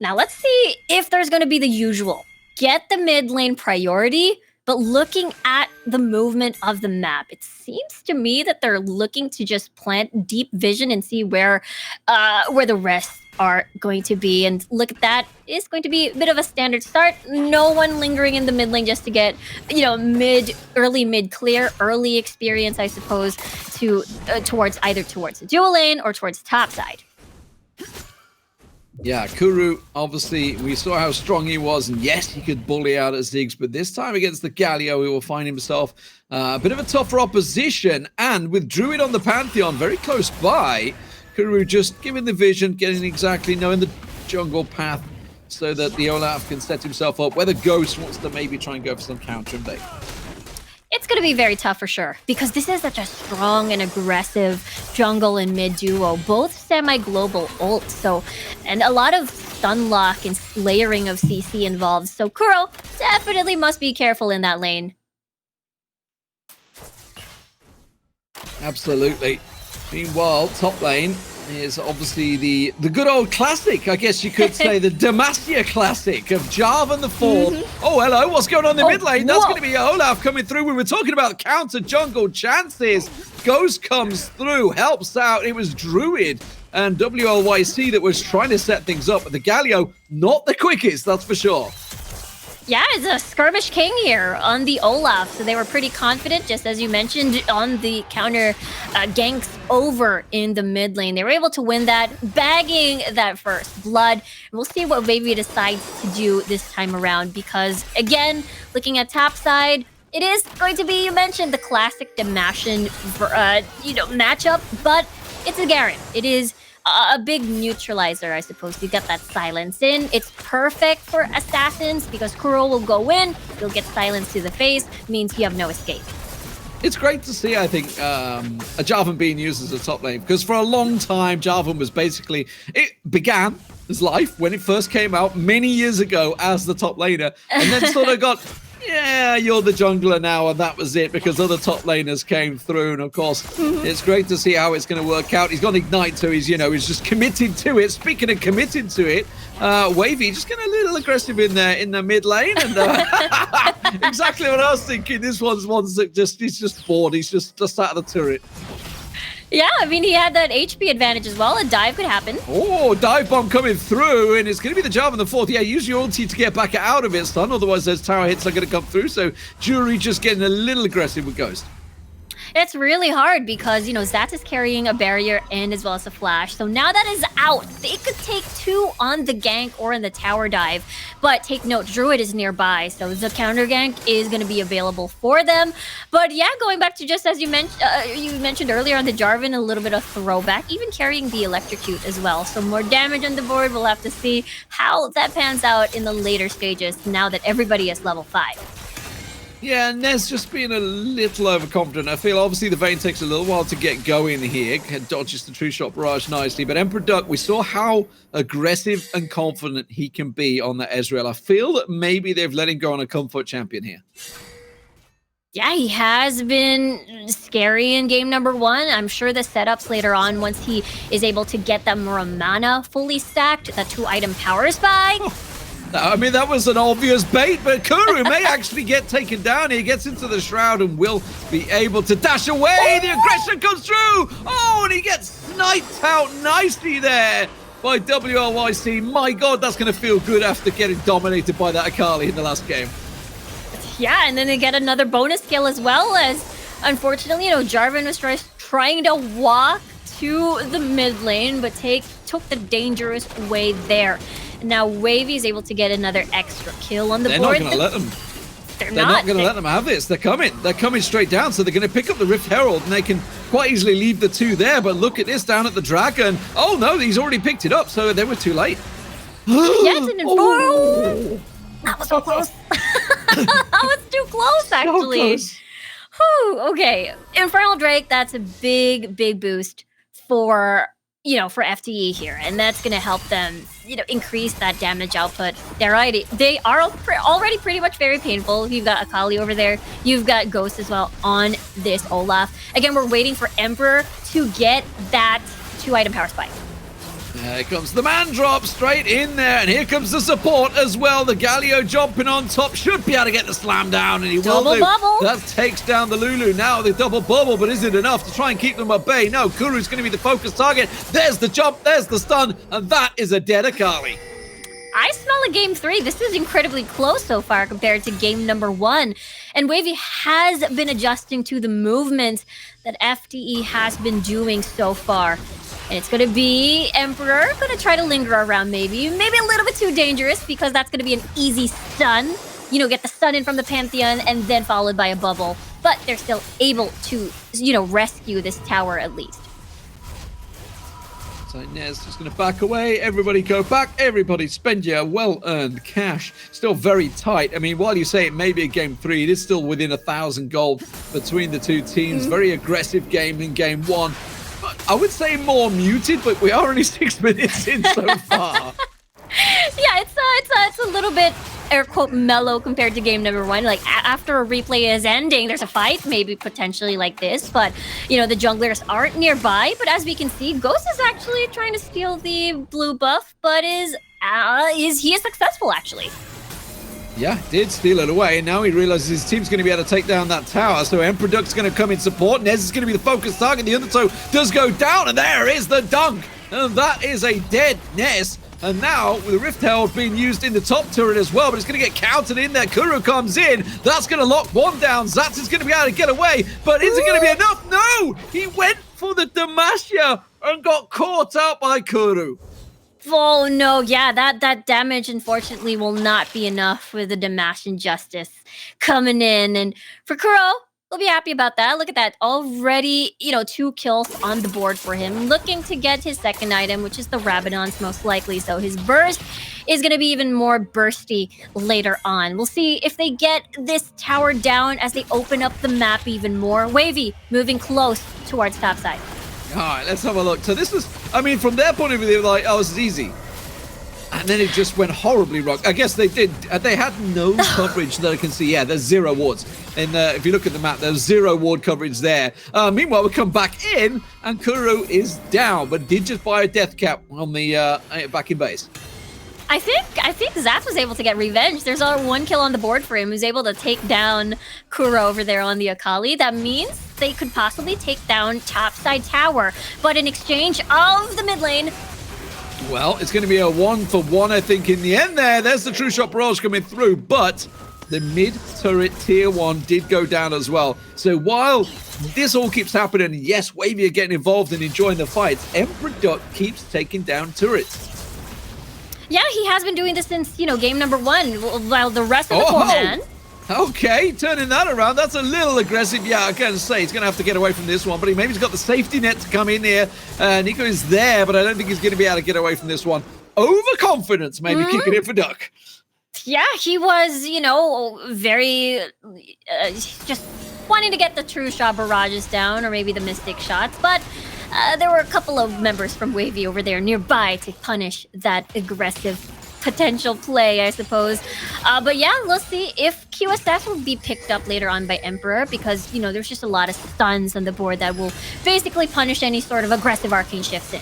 Now let's see if there's going to be the usual. Get the mid lane priority, but looking at the movement of the map, it seems to me that they're looking to just plant deep vision and see where the rest are going to be. And look at that. It's going to be a bit of a standard start. No one lingering in the mid lane just to get, early mid clear, early experience, I suppose, towards the dual lane or towards the top side. Yeah, Kuru, obviously, we saw how strong he was, and yes, he could bully out at Ziggs, but this time against the Galio, he will find himself a bit of a tougher opposition, and with Druid on the Pantheon very close by, Kuru just giving the vision, knowing the jungle path so that the Olaf can set himself up, whether Ghost wants to maybe try and go for some counter and bait. It's going to be very tough for sure, because this is such a strong and aggressive jungle and mid duo, both semi-global ults, and a lot of stun lock and layering of CC involved, so Kuro definitely must be careful in that lane. Absolutely. Meanwhile, top lane is obviously the good old classic, I guess you could say, the Demacia classic of Jarvan the Fall. Oh, hello, what's going on in the mid lane? That's going to be Olaf coming through. We were talking about counter jungle chances. Ghost comes through, helps out. It was Druid and WLYC that was trying to set things up, but the Galio, not the quickest, that's for sure. Yeah, it's a skirmish king here on the Olaf, so they were pretty confident, just as you mentioned, on the counter ganks over in the mid lane. They were able to win that, bagging that first blood. We'll see what Wavy decides to do this time around, because, again, looking at top side, it is going to be, you mentioned, the classic Demacian matchup, but it's a Garen. It is a big neutralizer, I suppose. You get that silence in. It's perfect for assassins because Kuro will go in, you'll get silence to the face, means you have no escape. It's great to see, I think, a Jarvan being used as a top lane, because for a long time, Jarvan was basically, it began his life when it first came out many years ago as the top laner, and then sort of got, yeah, you're the jungler now, and that was it, because other top laners came through, and of course, it's great to see how it's going to work out. He's got Ignite, so he's just committed to it. Speaking of committed to it, Wavy just getting a little aggressive in the mid lane, and exactly what I was thinking. This one's that he's just bored. He's just out of the turret. Yeah, I mean, he had that HP advantage as well. A dive could happen. Oh, dive bomb coming through, and it's going to be the Jarvan the fourth. Yeah, use your ulti to get back out of it, stun. Otherwise, those tower hits are going to come through. So, Jury just getting a little aggressive with Ghost. It's really hard because, Zat is carrying a barrier and as well as a flash. So now that is out. They could take 2 on the gank or in the tower dive. But take note, Druid is nearby. So the counter gank is going to be available for them. But yeah, going back to just as you mentioned earlier on the Jarvan, a little bit of throwback, even carrying the electrocute as well. So more damage on the board. We'll have to see how that pans out in the later stages now that everybody is level 5. Yeah, Nez just being a little overconfident. I feel obviously the Vayne takes a little while to get going here. Dodges the True Shot Barrage nicely. But Emperor Duck, we saw how aggressive and confident he can be on the Ezreal. I feel that maybe they've let him go on a comfort champion here. Yeah, he has been scary in game number 1. I'm sure the setups later on, once he is able to get that Muramana fully stacked, that 2-item power spike. I mean, that was an obvious bait, but Kuru may actually get taken down. He gets into the shroud and will be able to dash away. The aggression comes through. Oh, and he gets sniped out nicely there by WRYC. My God, that's going to feel good after getting dominated by that Akali in the last game. Yeah, and then they get another bonus kill as well as, unfortunately, Jarvan was trying to walk to the mid lane, but took the dangerous way there. Now Wavy is able to get another extra kill on the board. They're not going to let them. They're not going to let them have this. They're coming. They're coming straight down, so they're going to pick up the Rift Herald, and they can quite easily leave the 2 there. But look at this down at the Dragon. Oh, no, he's already picked it up, so they were too late. Yes, and that was so close. That was too close, actually. So close. Whew, okay. Infernal Drake, that's a big, big boost for FTE here, and that's going to help them, increase that damage output. They are already pretty much very painful. You've got Akali over there. You've got Ghost as well on this Olaf. Again, we're waiting for Emperor to get that 2-item power spike. Here comes the man drop straight in there, and here comes the support as well. The Galio jumping on top, should be able to get the slam down, and he will do. Bubble. That takes down the Lulu. Now the double bubble, but is it enough to try and keep them at bay? No, Kuru's going to be the focus target. There's the jump, there's the stun, and that is a dead Akali. I smell a game 3. This is incredibly close so far compared to game number 1. And Wavy has been adjusting to the movement that FTE has been doing so far. And it's going to be Emperor, going to try to linger around maybe a little bit too dangerous because that's going to be an easy stun. Get the stun in from the Pantheon and then followed by a bubble. But they're still able to, rescue this tower at least. So Nez just going to back away. Everybody go back. Everybody spend your well-earned cash. Still very tight. I mean, while you say it may be a game 3, it is still within 1,000 gold between the two teams. Very aggressive game in game 1. I would say more muted, but we are only 6 minutes in so far. Yeah, it's a little bit air quote mellow compared to game number 1. Like after a replay is ending, there's a fight, maybe potentially like this, but the junglers aren't nearby. But as we can see, Ghost is actually trying to steal the blue buff, but is successful actually. Yeah, did steal it away, and now he realizes his team's going to be able to take down that tower, so Emperor Duck's going to come in support. Nez is going to be the focus target. The Undertow does go down, and there is the dunk, and that is a dead Nez. And now, with the Rift Herald being used in the top turret as well, but it's going to get countered in there. Kuru comes in. That's going to lock one down. Zatz is going to be able to get away, but is it going to be enough? No! He went for the Demacia and got caught out by Kuru. Oh no, yeah, that damage unfortunately will not be enough with the Damash Injustice coming in. And for Kuro, We'll be happy about that. Look at that. Already, 2 kills on the board for him. Looking to get his second item, which is the Rabadon's most likely. So his burst is going to be even more bursty later on. We'll see if they get this tower down as they open up the map even more. Wavy moving close towards topside. All right, let's have a look. So this was, from their point of view, they were like, oh, this is easy. And then it just went horribly wrong. I guess they did. They had no coverage that I can see. Yeah, there's 0 wards. And if you look at the map, there's 0 ward coverage there. Meanwhile, we come back in, and Kuro is down, but did just buy a death cap on the back in base. I think Zap was able to get revenge. There's only 1 kill on the board for him. Who's able to take down Kuro over there on the Akali. That means they could possibly take down topside tower. But in exchange of the mid lane, well, it's going to be a 1-for-1, I think, in the end there. There's the True Shot Barrage coming through, but the mid-turret tier 1 did go down as well. So while this all keeps happening, yes, Wavy are getting involved and enjoying the fights, Emperor Duck keeps taking down turrets. Yeah, he has been doing this since, game number 1, while the rest of the 4-man... Okay, turning that around. That's a little aggressive. Yeah, I can say he's going to have to get away from this one, but maybe he's got the safety net to come in here. Nico is there, but I don't think he's going to be able to get away from this one. Overconfidence, maybe kicking it for Duck. Yeah, he was, very just wanting to get the True Shot barrages down, or maybe the Mystic shots, but there were a couple of members from Wavy over there nearby to punish that aggressive potential play, I suppose. But yeah, let's see if QSS will be picked up later on by Emperor, because, there's just a lot of stuns on the board that will basically punish any sort of aggressive arcane shifts in.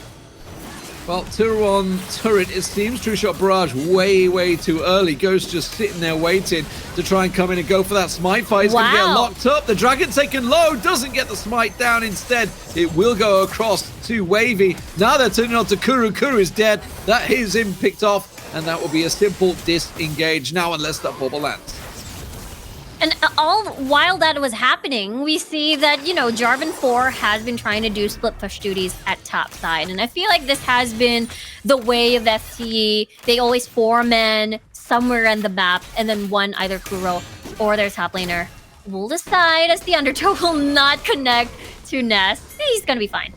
Well, tier 1 turret, it seems True Shot Barrage way too early. Ghost just sitting there waiting to try and come in and go for that smite fight. He's going to get locked up. The dragon taken low, doesn't get the smite down. Instead, it will go across to Wavy. Now they're turning on to Kuru. Kuru is dead. That is him picked off. And that will be a simple disengage now, unless that bubble lands. And all while that was happening, we see that, Jarvan 4 has been trying to do split push duties at top side. And I feel like this has been the way of FTE. They always 4-man somewhere on the map, and then one, either Kuro or their top laner, will decide as the Undertow will not connect to Nest. He's going to be fine.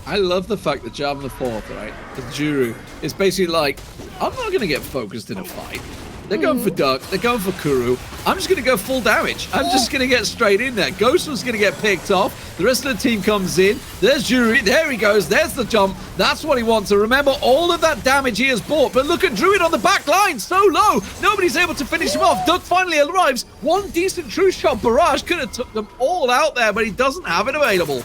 I love the fact that Jarvan the 4th, right, the Juru, is basically like, I'm not going to get focused in a fight. They're going for Duck. They're going for Kuru. I'm just going to go full damage. I'm just going to get straight in there. Ghost was going to get picked off. The rest of the team comes in. There's Juru. There he goes. There's the jump. That's what he wants. And remember, all of that damage he has bought. But look at Druid on the back line. So low. Nobody's able to finish him off. Duck finally arrives. One decent True Shot barrage could have took them all out there, but he doesn't have it available.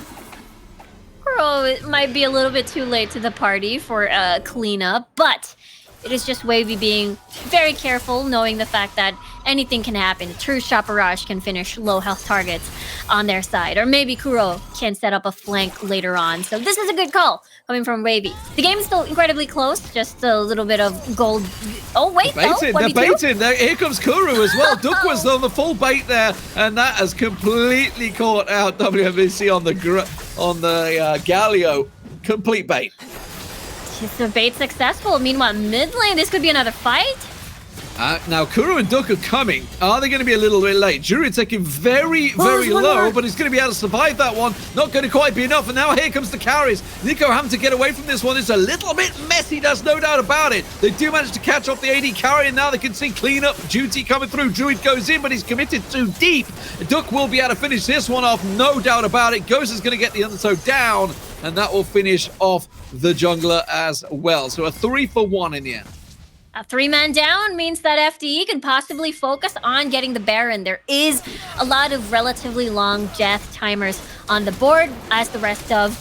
Kuro, it might be a little bit too late to the party for cleanup, but it is just Wavy being very careful, knowing the fact that anything can happen. True Shot Barrage can finish low health targets on their side. Or maybe Kuro can set up a flank later on. So this is a good call coming from Wavy. The game is still incredibly close. Just a little bit of gold. Oh, wait, they're baiting. Here comes Kuro as well. Duck was on the full bait there, and that has completely caught out WMBC on the Galio. Complete bait. Just the bait successful. Meanwhile, mid lane, this could be another fight. Now, Kuro and Duck are coming. Are they going to be a little bit late? Juru taking very low, but he's going to be able to survive that one. Not going to quite be enough. And now here comes the carries. Nico having to get away from this one. It's a little bit messy, there's no doubt about it. They do manage to catch off the AD carry, and now they can see cleanup duty coming through. Druid goes in, but he's committed too deep. Duck will be able to finish this one off, no doubt about it. Ghost is going to get the Undertow down, and that will finish off the jungler as well. So a 3-for-1 in the end. A 3-man down means that FTE can possibly focus on getting the Baron. There is a lot of relatively long death timers on the board, as the rest of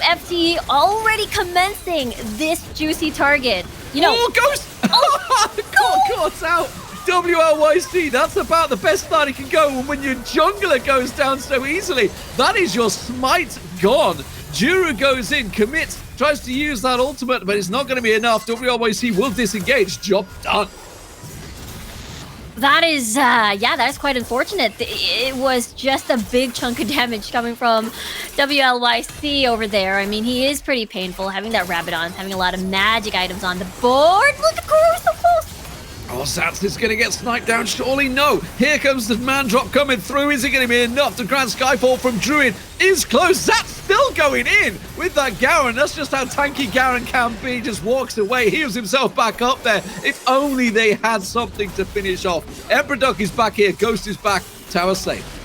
FTE already commencing this juicy target. Ghost! Caught out! WLYC, that's about the best start it can go when your jungler goes down so easily. That is your smite gone. Juru goes in, commits, tries to use that ultimate, but it's not going to be enough. WLYC will disengage. Job done. That is, that is quite unfortunate. It was just a big chunk of damage coming from WLYC over there. I mean, he is pretty painful, having that Rabadon, having a lot of magic items on the board. Look at Kuro, so close. Oh, Zats is going to get sniped down. Surely no. Here comes the man drop coming through. Is it going to be enough? The Grand Skyfall from Druid is close. Zats still going in with that Garen. That's just how tanky Garen can be. Just walks away, heals himself back up there. If only they had something to finish off. Emperor Duck is back here. Ghost is back. Tower safe.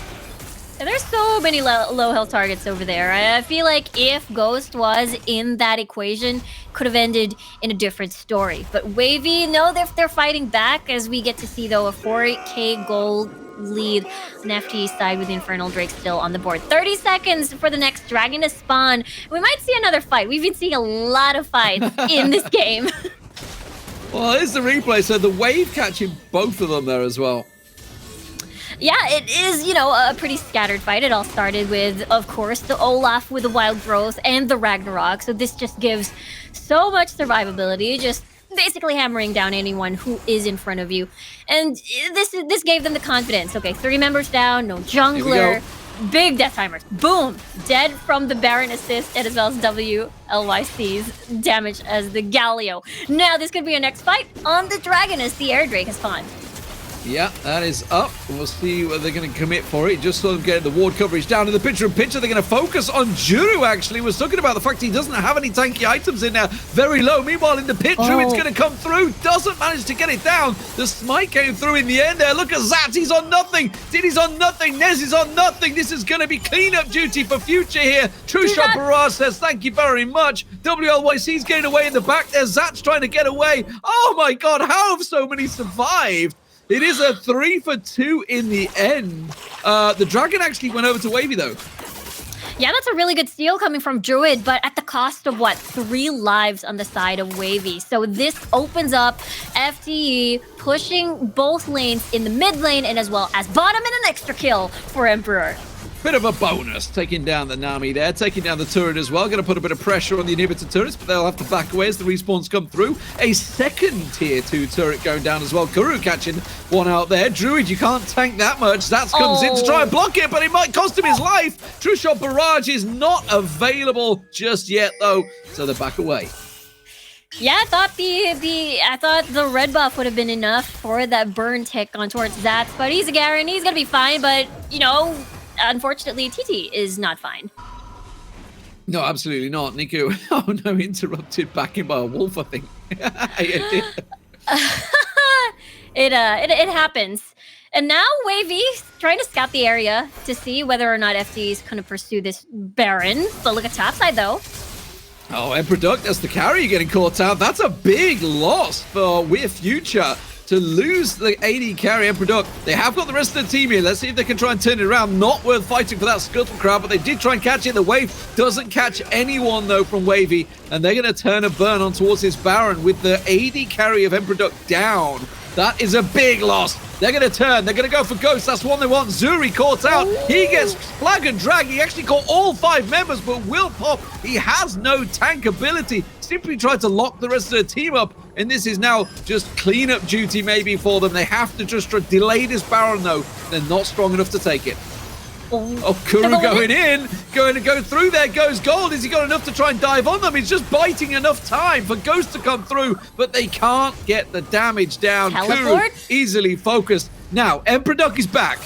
And there's so many low health targets over there. I feel like if Ghost was in that equation, could have ended in a different story. But Wavy, no, they're fighting back as we get to see, though, a 4K gold lead on FTE side with Infernal Drake still on the board. 30 seconds for the next dragon to spawn. We might see another fight. We've been seeing a lot of fights in this game. Well, here's the replay. So the wave catching both of them there as well. Yeah, it is, you know, a pretty scattered fight. It all started with, of course, the Olaf with the Wild Growth and the Ragnarok. So this just gives so much survivability, just basically hammering down anyone who is in front of you. And this gave them the confidence. Okay, 3 members down, no jungler, big death timers. Boom! Dead from the Baron assist and as well as WLYC's damage as the Galio. Now this could be a next fight on the Dragon as the Air Drake has spawned. Yeah, that is up. We'll see whether they're going to commit for it. Just saw them getting the ward coverage down in the picture-in-picture. They're going to focus on Juru, actually. We're talking about the fact he doesn't have any tanky items in there. Very low. Meanwhile, in the pit, Druid's going to come through. Doesn't manage to get it down. The smite came through in the end there. Look at Zat. He's on nothing. Diddy's on nothing. Nez is on nothing. This is going to be cleanup duty for future here. True Shot Barrage says, thank you very much. WLYC's getting away in the back there. Zat's trying to get away. Oh, my God. How have so many survived? It is a 3 for 2 in the end. The Dragon actually went over to Wavy, though. Yeah, that's a really good steal coming from Druid, but at the cost of, what, 3 lives on the side of Wavy. So this opens up FTE pushing both lanes in the mid lane and as well as bottom, and an extra kill for Emperor. Bit of a bonus, taking down the Nami there, taking down the turret as well. Going to put a bit of pressure on the inhibitor turrets, but they'll have to back away as the respawns come through. A second tier 2 turret going down as well. Kuru catching one out there. Druid, you can't tank that much. Zats comes in to try and block it, but it might cost him his life. True Shot Barrage is not available just yet, though, so they're back away. Yeah, I thought the red buff would have been enough for that burn tick on towards Zats, but he's a Garen. He's gonna be fine, but you know, unfortunately, TT is not fine. No, absolutely not. Nico, oh no, interrupted back in by a wolf, I think. It happens. And now Wavy's trying to scout the area to see whether or not FD is going to pursue this Baron. But look at top side, though. Oh, Emperor Duck, that's the carry getting caught out. That's a big loss for We're Future. To lose the AD carry Emperor Duck. They have got the rest of the team here. Let's see if they can try and turn it around. Not worth fighting for that Scuttle Crowd, but they did try and catch it. The wave doesn't catch anyone, though, from Wavy. And they're going to turn a burn on towards this Baron with the AD carry of Emperor Duck down. That is a big loss. They're going to turn. They're going to go for Ghost. That's one they want. Zuri caught out. He gets flag and drag. He actually caught all 5 members, but will pop. He has no tank ability. Simply tried to lock the rest of the team up, and this is now just cleanup duty maybe for them. They have to just delay this Baron, though. They're not strong enough to take it. Oh, Kuru going in, going to go through. There goes Gold. Has he got enough to try and dive on them? He's just biting enough time for Ghost to come through, but they can't get the damage down. Teleport? Kuru easily focused. Now, Emperor Duck is back.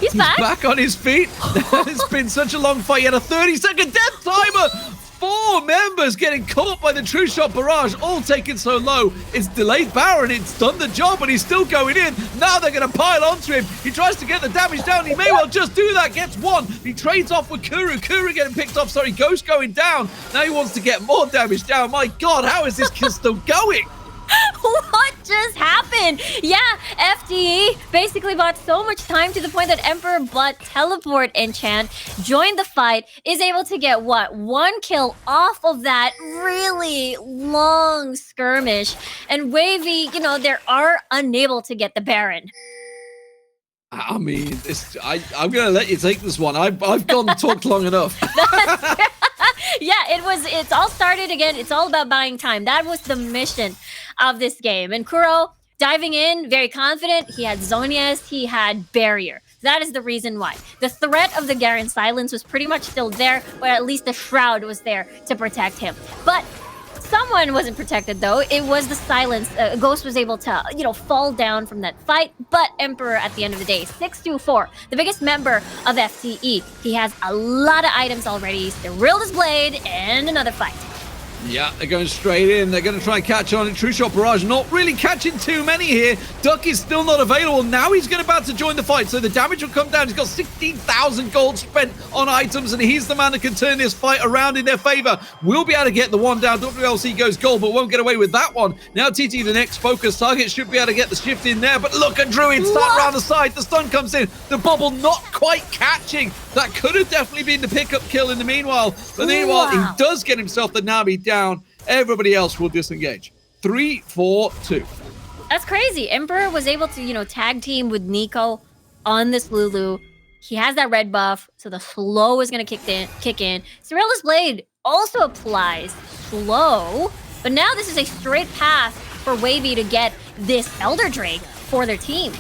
He's back? Back on his feet. It's been such a long fight. He had a 30-second death timer. 4 members getting caught by the True Shot Barrage, all taken so low. It's delayed Baron. It's done the job, and he's still going in. Now they're going to pile onto him. He tries to get the damage down. He may well just do that. Gets one. He trades off with Kuru. Kuru getting picked off. Sorry, Ghost going down. Now he wants to get more damage down. My God, how is this kill still going? What just happened? Yeah, FDE basically bought so much time to the point that Emperor but Teleport Enchant joined the fight, is able to get, what, 1 kill off of that really long skirmish. And Wavy, you know, they are unable to get the Baron. I mean, I'm going to let you take this one. I've gone and talked long enough. Yeah, it's all started again. It's all about buying time. That was the mission of this game. And Kuro diving in, very confident. He had Zhonya's, he had Barrier. That is the reason why. The threat of the Garen Silence was pretty much still there, or at least the Shroud was there to protect him. But Someone wasn't protected though. It was the silence. Ghost was able to, fall down from that fight. But Emperor, at the end of the day, 624, the biggest member of FTE. He has a lot of items already. Steriled his blade, and another fight. Yeah, they're going straight in. They're going to try and catch on. And True Shot Barrage not really catching too many here. Duck is still not available. Now he's about to join the fight, so the damage will come down. He's got 16,000 gold spent on items, and he's the man that can turn this fight around in their favor. We'll be able to get the one down. WLC goes gold, but won't get away with that one. Now TT, the next focus target, should be able to get the shift in there. But look at Druid start around the side. The stun comes in. The bubble not quite catching. That could have definitely been the pickup kill in the meanwhile. But meanwhile, he does get himself the Nami down. Everybody else will disengage. 3-4-2. That's crazy. Emperor was able to, tag team with Nico on this Lulu. He has that red buff, so the slow is going to kick in. Cyrilla's Blade also applies slow, but now this is a straight path for Wavy to get this Elder Drake for their team.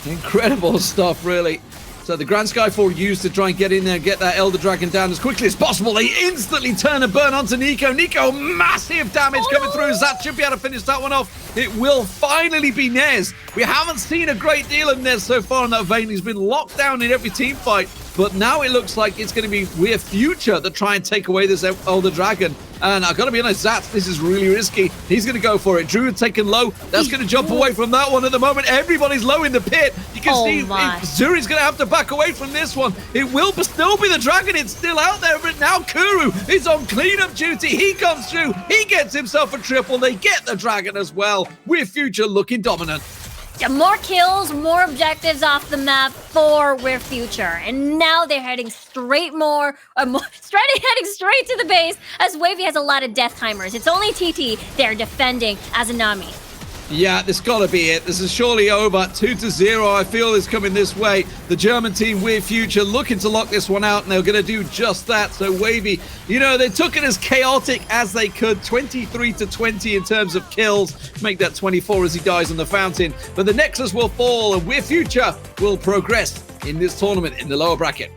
Incredible stuff, really. So the Grand Skyfall used to try and get in there and get that Elder Dragon down as quickly as possible. They instantly turn and burn onto Nico. Nico, massive damage coming through. Zat should be able to finish that one off. It will finally be Nez. We haven't seen a great deal of Nez so far in that vein. He's been locked down in every team fight. But now it looks like it's going to be We're Future that try and take away this Elder Dragon. And I've got to be honest, Zats, this is really risky. He's going to go for it. Druid taken low. That's going to jump away from that one at the moment. Everybody's low in the pit. You can see Zuri's going to have to back away from this one. It will still be the dragon. It's still out there. But now Kuru is on cleanup duty. He comes through. He gets himself a triple. They get the dragon as well. We're Future looking dominant. Yeah, more kills, more objectives off the map for We're Future. And now they're heading straight heading straight to the base as Wavy has a lot of death timers. It's only TT they're defending as a Nami. Yeah, this got to be it. This is surely over. 2-0, I feel, is coming this way. The German team, We're Future, looking to lock this one out, and they're going to do just that. So Wavy, they took it as chaotic as they could. 23-20 in terms of kills. Make that 24 as he dies on the fountain. But the Nexus will fall, and We're Future will progress in this tournament in the lower bracket.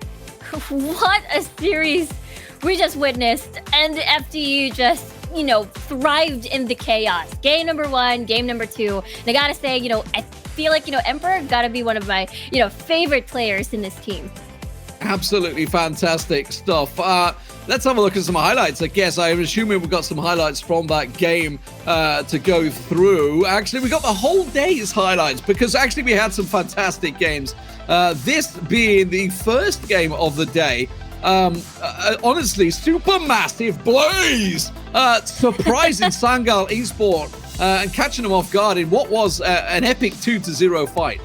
What a series we just witnessed. And FTU just thrived in the chaos. Game number 1, game number 2. And I gotta say, I feel like, Emperor gotta be one of my, favorite players in this team. Absolutely fantastic stuff. Let's have a look at some highlights. I guess I'm assuming we've got some highlights from that game to go through. Actually, we got the whole day's highlights because actually we had some fantastic games. This being the first game of the day. Honestly, super massive blaze, surprising Sangal Esport and catching them off guard in what was an epic 2-0 fight.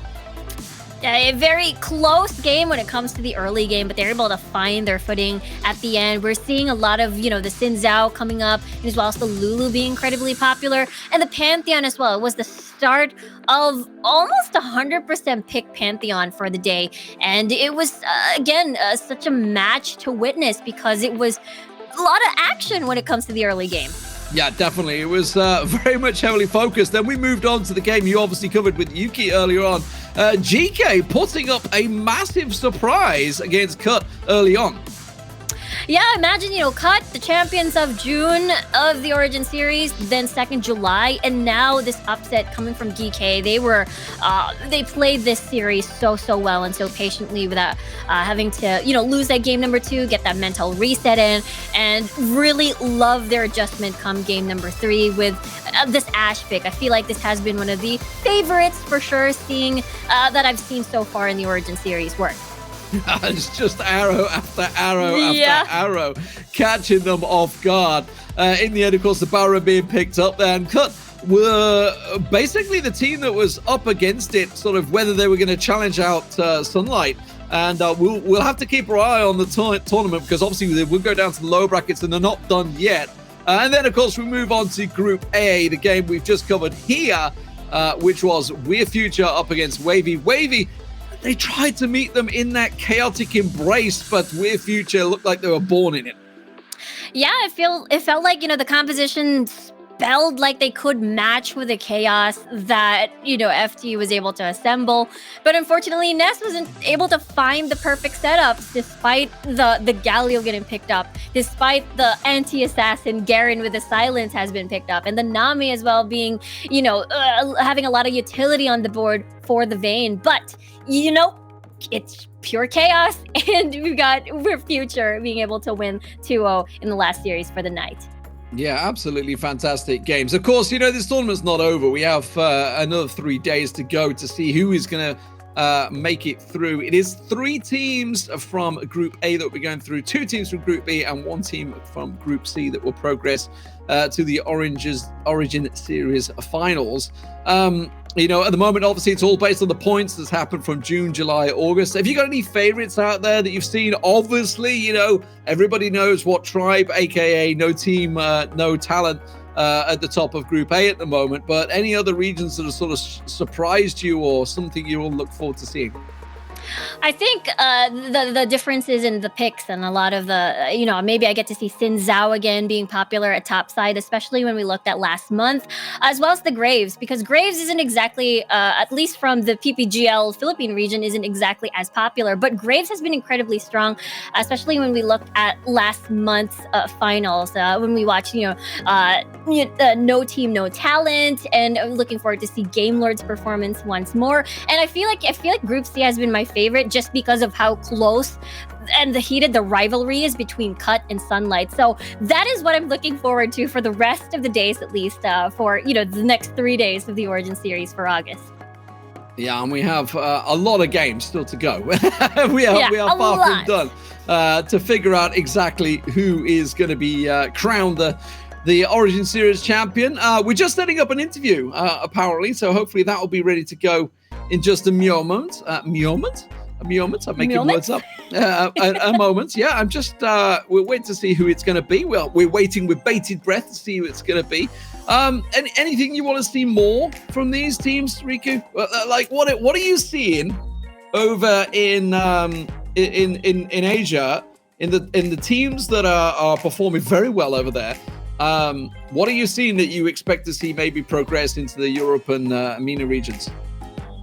Yeah, a very close game when it comes to the early game, but they're able to find their footing at the end. We're seeing a lot of, the Xin Zhao coming up, as well as the Lulu being incredibly popular, and the Pantheon as well. It was the start of almost 100% pick Pantheon for the day, and it was, again, such a match to witness because it was a lot of action when it comes to the early game. Yeah, definitely. It was very much heavily focused. Then we moved on to the game you obviously covered with Yuki earlier on. GK putting up a massive surprise against Cut early on. Yeah, imagine, Cut, the champions of June of the Origin Series, then 2nd July, and now this upset coming from GK. They played this series so well and so patiently without having to, lose that game number 2, get that mental reset in, and really love their adjustment come game number 3 with this Ashe pick. I feel like this has been one of the favorites for sure, seeing that I've seen so far in the Origin Series work. It's just arrow after arrow after arrow, catching them off guard. In the end, of course, the Baron being picked up there, and Cut were basically the team that was up against it, sort of whether they were going to challenge out Sunlight. And we'll have to keep our eye on the tournament because obviously they will go down to the low brackets and they're not done yet. And then, of course, we move on to Group A, the game we've just covered here, which was We're Future up against Wavy. Wavy, they tried to meet them in that chaotic embrace, but We're Future looked like they were born in it. Yeah, it felt like, the composition felt like they could match with the chaos that, FT was able to assemble. But unfortunately, Ness wasn't able to find the perfect setups despite the Galio getting picked up, despite the anti-assassin Garen with the silence has been picked up, and the Nami as well being, having a lot of utility on the board for the Vayne. But, it's pure chaos, and we're Future being able to win 2-0 in the last series for the night. Yeah, absolutely fantastic games. Of course, this tournament's not over. We have another 3 days to go to see who is going to make it through. It is 3 teams from Group A that will be going through, 2 teams from Group B, and 1 team from Group C that will progress to the Origin Series finals. At the moment, obviously, it's all based on the points that's happened from June, July, August. Have you got any favorites out there that you've seen? Obviously, everybody knows what Tribe, aka No Team, No Talent, at the top of Group A at the moment. But any other regions that have sort of surprised you or something you all look forward to seeing? I think the differences in the picks and a lot of the, maybe I get to see Sin Zhao again being popular at topside, especially when we looked at last month, as well as the Graves, because Graves isn't exactly, at least from the PPGL Philippine region, isn't exactly as popular. But Graves has been incredibly strong, especially when we looked at last month's finals, when we watched, No Team, No Talent, and I'm looking forward to see Game Lord's performance once more. And I feel like Group C has been my favorite just because of how close and the heated the rivalry is between Cut and Sunlight. So that is what I'm looking forward to for the rest of the days, at least for the next 3 days of the Origin series for August. Yeah, and we have a lot of games still to go. we are far from done to figure out exactly who is going to be crowned the Origin Series champion. We're just setting up an interview, apparently, so hopefully that will be ready to go in just a moment. I'm making words up. A moment. Yeah, I'm just, we'll wait to see who it's going to be. Well, we're waiting with bated breath to see who it's going to be. Anything you want to see more from these teams, Riku? Like, what are you seeing over in Asia, in the teams that are performing very well over there? What are you seeing that you expect to see maybe progress into the Europe and MENA regions?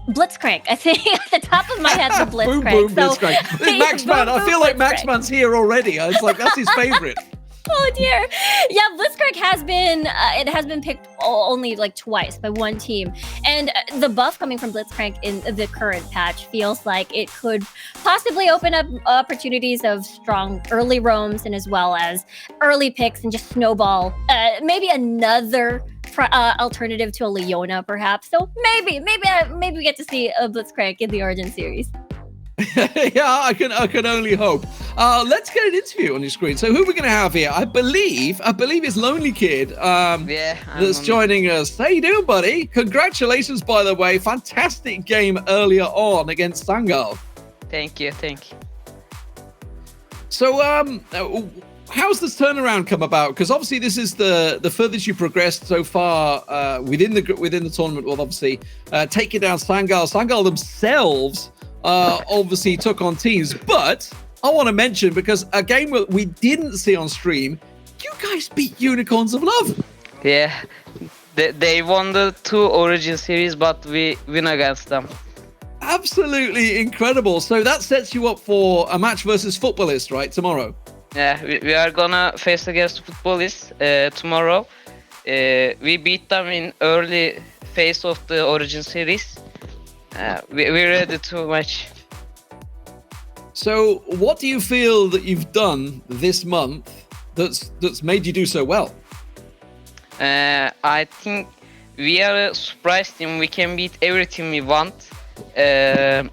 Blitzcrank. I think at the top of my head, the Blitzcrank. Boom, Blitzcrank. Maxman. I feel like Maxman's here already. It's like that's his favorite. Oh dear. Yeah, Blitzcrank has been it has been picked only like twice by one team, and the buff coming from Blitzcrank in the current patch feels like it could possibly open up opportunities of strong early roams and as well as early picks and just snowball maybe another alternative to a Leona perhaps. So maybe we get to see a Blitzcrank in the Origin series. Yeah, I can only hope. Let's get an interview on your screen. So who are we going to have here? I believe it's Lonely Kid. That's joining us. How you doing, buddy? Congratulations, by the way. Fantastic game earlier on against Sangal. Thank you. So, how's this turnaround come about? Because obviously this is the furthest you progressed so far within the tournament. Well, obviously taking down Sangal. Sangal themselves obviously took on teams, but I want to mention, because a game that we didn't see on stream, you guys beat Unicorns of Love. Yeah, they won the 2 Origin series, but we win against them. Absolutely incredible. So that sets you up for a match versus Footballist, right, tomorrow? Yeah, we are gonna face against Footballist tomorrow. We beat them in early phase of the Origin series. We're ready to match. So what do you feel that you've done this month that's made you do so well? I think we are a surprise team. We can beat every team we want. That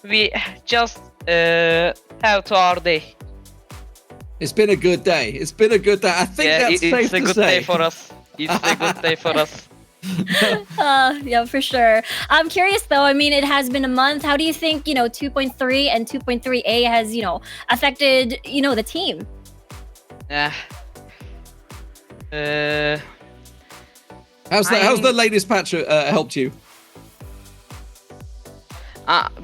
we just have to our day. It's been a good day. I think that's safe to say. It's a good day for us. Yeah, for sure. I'm curious though. I mean, it has been a month. How do you think 2.3 and 2.3A has affected the team? How's the latest patch helped you?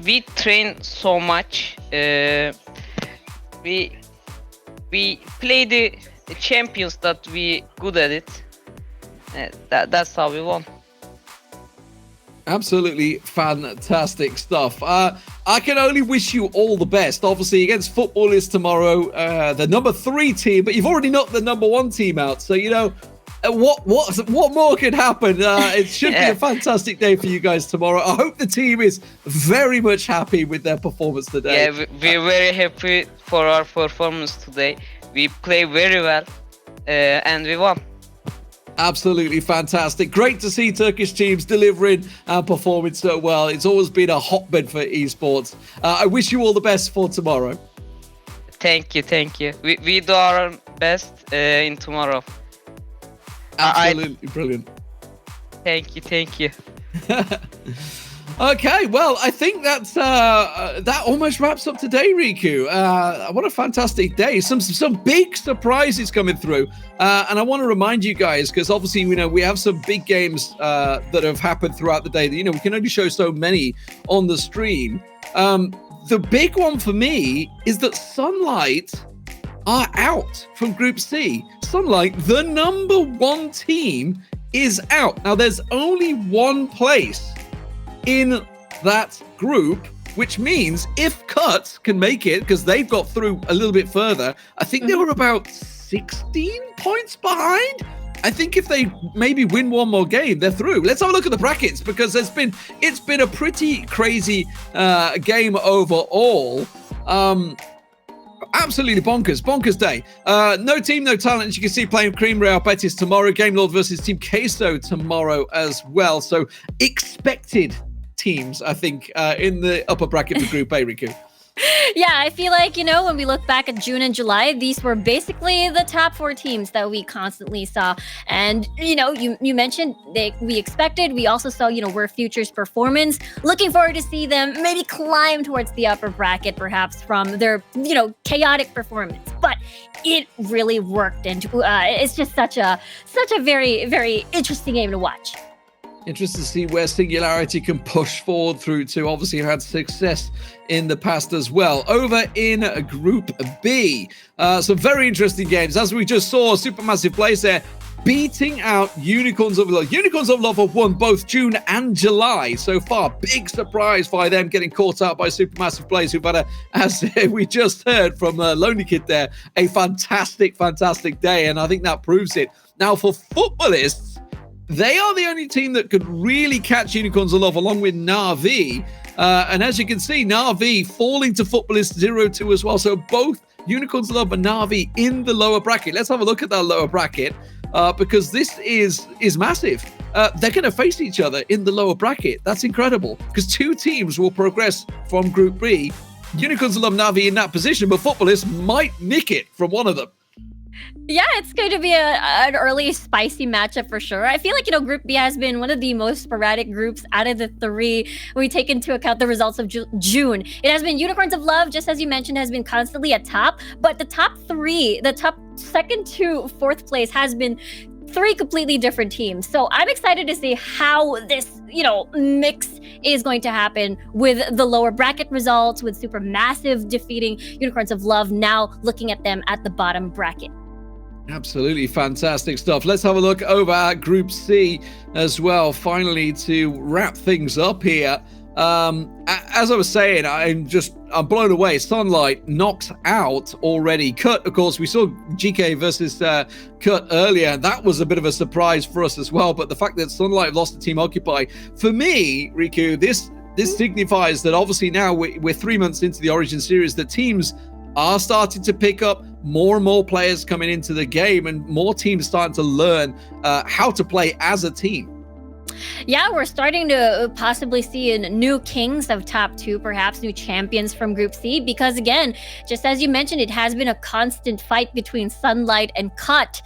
We train so much. We play the champions that we good at it. That's how we won. Absolutely fantastic stuff. I can only wish you all the best. Obviously, against Footballers tomorrow, the number 3 team, but you've already knocked the number 1 team out. So, you know, what more could happen? It should be a fantastic day for you guys tomorrow. I hope the team is very much happy with their performance today. Yeah, we're very happy for our performance today. We play very well, and we won. Absolutely fantastic. Great to see Turkish teams delivering and performing so well. It's always been a hotbed for esports. I wish you all the best for tomorrow. Thank you. We do our best in tomorrow. Absolutely brilliant. Thank you. Okay, well, I think that's that almost wraps up today, Riku. What a fantastic day! Some big surprises coming through, and I want to remind you guys, because obviously we have some big games that have happened throughout the day. We can only show so many on the stream. The big one for me is that Sunlight are out from Group C. Sunlight, the number 1 team, is out. Now, there's only one place in that group, which means if Cut can make it, because they've got through a little bit further, I think they were about 16 points behind. I think if they maybe win one more game, they're through. Let's have a look at the brackets, because it's been a pretty crazy game overall. Absolutely bonkers day. No team, no talent. As you can see, playing Cream Real Betis tomorrow. Game Lord versus Team Queso tomorrow as well. So expected teams, I think, in the upper bracket for Group A, Riku. Yeah, I feel like, when we look back at June and July, these were basically the top 4 teams that we constantly saw. And, you mentioned we expected, we also saw, We're Future's performance. Looking forward to see them maybe climb towards the upper bracket, perhaps from their, chaotic performance. But it really worked. And it's just such a very, very interesting game to watch. Interested to see where Singularity can push forward through to. Obviously, had success in the past as well. Over in Group B, some very interesting games. As we just saw, Supermassive Blaze there beating out Unicorns of Love. Unicorns of Love have won both June and July so far. Big surprise by them getting caught out by Supermassive Blaze, who've had, as we just heard from Lonely Kid there, a fantastic day. And I think that proves it. Now, for Footballists, they are the only team that could really catch Unicorns of Love along with Na'Vi. And as you can see, Na'Vi falling to Footballists 0-2 as well. So both Unicorns of Love and Na'Vi in the lower bracket. Let's have a look at that lower bracket because this is massive. They're going to face each other in the lower bracket. That's incredible because 2 teams will progress from Group B. Unicorns of Love, Na'Vi in that position, but Footballists might nick it from one of them. Yeah, it's going to be an early spicy matchup for sure. I feel like, Group B has been one of the most sporadic groups out of the 3 when we take into account the results of June. It has been Unicorns of Love, just as you mentioned, has been constantly at top. But the top 3, the top 2nd to 4th place has been 3 completely different teams. So I'm excited to see how this, mix is going to happen with the lower bracket results, with Supermassive defeating Unicorns of Love, now looking at them at the bottom bracket. Absolutely fantastic stuff. Let's have a look over at Group C as well, finally, to wrap things up here. As I was saying, I'm blown away. Sunlight knocked out already. Cut, of course, we saw GK versus Cut earlier. That was a bit of a surprise for us as well. But the fact that Sunlight lost to Team Occupy, for me, Riku, this signifies that obviously now we're 3 months into the Origin series, that teams are starting to pick up, more and more players coming into the game, and more teams starting to learn how to play as a team. Yeah, we're starting to possibly see new kings of top 2, perhaps new champions from Group C, because again, just as you mentioned, it has been a constant fight between Sunlight and Cut,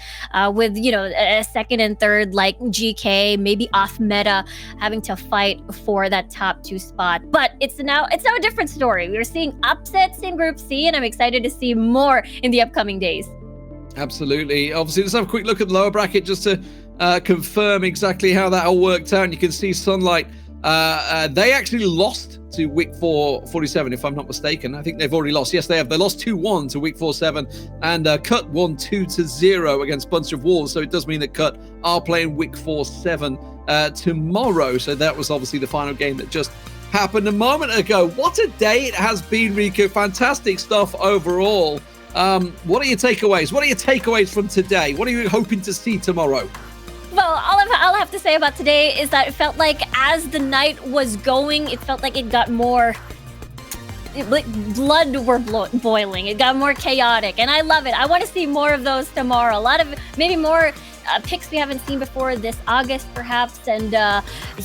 with, a 2nd and 3rd like GK, maybe off meta, having to fight for that top 2 spot. But it's now a different story. We're seeing upsets in Group C, and I'm excited to see more in the upcoming days. Absolutely. Obviously, let's have a quick look at the lower bracket just to confirm exactly how that all worked out. And you can see Sunlight They actually lost to Wick 47, if I'm not mistaken. I think they've already lost. Yes, they have. They lost 2-1 to Wick 47, and Cut won 2-0 against Bunch of Wolves. So it does mean that Cut are playing Wick 47 tomorrow. So that was obviously the final game that just happened a moment ago. What a day it has been, Rico. Fantastic stuff overall. What are your takeaways? What are your takeaways from today? What are you hoping to see tomorrow? Well, all I'll have to say about today is that it felt like as the night was going, it felt like it got more, like blood were boiling. It got more chaotic, and I love it. I want to see more of those tomorrow. A lot of, maybe more picks we haven't seen before this August, perhaps. And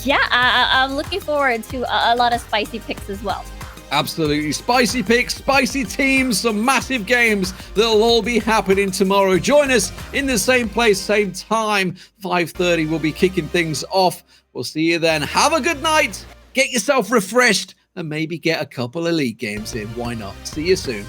yeah, I'm looking forward to a lot of spicy picks as well. Absolutely. Spicy picks, spicy teams, some massive games that'll all be happening tomorrow. Join us in the same place, same time. 5:30, we'll be kicking things off. We'll see you then. Have a good night. Get yourself refreshed and maybe get a couple of league games in. Why not? See you soon.